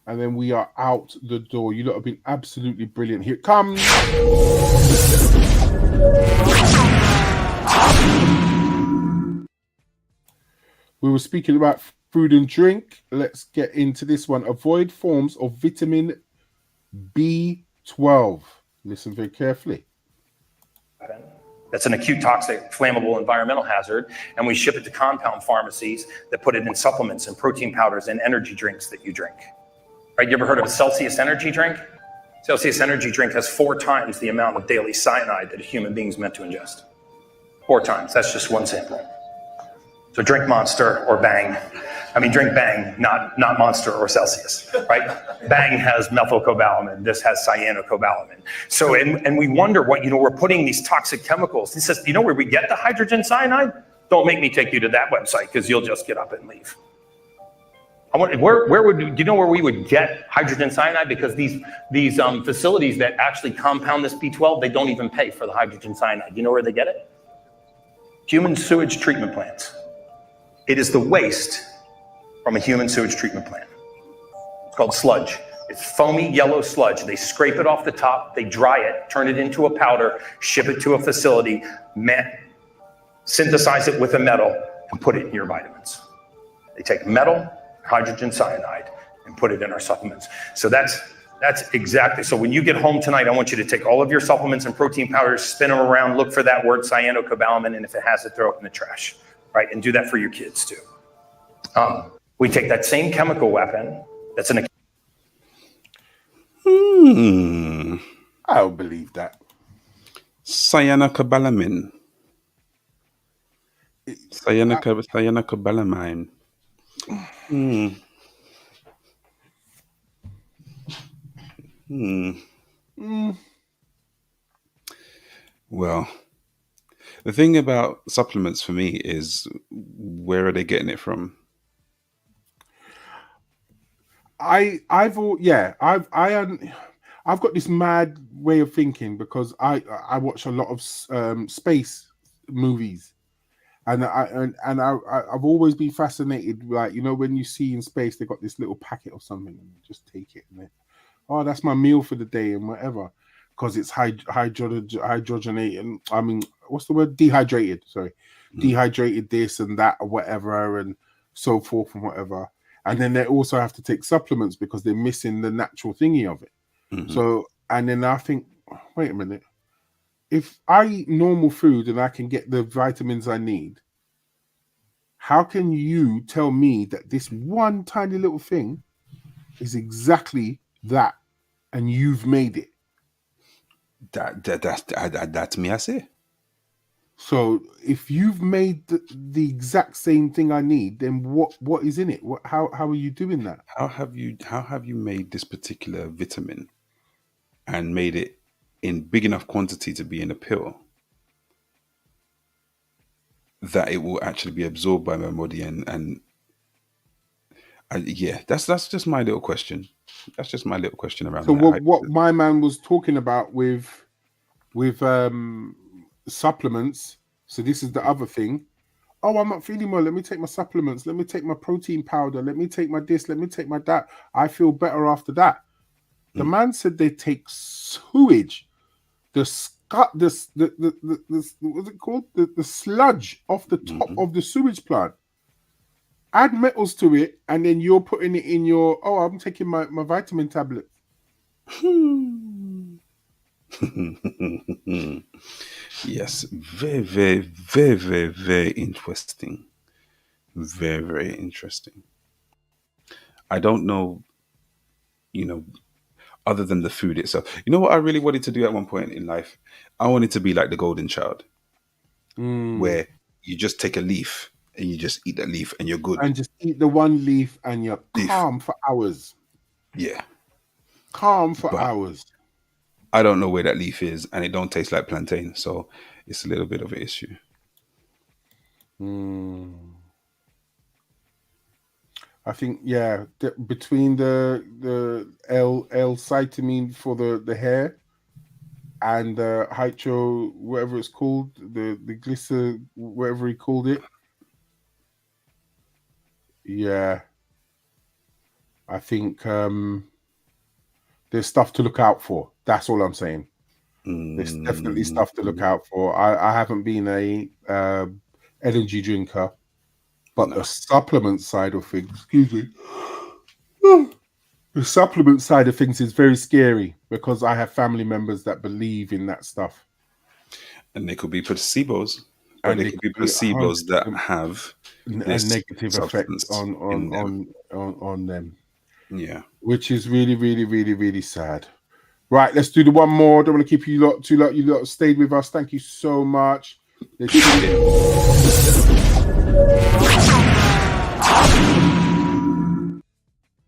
and then we are out the door. You lot have been absolutely brilliant. Here it comes. We were speaking about food and drink. Let's get into this one. Avoid forms of vitamin B12. Listen very carefully. That's an acute toxic flammable environmental hazard, and we ship it to compound pharmacies that put it in supplements and protein powders and energy drinks that you drink. Right? You ever heard of a Celsius energy drink? Celsius energy drink has 4 times the amount of daily cyanide that a human being is meant to ingest. 4 times. That's just one sample. So drink Monster or Bang. I mean, drink Bang, not Monster or Celsius, right? Bang has methylcobalamin. This has cyanocobalamin. So, and we wonder what, we're putting these toxic chemicals. He says, you know where we get the hydrogen cyanide? Don't make me take you to that website because you'll just get up and leave. Do you know where we would get hydrogen cyanide? Because these facilities that actually compound this B12, they don't even pay for the hydrogen cyanide. You know where they get it? Human sewage treatment plants. It is the waste from a human sewage treatment plant. It's called sludge. It's foamy yellow sludge. They scrape it off the top, they dry it, turn it into a powder, ship it to a facility, synthesize it with a metal, and put it in your vitamins. They take metal, hydrogen cyanide, and put it in our supplements. So that's exactly. So when you get home tonight, I want you to take all of your supplements and protein powders, spin them around, look for that word cyanocobalamin, and if it has it, throw it in the trash, right? And do that for your kids too. We take that same chemical weapon that's in a... I don't believe that. Cyanocobalamin. Cyanocobalamin. Well, the thing about supplements for me is, where are they getting it from? I've got this mad way of thinking because I watch a lot of space movies, and I've always been fascinated, like, when you see in space they got this little packet or something and you just take it and oh, that's my meal for the day and whatever, because it's hydrogenated. I mean, what's the word? Dehydrated. Sorry, dehydrated this and that or whatever and so forth and whatever. And then they also have to take supplements because they're missing the natural thingy of it. Mm-hmm. So, and then I think, wait a minute. If I eat normal food and I can get the vitamins I need, how can you tell me that this one tiny little thing is exactly that and you've made it? That's me, I say. So if you've made the exact same thing I need, then what is in it? How are you doing that? How have you made this particular vitamin and made it in big enough quantity to be in a pill that it will actually be absorbed by my body that's just my little question. That's just my little question around. So what my man was talking about with supplements. So this is the other thing. Oh, I'm not feeling well. Let me take my supplements. Let me take my protein powder. Let me take my this. Let me take my that. I feel better after that. The man said they take sewage, what's it called? The sludge off the top of the sewage plant. Add metals to it, and then you're putting it in your. Oh, I'm taking my vitamin tablet. Yes, very, very, very, very, very interesting. Very, very interesting. I don't know, other than the food itself. You know what I really wanted to do at one point in life? I wanted to be like the golden child, where you just take a leaf and you just eat that leaf and you're good. And just eat the one leaf and you're calm for hours. Yeah. Calm for hours. I don't know where that leaf is, and it don't taste like plantain, so it's a little bit of an issue. I think between the L-cytamine for the hair and the hydro, whatever it's called, the glycer, whatever he called it. Yeah, I think there's stuff to look out for. That's all I'm saying. There's definitely stuff to look out for. I haven't been a energy drinker, but the supplement side of things, excuse me, the supplement side of things is very scary because I have family members that believe in that stuff. And they could be placebos, but they could be placebos that have a negative effect on them. Yeah, which is really, really, really, really sad. Right, let's do the one more. Don't want to keep you lot too long. You lot stayed with us. Thank you so much.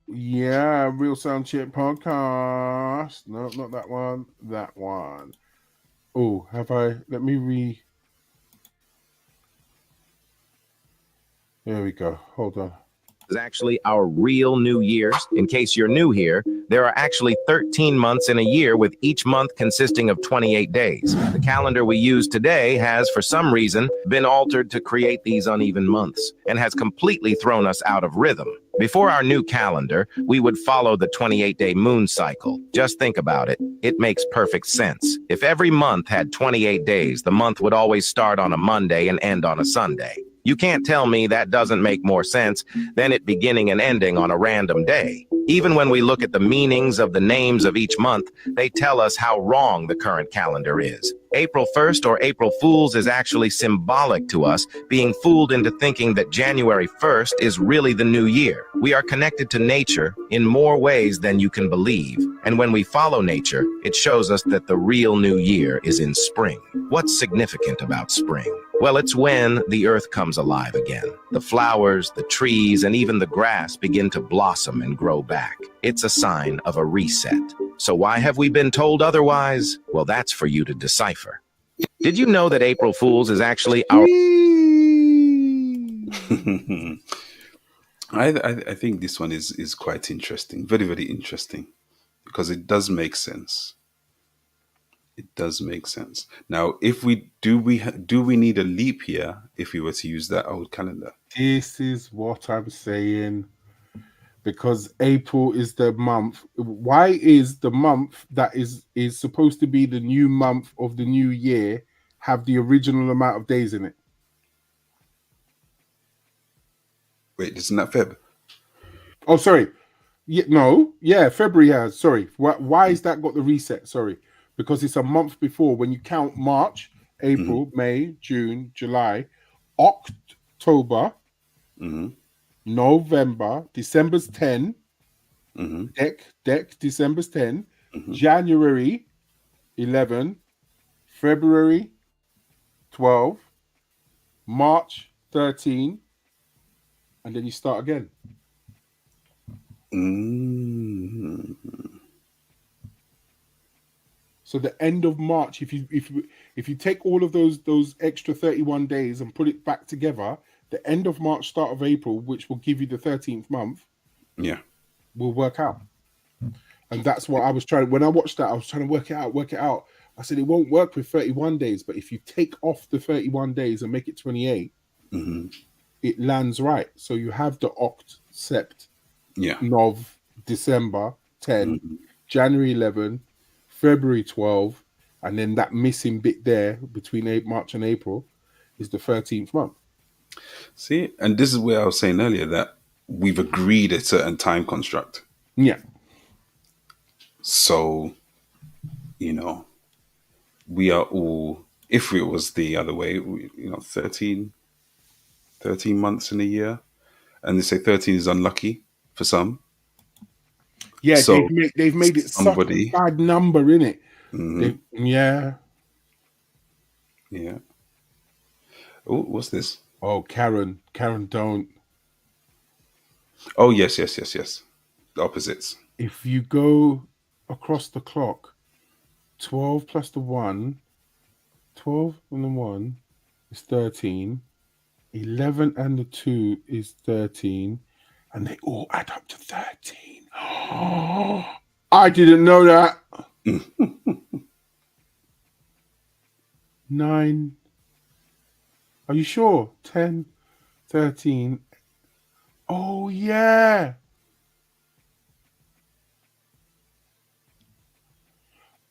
Yeah, Real SoundCheck podcast. No, not that one. That one. Oh, have I? Let me There we go. Hold on. Is actually our real New Year's. In case you're new here, there are actually 13 months in a year, with each month consisting of 28 days. The calendar we use today has, for some reason, been altered to create these uneven months and has completely thrown us out of rhythm. Before our new calendar, we would follow the 28-day moon cycle. Just think about it. It makes perfect sense. If every month had 28 days, the month would always start on a Monday and end on a Sunday. You can't tell me that doesn't make more sense than it beginning and ending on a random day. Even when we look at the meanings of the names of each month, they tell us how wrong the current calendar is. April 1st, or April Fools, is actually symbolic to us, being fooled into thinking that January 1st is really the new year. We are connected to nature in more ways than you can believe. And when we follow nature, it shows us that the real new year is in spring. What's significant about spring? Well, it's when the earth comes alive again. The flowers, the trees, and even the grass begin to blossom and grow back. It's a sign of a reset. So why have we been told otherwise? Well, that's for you to decipher. Did you know that April Fool's is actually our... I think this one is quite interesting. Very, very interesting. Because it does make sense. It does make sense. Now, if we do we need a leap year if we were to use that old calendar? This is what I'm saying. Because April is the month. Why is the month that is supposed to be the new month of the new year have the original amount of days in it? Wait, isn't that Feb? Oh, sorry. Yeah, no. Yeah, February has. Sorry. Why is that got the reset? Sorry. Because it's a month before. When you count March, April, May, June, July, October, November, December's 10, December's 10, January 11, February 12, March 13, and then you start again. So the end of March, if you take all of those extra 31 days and put it back together, the end of March, start of April, which will give you the 13th month, will work out. And that's what I was trying. When I watched that, I was trying to work it out. I said it won't work with 31 days, but if you take off the 31 days and make it 28, it lands right. So you have the Oct, Sept, Nov, December 10, January 11, February 12, and then that missing bit there between March and April is the 13th month. See, and this is where I was saying earlier that we've agreed a certain time construct. Yeah. So, we are all, if it was the other way, 13 months in a year, and they say 13 is unlucky for some. Yeah, so they've made it such a bad number, innit? Yeah. Oh, what's this? Oh, Karen, don't. Oh, yes. The opposites. If you go across the clock 12 plus the 1. 12 and the 1 is 13. 11 and the 2 is 13. And they all add up to 13. I didn't know that. 9. Are you sure? 10, 13. Oh, yeah.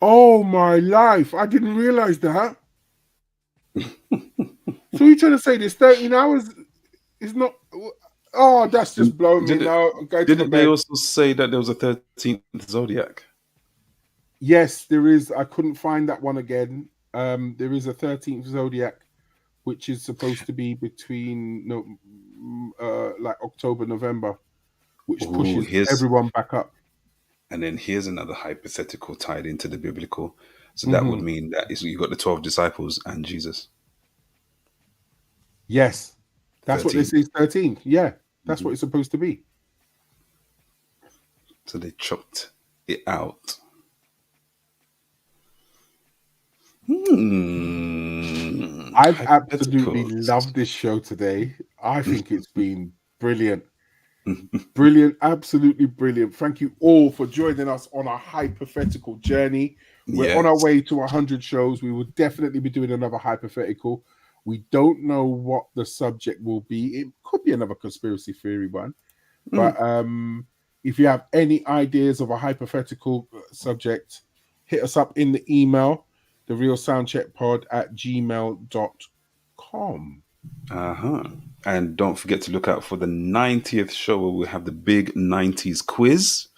Oh, my life. I didn't realize that. So you're trying to say this 13 hours is not... Oh, that's just blowing me now. Didn't they also say that there was a 13th zodiac? Yes, there is. I couldn't find that one again. There is a 13th zodiac, which is supposed to be between like October, November, which pushes everyone back up. And then here's another hypothetical tied into the biblical. So that would mean that you got the 12 disciples and Jesus. Yes, that's 13. What they say is 13. Yeah, that's what it's supposed to be. So they chopped it out. I've absolutely loved this show today. I think it's been brilliant. Brilliant, absolutely brilliant. Thank you all for joining us on our hypothetical journey. We're on our way to 100 shows. We will definitely be doing another hypothetical. We don't know what the subject will be. It could be another conspiracy theory one. But if you have any ideas of a hypothetical subject, hit us up in the email, therealsoundcheckpod@gmail.com. And don't forget to look out for the 90th show where we'll have the big 90s quiz.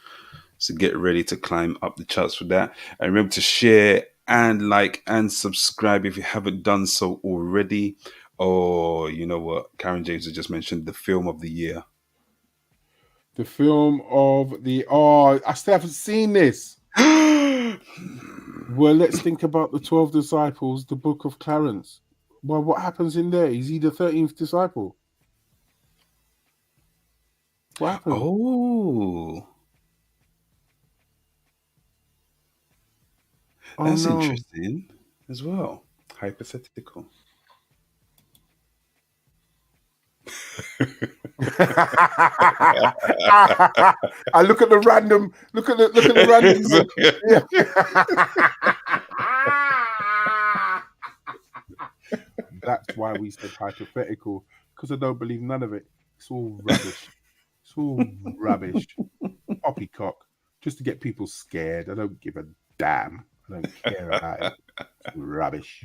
So get ready to climb up the charts for that. And remember to share and like and subscribe if you haven't done so already. Or you know what Karen James has just mentioned, the film of the year. The film of the... Oh, I still haven't seen this. Well, let's think about the 12 disciples, the book of Clarence. Well, what happens in there? Is he the 13th disciple? What happened? Oh, that's interesting as well. Hypothetical. I look at the random. Look at the random. That's why we said hypothetical, because I don't believe none of it. It's all rubbish. It's all rubbish. Poppycock, just to get people scared. I don't give a damn. I don't care about it. It's rubbish.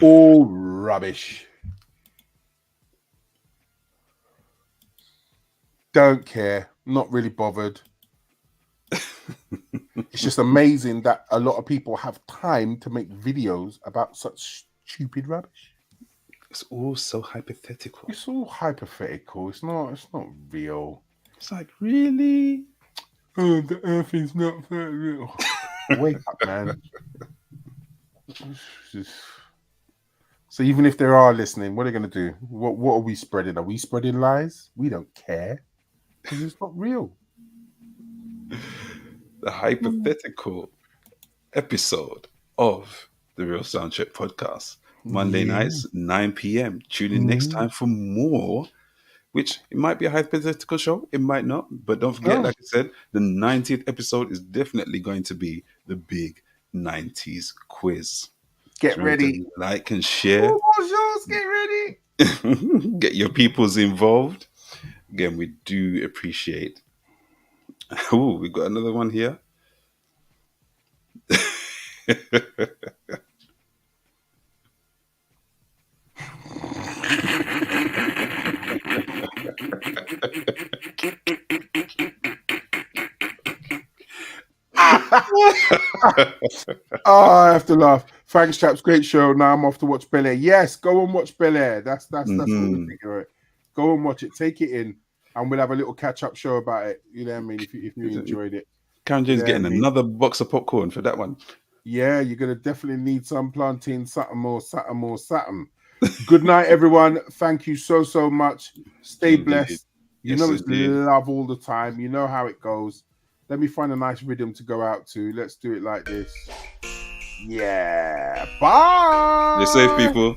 All rubbish. Don't care. Not really bothered. It's just amazing that a lot of people have time to make videos about such stupid rubbish. It's all so hypothetical. It's all hypothetical. It's not real. It's like, really? Oh, the earth is not that real. Wake up, man. So even if they are listening, what are they going to do? What are we spreading? Are we spreading lies? We don't care. Because it's not real. The hypothetical episode of the Real Soundcheck podcast. Monday nights, 9 p.m. Tune in next time for more, which it might be a hypothetical show. It might not. But don't forget, like I said, the 90th episode is definitely going to be the big 90s quiz. Get ready. Like and share. Get ready. Get your peoples involved. Again, we do appreciate. Oh, we got another one here. I have to laugh. Thanks, chaps. Great show. Now I'm off to watch Bel Air. Yes, go and watch Bel Air. That's what we think of it. Go and watch it. Take it in, and we'll have a little catch-up show about it. You know what I mean? If you enjoyed it. Karen James getting another box of popcorn for that one. Yeah, you're gonna definitely need some plantain, something more. Good night, everyone. Thank you so much. Stay blessed. You know it's love all the time. You know how it goes. Let me find a nice rhythm to go out to. Let's do it like this. Yeah. Bye. You're safe, people.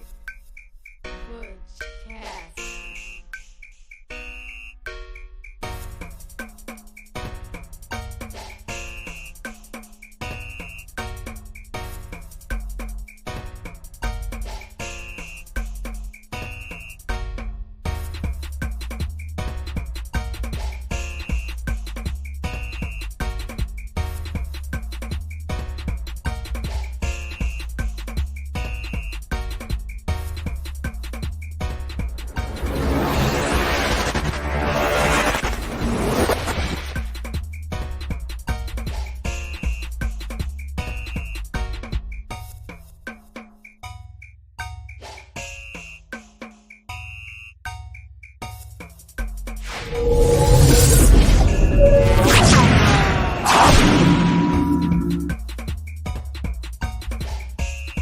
Bye.